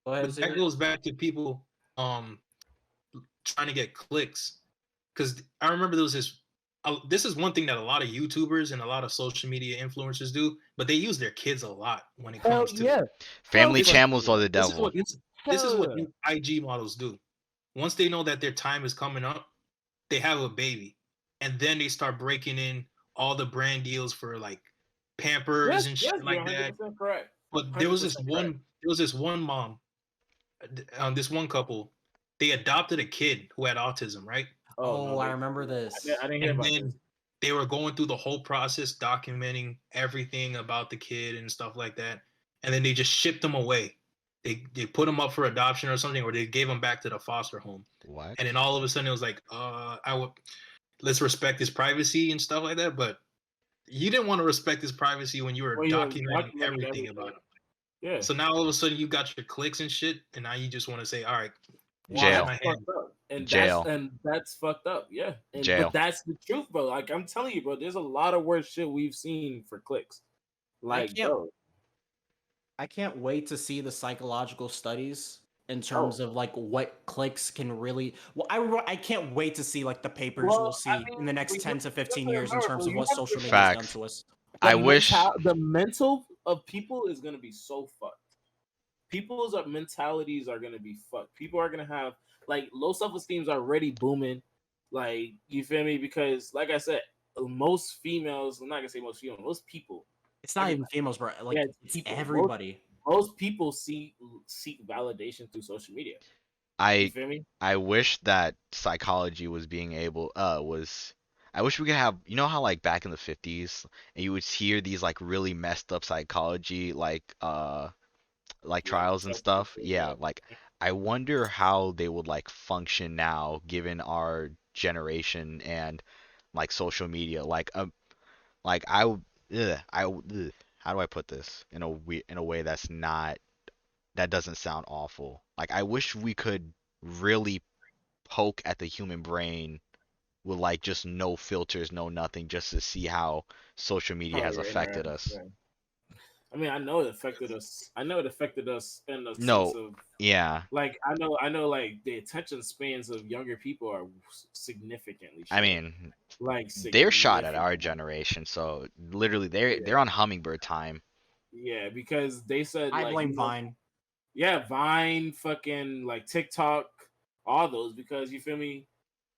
A: Go ahead,
C: but that
A: Siri.
C: goes back to people trying to get clicks. Because I remember there was this is one thing that a lot of YouTubers and a lot of social media influencers do, but they use their kids a lot when it
D: Hell
C: comes to
D: yeah,
B: Family
C: this.
B: channels are the
C: This is
B: devil.
C: what this is what
D: hell yeah.
C: IG models do. Once they know that their time is coming up, they have a baby, and then they start breaking in all the brand deals for like Pampers and
D: Yes,
C: shit
D: you're
C: like that.
D: 100% correct.
C: But there was this
D: 100% correct.
C: one mom, this one couple, they adopted a kid who had autism, right?
D: Oh
A: Oh,
D: no,
A: I remember this.
D: I didn't hear
C: And
D: about
C: then
D: this.
C: they were going through the whole process, documenting everything about the kid and stuff like that. And then they just shipped them away. They put them up for adoption or something, or they gave them back to the foster home.
B: What?
C: And then all of a sudden it was like, let's respect his privacy and stuff like that. But you didn't want to respect his privacy when you were
D: Well, you're
C: documenting everything about him.
D: Yeah.
C: So now all of a sudden you got your clicks and shit, and now you just want to say, all right,
B: Jail.
C: wash my hands.
D: Fucked up. And
B: Jail.
D: that's fucked up. Yeah. And
B: Jail.
D: but that's the truth, bro. Like I'm telling you, bro, there's a lot of worse shit we've seen for clicks. Like, bro.
A: I can't wait to see the psychological studies in terms of like what clicks can really. Well, I can't wait to see like the papers we'll see in the next 10 to 15 years in terms of what social media has done
B: Facts.
A: to us.
B: I wish
D: The mental of people is gonna be so fucked. People's mentalities are gonna be fucked. People are gonna have like low self-esteem's already booming. Like, you feel me? Because like I said, most females, I'm not gonna say most females, most people.
A: It's not even females, bro. Like it's
D: people.
A: everybody.
D: Most people seek validation through social media. You
B: I
D: feel me?
B: I wish that psychology was I wish we could have, you know how like back in the 50s and you would hear these like really messed up psychology like trials and stuff. Yeah, like I wonder how they would like function now given our generation and like social media. Like I would- ugh, how do I put this in a way that doesn't sound awful. Like I wish we could really poke at the human brain with like just no filters, no nothing, just to see how social media has affected us.
D: Yeah. I mean, I know it affected us. I know it affected us in the
B: No,
D: sense of
B: yeah.
D: like I know like the attention spans of younger people are significantly
B: I
D: short.
B: mean,
D: Like
B: they're shot at our
D: significantly.
B: generation, so literally they're
D: Yeah.
B: they're on hummingbird time.
D: Yeah, because they said
A: I
D: like
A: blame Vine.
D: Yeah, Vine, fucking like TikTok, all those because you feel me.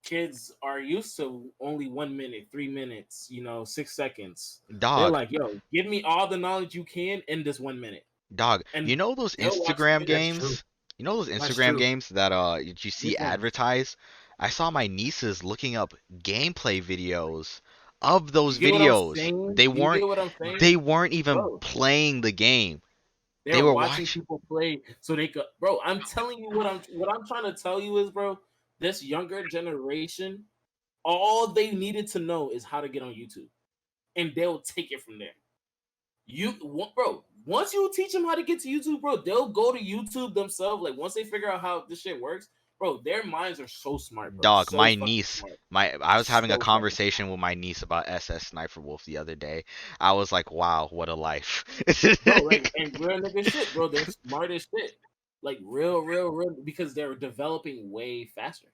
D: Kids are used to only 1 minute, 3 minutes, 6 seconds. They're
B: Dog,
D: like, yo, give me all the knowledge you can in this 1 minute.
B: dog.
D: And
B: You know those
D: they'll watch
B: Instagram
D: that's true.
B: games? You know those
C: That's
B: Instagram
C: true.
B: games that you see
D: Which ones?
B: advertised? I saw my nieces looking up gameplay videos of those
D: You get what I'm
B: videos.
D: saying?
B: They
D: You
B: weren't
D: get what I'm saying?
B: they weren't even
D: Bro,
B: playing the game. They
D: they're
B: were
D: watching
B: watching.
D: people play so they could bro, I'm telling you what I'm trying to tell you is, bro, this younger generation, all they needed to know is how to get on YouTube. And they'll take it from there. Bro, once you teach them how to get to YouTube, bro, they'll go to YouTube themselves. Like once they figure out how this shit works, bro, their minds are so smart, bro.
B: Dog,
D: So
B: my
D: fucking
B: niece,
D: smart.
B: I was having a
D: So fucking
B: conversation with my niece about SS Sniper Wolf the other day. I was like, wow, what a life.
D: bro, like and real nigga shit, bro. They're smart as shit. Like real, because they're developing way faster.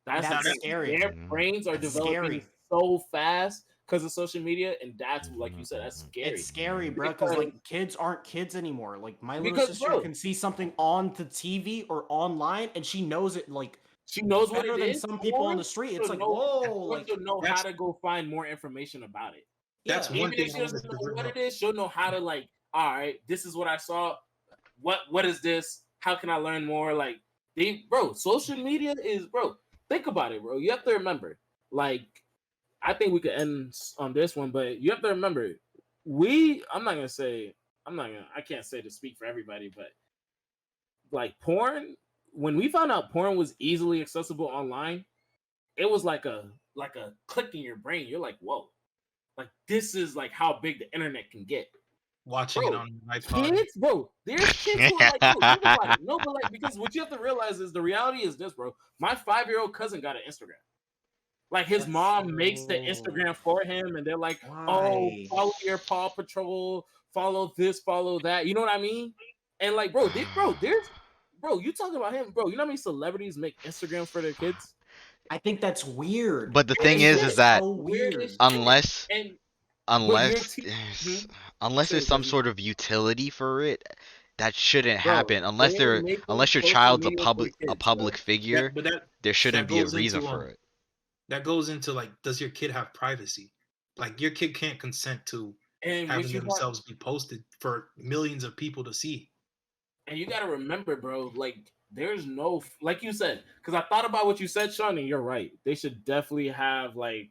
D: That's
A: scary.
D: Their brains are
A: That's
D: developing
A: scary.
D: so fast because of social media, and that's like you said, that's scary.
A: It's scary, bro, because like kids aren't kids anymore. Like my little
D: Because,
A: sister
D: bro,
A: can see something on the TV or online, and she knows it like
D: she knows what
A: better
D: it
A: than
D: is.
A: some people on the street. It's like, whoa, like
D: she'll know how to go find more information about it.
C: That's
A: yeah.
C: one
D: Even
C: thing
D: if she
C: I
D: doesn't
C: wanted
D: know
C: to bring
D: what
C: up.
D: it is, she'll know how to like. All right, this is what I saw. What is this? How can I learn more? Like, social media is Think about it, bro. You have to remember, like, I think we could end on this one, but you have to remember, I'm not gonna say I can't say to speak for everybody, but like porn, when we found out porn was easily accessible online, it was like a click in your brain. You're like, whoa, like this is like how big the internet can get.
C: Watching
D: Bro,
C: it on an iPod.
D: kids, bro, there's kids who are like, bro, think about it. No, but like, because what you have to realize is the reality is this, bro. My 5-year-old cousin got an Instagram. Like his
A: That's
D: mom makes the
A: so-
D: Instagram for him, and they're like, "Oh,
A: Why?
D: follow your Paw Patrol, follow this, follow that." You know what I mean? And like, bro, you talking about him, bro? You know how many celebrities make Instagrams for their kids?
A: I think that's weird.
B: But the
D: Weird
B: thing
D: as
B: is
D: shit.
B: that
A: So
D: Weird
A: weird.
D: as shit.
B: unless
D: And
B: unless
D: you're
B: unless
D: Say
B: there's
D: it,
B: some
D: Jesse.
B: sort of utility for it, that shouldn't
D: Bro,
B: happen.
D: they're making
B: Unless your
D: social
B: child's
D: media for
B: a
D: kids,
B: public
D: bro.
B: figure,
C: But
B: there shouldn't be a
C: goes
B: reason
C: into,
B: for it.
C: That goes into like, does your kid have privacy? Like your kid can't consent to
D: And
C: having themselves be posted for millions of people to see.
D: And you got to remember, bro, like there's no, like you said, because I thought about what you said, Sean, and you're right. They should definitely have like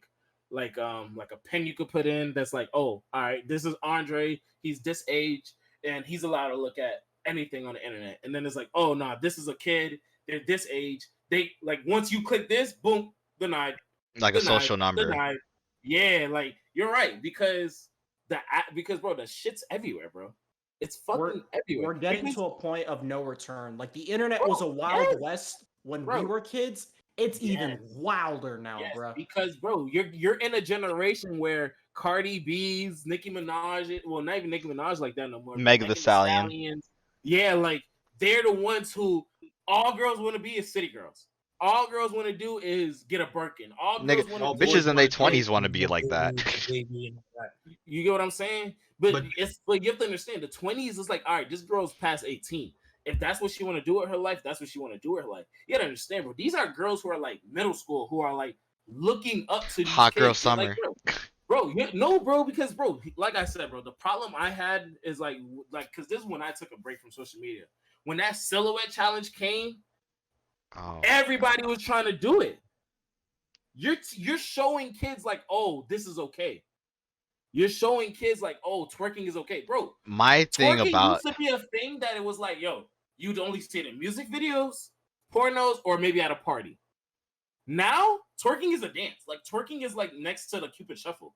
D: a pen you could put in that's like, oh, all right, this is Andre. He's this age, and he's allowed to look at anything on the internet. And then it's like, oh, no, this is a kid. They're this age. They like once you click this, boom, denied.
B: Like a social number.
D: Denied. Yeah, like you're right because bro, the shit's everywhere, bro. It's fucking everywhere.
A: We're getting
D: Because-
A: to a point of no return. Like the internet
D: Bro,
A: was a wild
D: yes.
A: west when
D: Bro.
A: we were kids. It's even
D: Yes.
A: wilder now,
D: Yes,
A: bro.
D: because bro, you're in a generation where Cardi B's, Nicki Minaj, well, not even Nicki Minaj like that no more. but
B: Megan Thee
D: Megan
B: Stallion.
D: Stallions, yeah, like they're the ones who all girls want to be is city girls. All girls want to do is get a Birkin. All girls
B: Nigga,
D: want to
B: bitches in their 20s want to be like that.
D: You get what I'm saying? But
C: But-
D: you have to understand the 20s is like, all right, this girl's past 18. If that's what she want to do with her life, that's what she want to do with her life. You gotta understand, bro. These are girls who are like middle school, who are like looking up to these
B: Hot
D: kids.
B: girl
D: They're
B: summer.
D: Like, bro, no, bro, because bro, like I said, bro, the problem I had is like, because this is when I took a break from social media. When that silhouette challenge came,
B: Oh,
D: everybody was trying to do it. You're showing kids like, oh, this is okay. You're showing kids like, oh, twerking is okay, bro.
B: my thing
D: Twerking
B: about
D: used to be a thing that it was like, yo, you'd only see it in music videos, pornos, or maybe at a party. Now, twerking is a dance. Like twerking is like next to the Cupid Shuffle.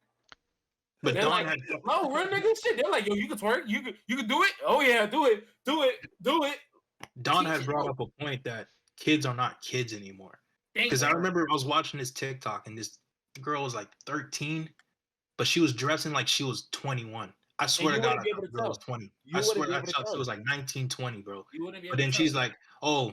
C: But
D: They're
C: Don
D: like,
C: had
D: no, real nigga shit. They're like, yo, you can twerk, you can do it. Oh yeah, do it.
C: Don
D: Teach
C: had
D: it,
C: brought
D: bro.
C: up a point that kids are not kids anymore.
D: Thank
C: Because I
D: you.
C: remember I was watching this TikTok and this girl was like 13, but she was dressing like she was 21. I swear to
D: you
C: God,
D: wouldn't
C: I
D: be
C: thought
D: able
C: the
D: to
C: girl was
D: tell.
C: 20.
D: You
C: I
D: wouldn't
C: swear
D: be
C: I
D: able to
C: thought she
D: tell.
C: was like 19, 20, bro.
D: You wouldn't be able
C: But
D: to
C: then
D: tell.
C: she's like, oh,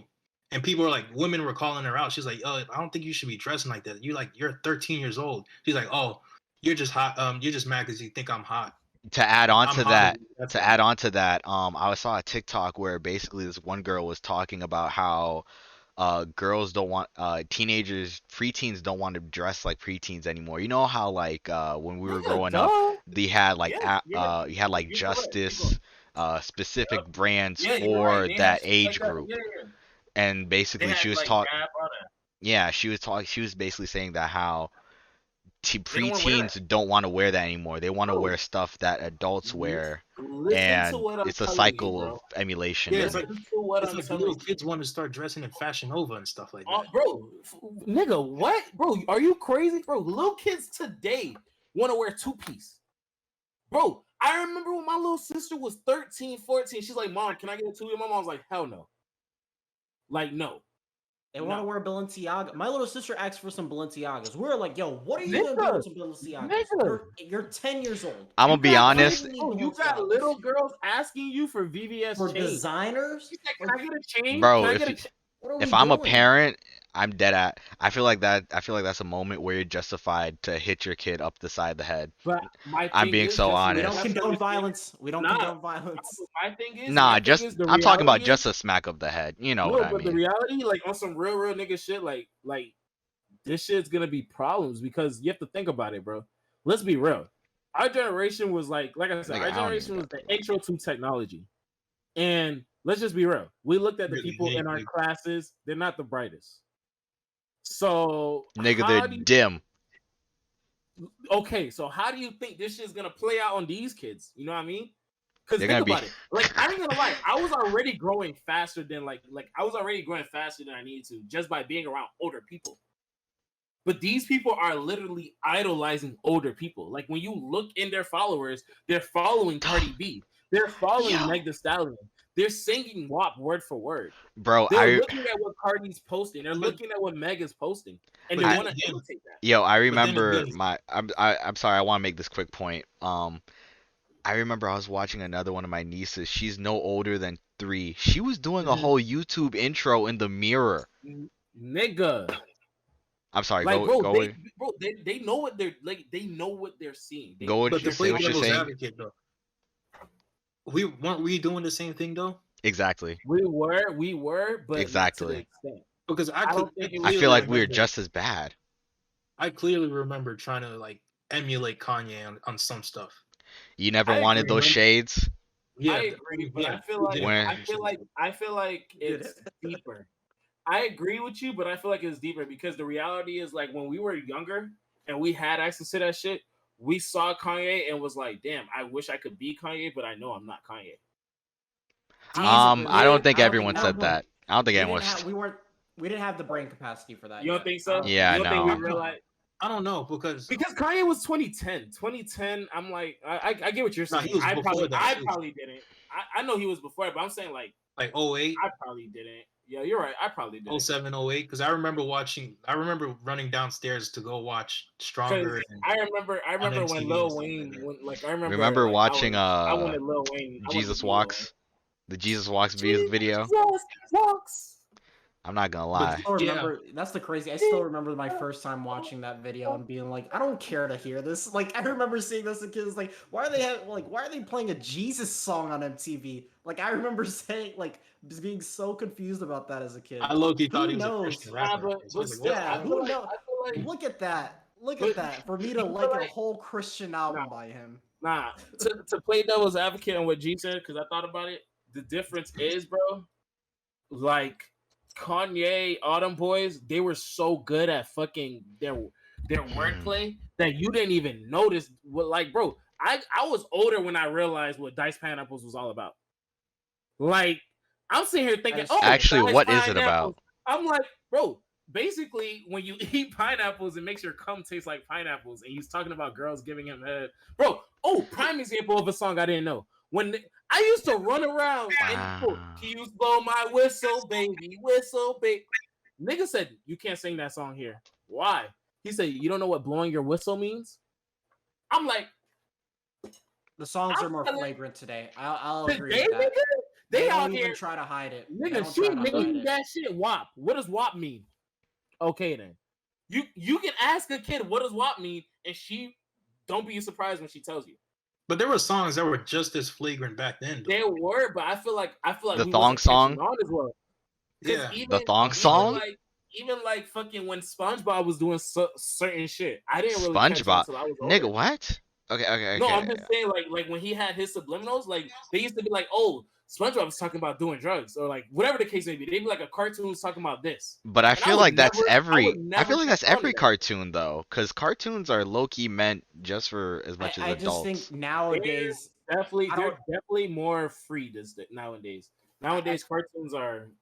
C: and people were like, women were calling her out. She's like, oh, I don't think you should be dressing like that. You're 13 years old. She's like, oh, you're just hot. You're just mad because you think I'm hot.
B: to add on
C: I'm
B: to
C: hot.
B: that.
C: That's
B: To
C: why.
B: add on to that, I saw a TikTok where basically this one girl was talking about how girls don't want preteens don't want to dress like preteens anymore. You know how like when we were
D: Nigga,
B: growing up,
D: duh.
B: they had like
D: Yes,
B: you had like
D: you're correct. Keep
B: Justice specific brands
D: Yeah, you're
B: for
D: right. They
B: that
D: have shit
B: age
D: like that.
B: group.
D: Yeah.
B: And
D: They
B: basically
D: had
B: she was
D: like
B: talking
D: Gap, all that.
B: yeah, she was basically saying that how
D: They don't wanna wear
B: preteens don't want to wear that anymore. They want to
D: Bro.
B: wear stuff that adults wear,
D: Listen to
B: and
D: what I'm
B: it's a
D: telling
B: cycle
D: you,
B: of
D: bro.
B: emulation.
C: Yeah,
B: And
C: it's like
D: Listen to what
C: it's
D: I'm
C: like
D: telling
C: little
D: you.
C: kids want to start dressing in Fashion Nova and stuff like that.
D: Bro, nigga, what? Bro, are you crazy? Bro, little kids today want to wear two-piece. Bro, I remember when my little sister was 13, 14. She's like, Mom, can I get a two-piece? My mom was like, hell no. Like, no.
A: They want to
D: No.
A: wear Balenciaga. My little sister asked for some Balenciagas. We were like, yo, what are you going to do
D: Nigga,
A: with some Balenciagas?
D: nigga.
A: You're 10 years old.
B: I'm
D: You
B: gonna be
D: got
B: honest.
D: kids- bro, you got little girls asking you for VVS
A: For
D: chains.
A: designers?
D: She said, can I get a chain?
B: Bro,
D: Can I
B: if
D: get a
B: you-
D: chain?
A: What are
B: If
A: we
B: I'm a
A: doing?
B: parent, I'm dead at. I feel like that's a moment where you're justified to hit your kid up the side of the head.
D: But my
B: I'm
D: thing
B: being
D: is,
B: so
D: Jesse,
A: We
B: honest.
A: don't
D: have to
A: condone
D: understand-
A: violence. We don't
D: Nah.
A: condone violence.
D: My thing is,
B: Nah,
D: my thing
B: just
D: is, the
B: I'm talking about
D: reality
B: just
D: is-
B: a smack of the head. You know
D: no,
B: what I
D: but the
B: mean?
D: reality, like on some real nigga shit, like this shit's gonna be problems because you have to think about it, bro. Let's be real. Our generation was like I said,
B: Nigga,
D: our
B: I don't
D: generation
B: even
D: was
B: got
D: the
B: that
D: intro to technology. And let's just be real. We looked at the
C: Really
D: people in our
C: big.
D: classes; they're not the brightest. So,
B: Nigga,
D: how
B: they're
D: do you-
B: dim.
D: okay, so how do you think this shit's gonna play out on these kids? You know what I mean?
B: They're
D: think
B: gonna be.
D: about it. Like, I ain't gonna lie, I was already growing faster than I was already growing faster than I needed to just by being around older people. But these people are literally idolizing older people. Like when you look in their followers, they're following Cardi B. They're following
B: Yo.
D: Meg Thee Stallion. They're singing WAP word for word.
B: Bro,
D: They're looking at what Cardi's posting. They're looking at what Meg is posting, and they
C: But
D: want to
C: then-
D: imitate that.
B: Yo, I
C: then
B: remember
C: again-
B: I'm sorry, I want to make this quick point. I remember I was watching another one of my nieces. She's no older than 3. She was doing a
C: Mhm.
B: whole YouTube intro in the mirror.
D: Nigga,
B: I'm sorry,
D: like
B: go
D: bro,
B: with-
D: they know what they're like. They know what they're seeing. They,
B: Go with
C: But to
B: Say
C: play
B: what you're
C: devil's
B: saying.
C: advocate though, weren't we doing the same thing though?
B: Exactly.
D: we were, but
B: Exactly.
D: not to the extent.
C: Because
D: I don't think it
B: I
D: was
B: feel like we were
C: remember-
B: just as bad.
C: I clearly remember trying to like emulate Kanye on some stuff.
B: You never
D: I
B: wanted
D: agree.
B: those shades.
C: Yeah,
D: I agree, but I feel like
B: When-
D: I feel like it's deeper. I agree with you, but I feel like it's deeper because the reality is like when we were younger and we had access to that shit, we saw Kanye and was like, "Damn, I wish I could be Kanye, but I know I'm not Kanye."
B: I don't think
A: I don't
B: everyone
A: think-
B: said
A: no.
B: that. I don't think
A: We
B: anyone.
A: didn't have, we didn't have the brain capacity for that.
D: You don't
A: yet.
D: think so?
B: Yeah,
D: you don't
B: no.
D: think we realized
C: I don't know because
D: Kanye was 2010. 2010, I'm like, I get what you're
C: Nah,
D: saying.
C: he was
D: I
C: before that,
D: I
C: too.
D: probably didn't. I know he was before it, but I'm saying like
C: 08,
D: I probably didn't. Yeah, you're right. I probably didn't.
C: 07, 08, because I remember running downstairs to go watch Stronger. And
D: I remember when
C: MTV
D: Lil
C: and stuff
D: Wayne,
C: like that.
D: when I remember
B: Remember
D: like,
B: watching
D: I wanted Lil Wayne. I wanted
B: Jesus
D: to be Lil
B: Walks, the Jesus Walks video.
D: Jesus Walks.
B: I'm not gonna
A: I
B: lie.
A: still
C: Yeah.
A: remember. That's the crazy. I still remember my first time watching that video and being like, I don't care to hear this. Like, I remember seeing this as a kid. It's like, why are they playing a Jesus song on MTV? Like, I remember saying, like, just being so confused about that as a kid.
C: I low-key thought he was a
A: knows?
C: Christian rapper.
D: Nah,
C: So I was like,
D: but
C: what?
A: Yeah,
D: I
A: who
D: feel
A: knows?
D: like
A: Look at that. Look
D: But-
A: at that. For me to
D: I
A: like
D: feel
A: a
D: like-
A: whole Christian album
D: Nah.
A: by him.
D: nah. To play devil's advocate on what G said, because I thought about it. The difference is, bro, like Kanye, Autumn Boys, they were so good at fucking their wordplay that you didn't even notice. What, like, bro, I was older when I realized what Diced Pineapples was all about. Like, I'm sitting here thinking,
A: That is
D: oh,
A: true.
B: Actually,
D: Diced
B: what is it
D: Pineapples.
B: about?
D: I'm like, bro, basically, when you eat pineapples, it makes your cum taste like pineapples. And he's talking about girls giving him head. Bro, prime example of a song I didn't know. I used to run around and
B: Wow.
D: he used to blow my whistle, baby, whistle, baby. Nigga said, you can't sing that song here. Why? He said, you don't know what blowing your whistle means? I'm like,
A: The songs
D: I'm
A: are more
D: telling-
A: flagrant today. I'll
D: today,
A: agree with that.
D: nigga, they
A: don't
D: out
A: even
D: here.
A: try to hide it. They
D: Nigga,
A: don't
D: she
A: try to hide
D: named
A: it.
D: that shit WAP. What does WAP mean? Okay, then. You can ask a kid what does WAP mean, and she don't be surprised when she tells you.
C: But there were songs that were just as flagrant back then. though.
D: They were, but I feel like
B: The
D: we
B: thong
D: wasn't catching
B: song?
D: on as well. 'Cause
C: Yeah.
B: The thong song?
D: Even like fucking when SpongeBob was doing certain shit, I didn't really catch
B: SpongeBob,
D: on until I was older.
B: nigga, what? Okay.
D: No, I'm just saying, like when he had his subliminals, like they used to be like, "Oh, SpongeBob was talking about doing drugs," or like whatever the case may be. They'd be like a cartoon was talking about this.
B: But I
D: And I
B: feel
D: would
B: like that's
D: never- I
B: every.
D: would
B: I
D: never
B: feel like that's
D: catch on to
B: every
D: that.
B: cartoon though, because cartoons are low key meant just for as much
A: I
B: as
A: just
B: adults.
A: think nowadays,
D: Definitely,
A: I
D: they're
A: don't-
D: definitely more free nowadays. Nowadays, cartoons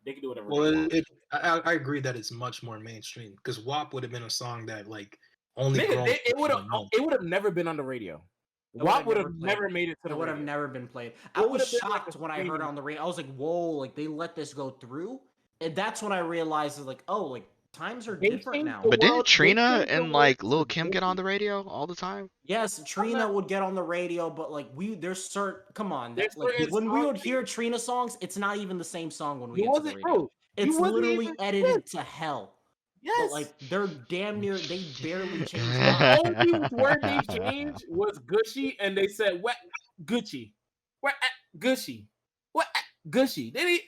D: they can do whatever. they
C: Well,
D: want.
C: I agree that it's much more mainstream because WAP would have been a song that like only
D: Nigga,
C: grown
D: it
C: people
D: would
C: would know.
D: have never been on the radio.
A: It
D: WAP would
A: would've
D: have
A: never
D: never made it to
A: it
D: the
A: would have
D: radio.
A: never been played.
D: It
A: I was
D: would've been like
A: shocked
D: a
A: when I heard it
D: streaming-
A: on the radio. I was like, "Whoa!" Like they let this go through, and that's when I realized, like, oh, like times are
D: They
A: different
D: changed
A: now.
D: the
B: But didn't
D: world- they
B: Trina
D: changed the
B: and
D: world
B: like
D: to
B: Lil Kim get on
D: business.
B: the radio all the time?
A: Yes, Trina would get on the radio, but like there's certain. Come on,
D: There's
A: like
D: certain
A: when we would
D: songs-
A: hear Trina songs, it's not even the same song when we
D: You
A: get to the
D: wasn't,
A: radio.
D: bro.
A: It's
D: you wasn't
A: literally
D: even-
A: edited to hell.
D: Yes.
A: But like they're damn near, they barely changed.
D: The
A: lines.
D: only word they changed was Gushy, and they said what Gucci, what Gushy, what Gushy. They didn't-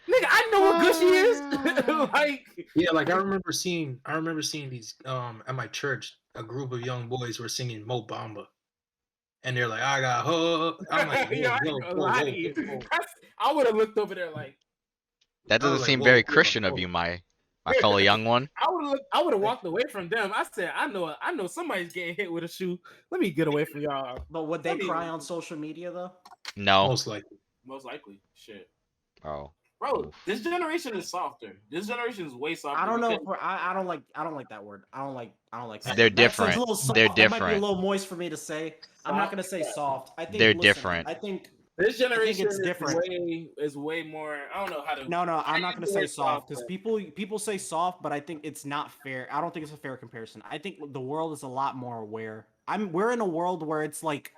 D: nigga, I know what Gushy is. Like,
C: Yeah, like I remember seeing these at my church. A group of young boys were singing Mo Bamba, and they're like, "I got ho." I'm like,
D: yo, I ain't
C: whoa,
D: gonna
C: whoa,
D: lie
C: whoa,
D: to you.
C: whoa.
D: I would have looked over there like
B: That
C: I was
B: doesn't
C: like,
B: seem
C: whoa,
B: very
C: whoa,
B: Christian of
C: whoa.
B: you, my fellow young one.
D: I would have walked away from them. I said, I know somebody's getting hit with a shoe. Let me get away from y'all.
A: But would they
D: I mean-
A: cry on social media though?
B: No.
C: Most likely.
D: Most likely. Shit.
B: Oh.
D: Bro,
B: Oof.
D: this generation is softer. This generation is way softer.
A: I don't know.
D: because-
A: I don't like that word. I don't like
B: They're
A: soft. That's a
B: different.
A: little soft.
B: They're
A: That might be a
B: different.
A: little moist for me to say. I'm not gonna say soft. I think
B: They're
A: listen,
B: different.
A: I think
D: This generation
A: it's different.
D: is way more. I don't know how to.
A: no, I'm not gonna say soft because
D: but-
A: people say soft, but I think it's not fair. I don't think it's a fair comparison. I think the world is a lot more aware. We're in a world where it's like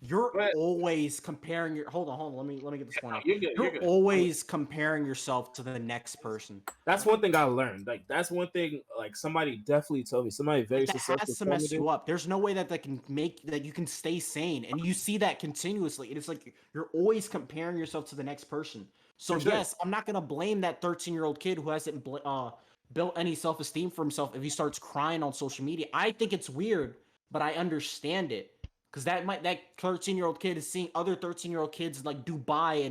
A: you're
D: But-
A: always comparing your. Hold on. Let me get this point out.
D: You're good. You're
A: You're
D: good.
A: always comparing yourself to the next person.
D: That's one thing I learned. Like that's one thing. Like somebody definitely told me. Somebody very
A: That
D: successful.
A: has to
D: told me
A: mess
D: this.
A: you up. There's no way that can make that you can stay sane, and you see that continuously. And it's like you're always comparing yourself to the next person. So
D: For sure.
A: yes, I'm not gonna blame that 13-year-old kid who hasn't built any self-esteem for himself if he starts crying on social media. I think it's weird, but I understand it because that 13-year-old kid is seeing other 13-year-old kids like Dubai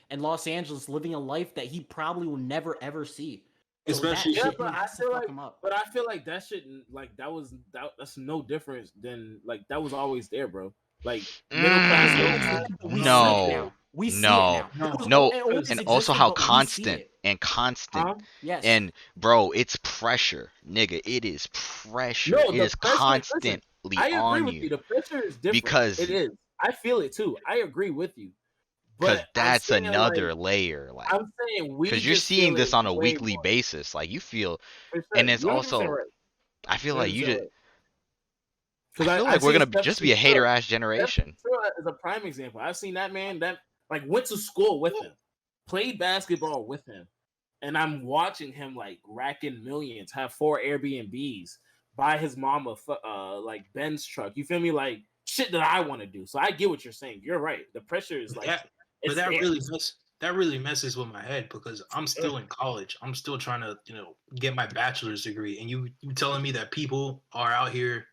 A: and Los Angeles living a life that he probably will never ever see. So
C: Especially-
A: that
D: Yeah,
A: shit
D: but I
A: has to
D: feel
A: fuck
D: like,
A: him up.
D: but I feel like that shouldn't like that's no difference than like that was always there, bro. Like middle class.
A: We
B: No.
A: see it now. We see
B: No.
A: it now. It was-
B: No,
A: it always
B: and also
A: existed,
B: how
A: but we see
B: constant
A: it.
B: and constant
D: Huh?
A: Yes.
B: and bro, it's pressure, nigga. It is pressure.
D: No,
B: It
D: the
B: is
D: pressure-
B: constantly
D: I agree
B: on
D: with you.
B: you
D: The pressure is different
B: because
D: it is. I feel it too. I agree with you.
B: because
D: But I'm
B: that's
D: saying,
B: another
D: like,
B: layer. Like
D: I'm saying we
B: because you're
D: just
B: seeing
D: feel
B: this
D: it
B: on a
D: way
B: weekly
D: more.
B: basis. Like you feel,
D: For sure.
B: and it's
D: You're 100%
B: also
D: right.
B: I feel like you
D: 100%
B: just.
D: right.
B: I
D: 'Cause
B: feel like we're
D: seen
B: gonna
D: Steph
B: just be a
D: Curry-
B: hater ass
D: Steph
B: generation.
D: Curry is a prime example. I've seen that man that like went to school with him, played basketball with him, and I'm watching him like rack in millions, have 4 Airbnbs, buy his mama like Ben's truck. You feel me? Like shit that I want to do. So I get what you're saying. You're right. The pressure is like,
C: But
D: it's
C: that
D: there.
C: really messes with my head because I'm still in college. I'm still trying to, get my bachelor's degree. And you telling me that people are out here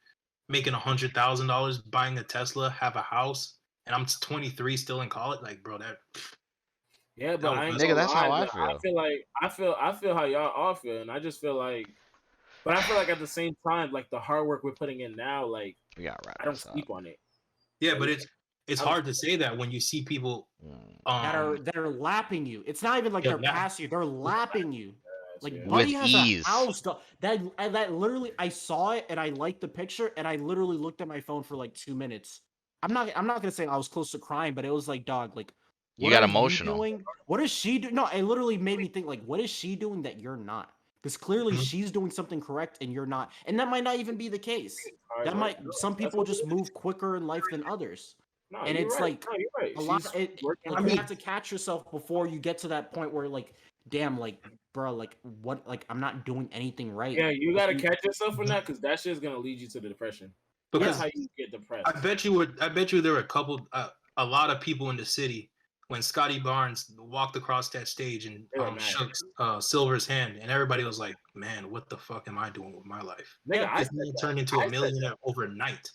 C: making $100,000 buying a Tesla, have a house, and I'm 23 still in college? Like, bro, that
D: Yeah, but I ain't
B: Nigga,
D: gonna
B: that's how
D: lie,
B: I
D: though.
B: feel.
D: I feel how y'all all feel, and I just feel like, but I feel like at the same time, like the hard work we're putting in now, like
B: We gotta wrap
D: I don't
B: this up.
D: sleep on it.
C: yeah, but it's
D: I
C: hard to say that when you see people
A: that are lapping you. It's not even like
C: yeah,
A: they're
C: that-
A: passing you. They're lapping you. Like
D: Yeah.
A: Buddy
B: With
A: has
B: ease.
A: a house. That literally, I saw it and I liked the picture and I literally looked at my phone for like 2 minutes. I'm not gonna say I was close to crying, but it was like, dog, like
B: You
A: what
B: got
A: are
B: emotional.
A: doing? What is she doing? No, it literally made me think like, what is she doing that you're not? Because clearly
C: Mhm.
A: she's doing something correct and you're not, and that might not even be the case.
D: Hard
A: That
D: work,
A: might
D: no,
A: some
D: that's
A: people
D: what
A: just
D: it is.
A: move quicker in life than others.
D: No,
A: And
D: you're
A: it's
D: right.
A: like
D: No, you're right.
A: a lot.
D: She's working
A: Like,
D: hard.
A: you have to catch yourself before you get to that point where like, damn, like, bro, like, what, like, I'm not doing anything right.
D: Yeah, you
A: Like,
D: gotta catch yourself from that because that shit's gonna lead you to the depression.
C: because
D: That's how you get depressed.
C: I bet you there were a lot of people in the city when Scotty Barnes walked across that stage and
D: They were mad.
C: shook Silver's hand, and everybody was like, "Man, what the fuck am I doing with my life?"
D: Nigga,
A: Yeah,
D: I
C: This
D: said
C: man
D: that.
C: turned into
D: I
C: a
D: said
C: millionaire overnight,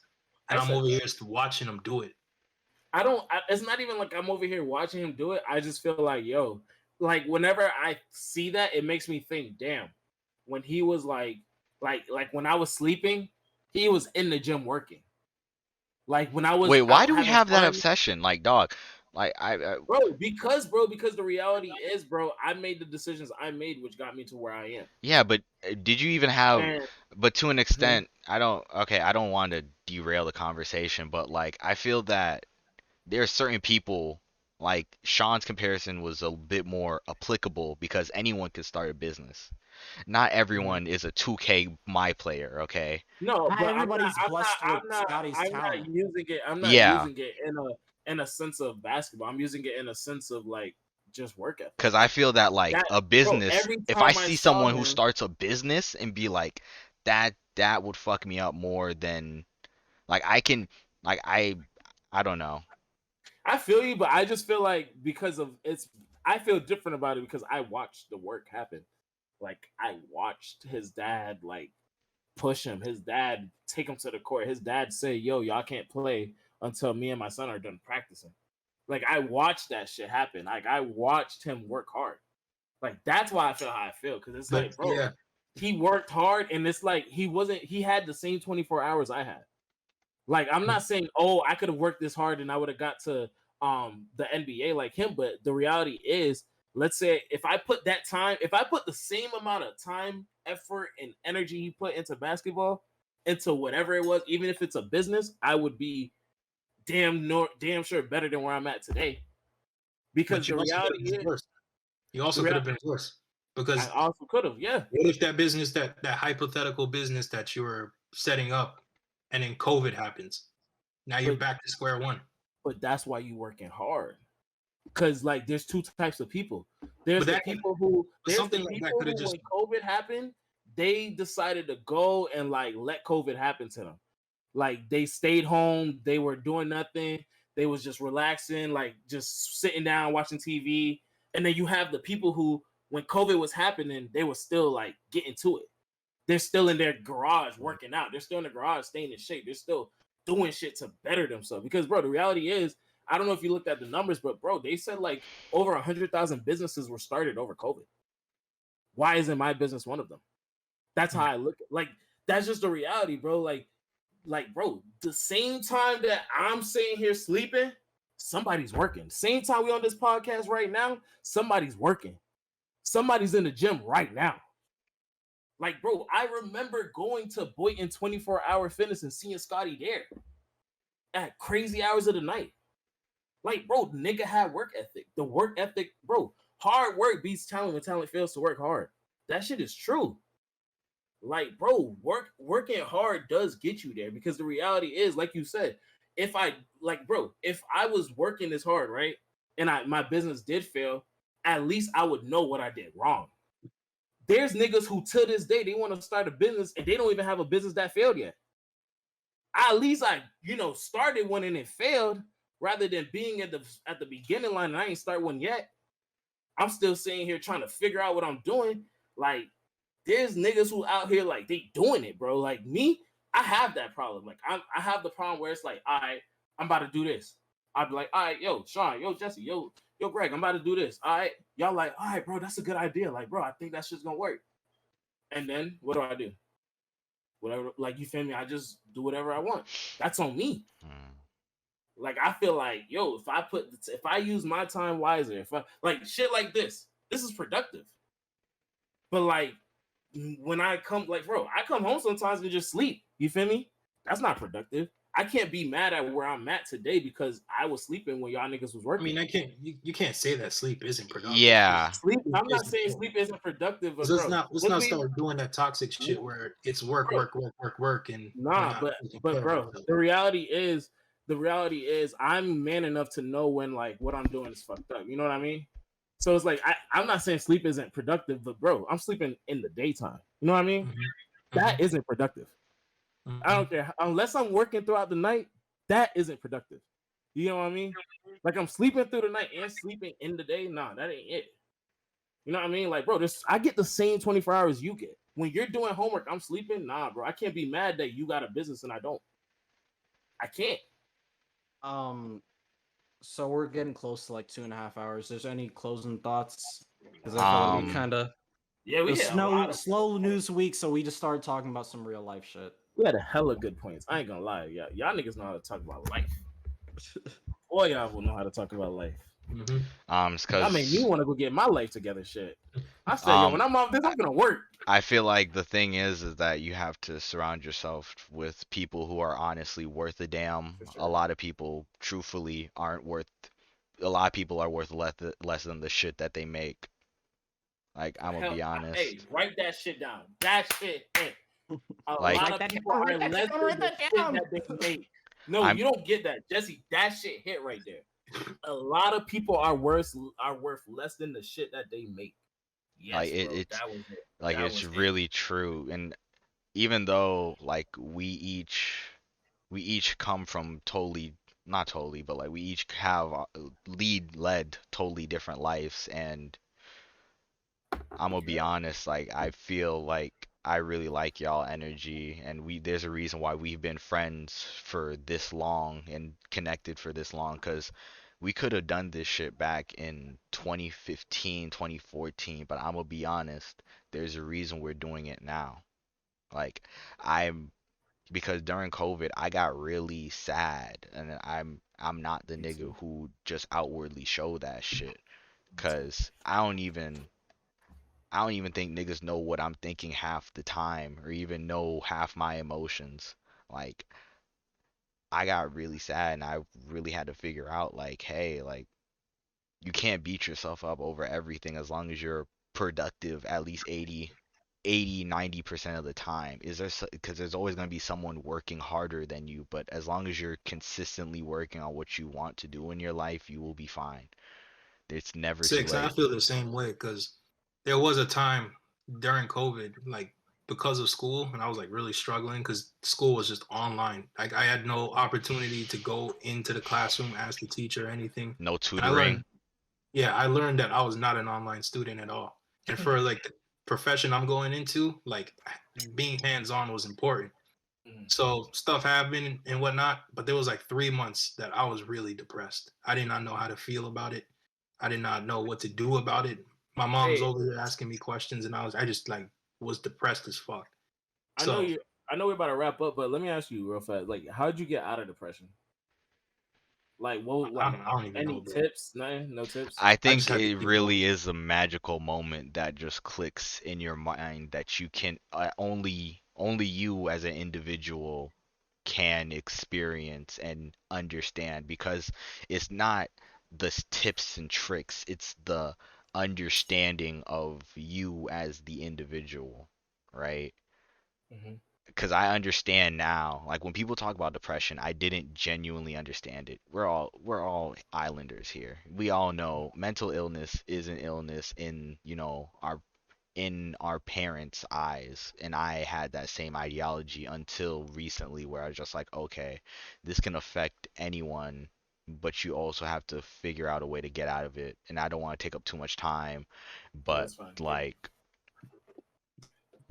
C: and
D: I
C: I'm
D: said
C: over here just watching him do it.
D: I don't. It's not even like I'm over here watching him do it. I just feel like, yo, like whenever I see that, it makes me think, damn, when he was like when I was sleeping, he was in the gym working. Like when I was
B: Wait, why
D: out
B: do we
D: having
B: have that
D: fun,
B: obsession? Like, dog, like
D: because the reality is, bro, I made the decisions I made, which got me to where I am.
B: yeah, but did you even have?
D: And
B: But to an extent, I don't. Okay, I don't want to derail the conversation, but like, I feel that there are certain people. Like Sean's comparison was a bit more applicable because anyone could start a business. Not everyone is a 2K my player, okay?
D: no,
A: Not
D: but
A: everybody's blessed with Scotty's
D: I'm not
A: talent.
D: using it. I'm not
B: Yeah.
D: using it in a sense of basketball. I'm using it in a sense of like just work ethic.
B: Because I feel that like
D: That-
B: a business,
D: every
B: if I
D: time I
B: see
D: saw
B: someone who
D: him-
B: starts a business and be like, that would fuck me up more than like I can like I don't know.
D: I feel you, but I just feel like because of I feel different about it because I watched the work happen. Like I watched his dad like push him, his dad take him to the court, his dad say, "Yo, y'all can't play until me and my son are done practicing." Like I watched that shit happen. Like I watched him work hard. Like that's why I feel how I feel because it's
C: But
D: like, bro,
C: yeah,
D: he worked hard, and it's like he had the same 24 hours I had. Like I'm not saying, oh, I could have worked this hard and I would have got to the NBA like him. But the reality is, let's say if I put the same amount of time, effort, and energy he put into basketball, into whatever it was, even if it's a business, I would be damn sure better than where I'm at today. Because the reality is,
C: worse. You also could have been worse. Because
D: I also could have, yeah.
C: What if that business, that hypothetical business that you were setting up, and then COVID happens? Now you're back to square one.
D: But that's why you working hard. Because like there's two types of people. There's the people who when COVID happened, they decided to go and like let COVID happen to them. Like they stayed home, they were doing nothing, they was just relaxing, like just sitting down watching TV. And then you have the people who, when COVID was happening, they were still like getting to it. They're still in their garage working out. They're still in the garage staying in shape. They're still doing shit to better themselves. Because bro, the reality is, I don't know if you looked at the numbers, but bro, they said like over 100,000 businesses were started over COVID. Why isn't my business one of them? That's how I look at, like, that's just the reality, bro. Like bro, the same time that I'm sitting here sleeping, somebody's working. Same time we on this podcast right now, somebody's working. Somebody's in the gym right now. Like, bro, I remember going to Boynton 24-hour fitness and seeing Scotty there at crazy hours of the night. Like, bro, nigga had work ethic. The work ethic, bro, hard work beats talent when talent fails to work hard. That shit is true. Like, bro, working hard does get you there, because the reality is, like you said, if I was working this hard, right, and my business did fail, at least I would know what I did wrong. There's niggas who to this day they want to start a business and they don't even have a business that failed yet. At least I, started one and it failed, rather than being at the beginning line and I ain't start one yet. I'm still sitting here trying to figure out what I'm doing. Like, there's niggas who out here like they doing it, bro. Like me, I have that problem. Like I have the problem where it's like, all right, I'm about to do this. I'd be like, all right, yo, Sean, yo, Jesse, yo, Greg, I'm about to do this. All right, y'all like, all right, bro, that's a good idea. Like, bro, I think that shit's gonna work. And then what do? Whatever, like, you feel me? I just do whatever I want. That's on me. Like, I feel like, yo, if I use my time wiser, if I like shit like this is productive. But like, when I come, like, bro, I come home sometimes and just sleep. You feel me? That's not productive. I can't be mad at where I'm at today because I was sleeping when y'all niggas was working.
C: I mean, you can't say that sleep isn't productive.
B: Yeah.
D: I'm not saying sleep isn't productive. But
C: let's not start doing that toxic shit where it's work, and
D: but bro, the reality is I'm man enough to know when like what I'm doing is fucked up. You know what I mean? So it's like I'm not saying sleep isn't productive, but bro, I'm sleeping in the daytime. You know what I mean? Mm-hmm. That isn't productive. Mm-hmm. I don't care. Unless I'm working throughout the night, that isn't productive. You know what I mean? Like, I'm sleeping through the night and sleeping in the day. Nah, that ain't it. You know what I mean? Like, bro, I get the same 24 hours you get. When you're doing homework, I'm sleeping. Nah, bro, I can't be mad that you got a business and I don't. I can't.
A: So we're getting close to like 2.5 hours. There's any closing thoughts? Because I feel like we kind of slow news week, so we just started talking about some real life shit.
D: We had a hella good points. I ain't gonna lie, y'all niggas know how to talk about life. Boy, y'all will know how to talk about life.
B: Mm-hmm. It's cause
D: I mean, you want to go get my life together, shit. I said, yo, when I'm off this, I'm gonna work.
B: I feel like the thing is that you have to surround yourself with people who are honestly worth a damn. Sure. A lot of people, truthfully, aren't worth. A lot of people are worth less than the shit that they make. Like, I'm gonna be honest.
D: Hey, write that shit down. That shit. Hey. A lot of people are less than the shit that they make. No, you don't get that, Jesse. That shit hit right there. A lot of people are worth less than the shit that they make. Yes,
B: like it's really true. And even though like we each come from not totally, but like we each have led totally different lives, and I'm gonna be honest, like I feel like I really like y'all energy, and there's a reason why we've been friends for this long and connected for this long, because we could have done this shit back in 2015, 2014, but I'm gonna be honest, there's a reason we're doing it now. Like, because during COVID, I got really sad, and I'm not the
D: Me
B: nigga
D: too.
B: who just outwardly show that shit. Cause I don't even think niggas know what I'm thinking half the time or even know half my emotions. Like I got really sad and I really had to figure out like, hey, like you can't beat yourself up over everything as long as you're productive at least 90% of the time. Is there because there's always going to be someone working harder than you, but as long as you're consistently working on what you want to do in your life, you will be fine. It's never too
C: Six, I
B: late.
C: feel the same way because there was a time during COVID, like because of school, and I was like really struggling because school was just online. Like I had no opportunity to go into the classroom, ask the teacher anything.
B: No
C: And I
B: tutoring.
C: learned, yeah, I learned that I was not an online student at all. And for like the profession I'm going into, like being hands-on was important.
D: Mhm.
C: So stuff happened and whatnot, but there was like 3 months that I was really depressed. I did not know how to feel about it. I did not know what to do about it. My mom was
D: Hey,
C: over there asking me questions, and I just like was depressed as fuck.
D: I know
C: So
D: you. I know we're about to wrap up, but let me ask you real fast. Like, how'd you get out of depression? Like, what?
C: I
D: Like,
C: don't, I don't even know,
D: any
C: bro.
D: tips? No tips.
B: I
C: I just
B: think
C: had to
B: it
C: keep going.
B: really is a magical moment that just clicks in your mind that you can only you as an individual can experience and understand because it's not the tips and tricks, it's the understanding of you as the individual, right?
D: Mm-hmm.
B: Because I understand now. Like when people talk about depression, I didn't genuinely understand it. We're all islanders here. We all know mental illness is an illness in, our parents' eyes. And I had that same ideology until recently where I was just like, okay, this can affect anyone, but you also have to figure out a way to get out of it. And I don't want to take up too much time,
D: No,
B: but
D: that's fine.
B: like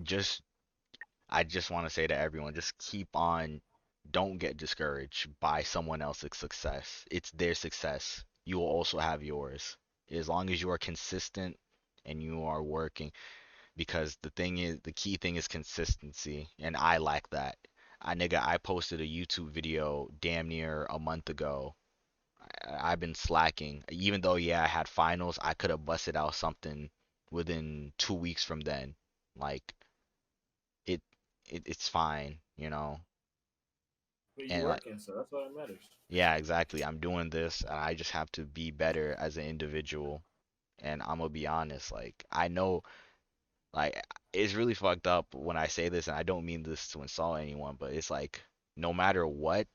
B: just I just want to say to everyone, just keep on, don't get discouraged by someone else's success. It's their success. You will also have yours. As long as you are consistent and you are working, because the key thing is consistency, and I lack that. I posted a YouTube video damn near a month ago. I've been slacking. Even though, yeah, I had finals, I could have busted out something within 2 weeks from then. Like, it, it's fine.
D: But you
B: And like,
D: working, so that's all that matters.
B: yeah, exactly. I'm doing this, and I just have to be better as an individual. And I'm gonna be honest, like I know, like it's really fucked up when I say this, and I don't mean this to insult anyone, but it's like no matter what,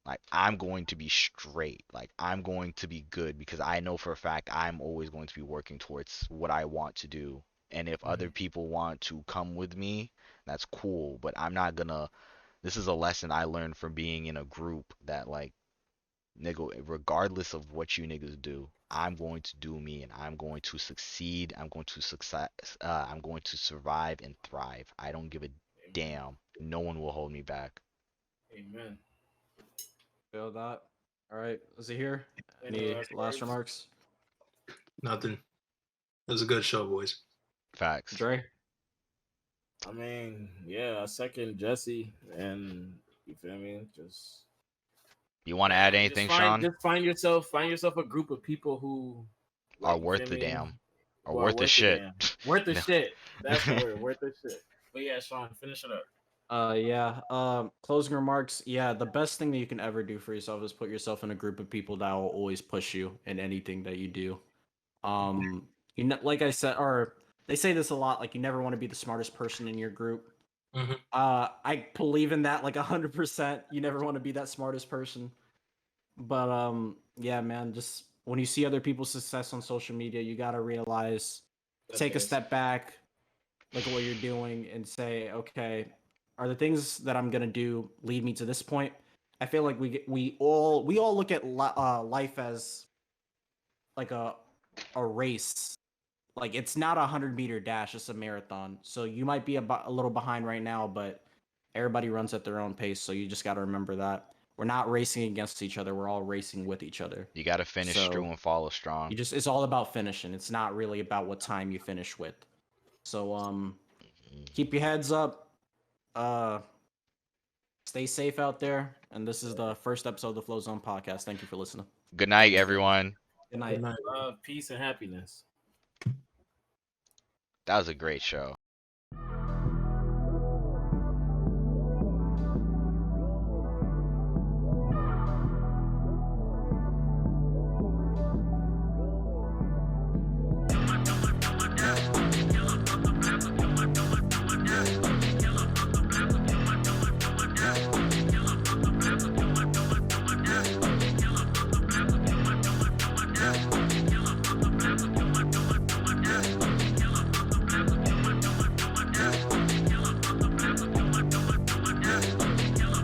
B: like I'm going to be straight. Like I'm going to be good because I know for a fact I'm always going to be working towards what I want to do. And if
D: Mm-hmm.
B: other people want to come with me, that's cool, but I'm not gonna. This is a lesson I learned from being in a group that like nigga, regardless of what you niggas do, I'm going to do me and I'm going to succeed. I'm going to success. I'm going to survive and thrive. I don't give a
D: Amen.
B: damn. No one will hold me back.
D: Amen.
A: Feel that. All right, is he here?
D: Any
A: Any
D: last
A: last
D: words?
A: remarks?
C: Nothing. It was a good show, boys.
B: Facts.
A: Dre?
D: I mean, yeah, I second Jesse, and you feel me?
B: You want to add
D: Just
B: anything, Sean?
D: find yourself a group of people who,
B: Are
D: like, you
B: worth
D: feel
B: the
D: me,
B: damn. Are
D: who are
B: worth the
D: worth the
B: shit.
D: damn, worth the
B: No.
D: shit. That's the word, worth the shit. But yeah, Sean, finish it up.
A: Yeah. Closing remarks. Yeah, the best thing that you can ever do for yourself is put yourself in a group of people that will always push you in anything that you do. Like I said, or they say this a lot, like you never want to be the smartest person in your group.
C: Hmm.
A: I believe in that like 100%. You never want to be that smartest person. But yeah, man, just when you see other people's success on social media, you gotta realize,
D: That's
A: take a
D: gas.
A: step back, look at what you're doing, and say, okay, are the things that I'm gonna do lead me to this point? I feel like we all look at life as like a race. Like it's not a 100-meter dash; it's a marathon. So you might be a little behind right now, but everybody runs at their own pace. So you just got to remember that we're not racing against each other. We're all racing with each other.
B: You gotta finish
A: So
B: true and follow strong.
A: it's all about finishing. It's not really about what time you finish with. So
B: Mhm.
A: keep your heads up. Uh, stay safe out there. and this is the first episode of the Flozone podcast. Thank you for listening.
B: Good night, everyone.
A: Good night.
D: Love, peace, and happiness.
B: That was a great show.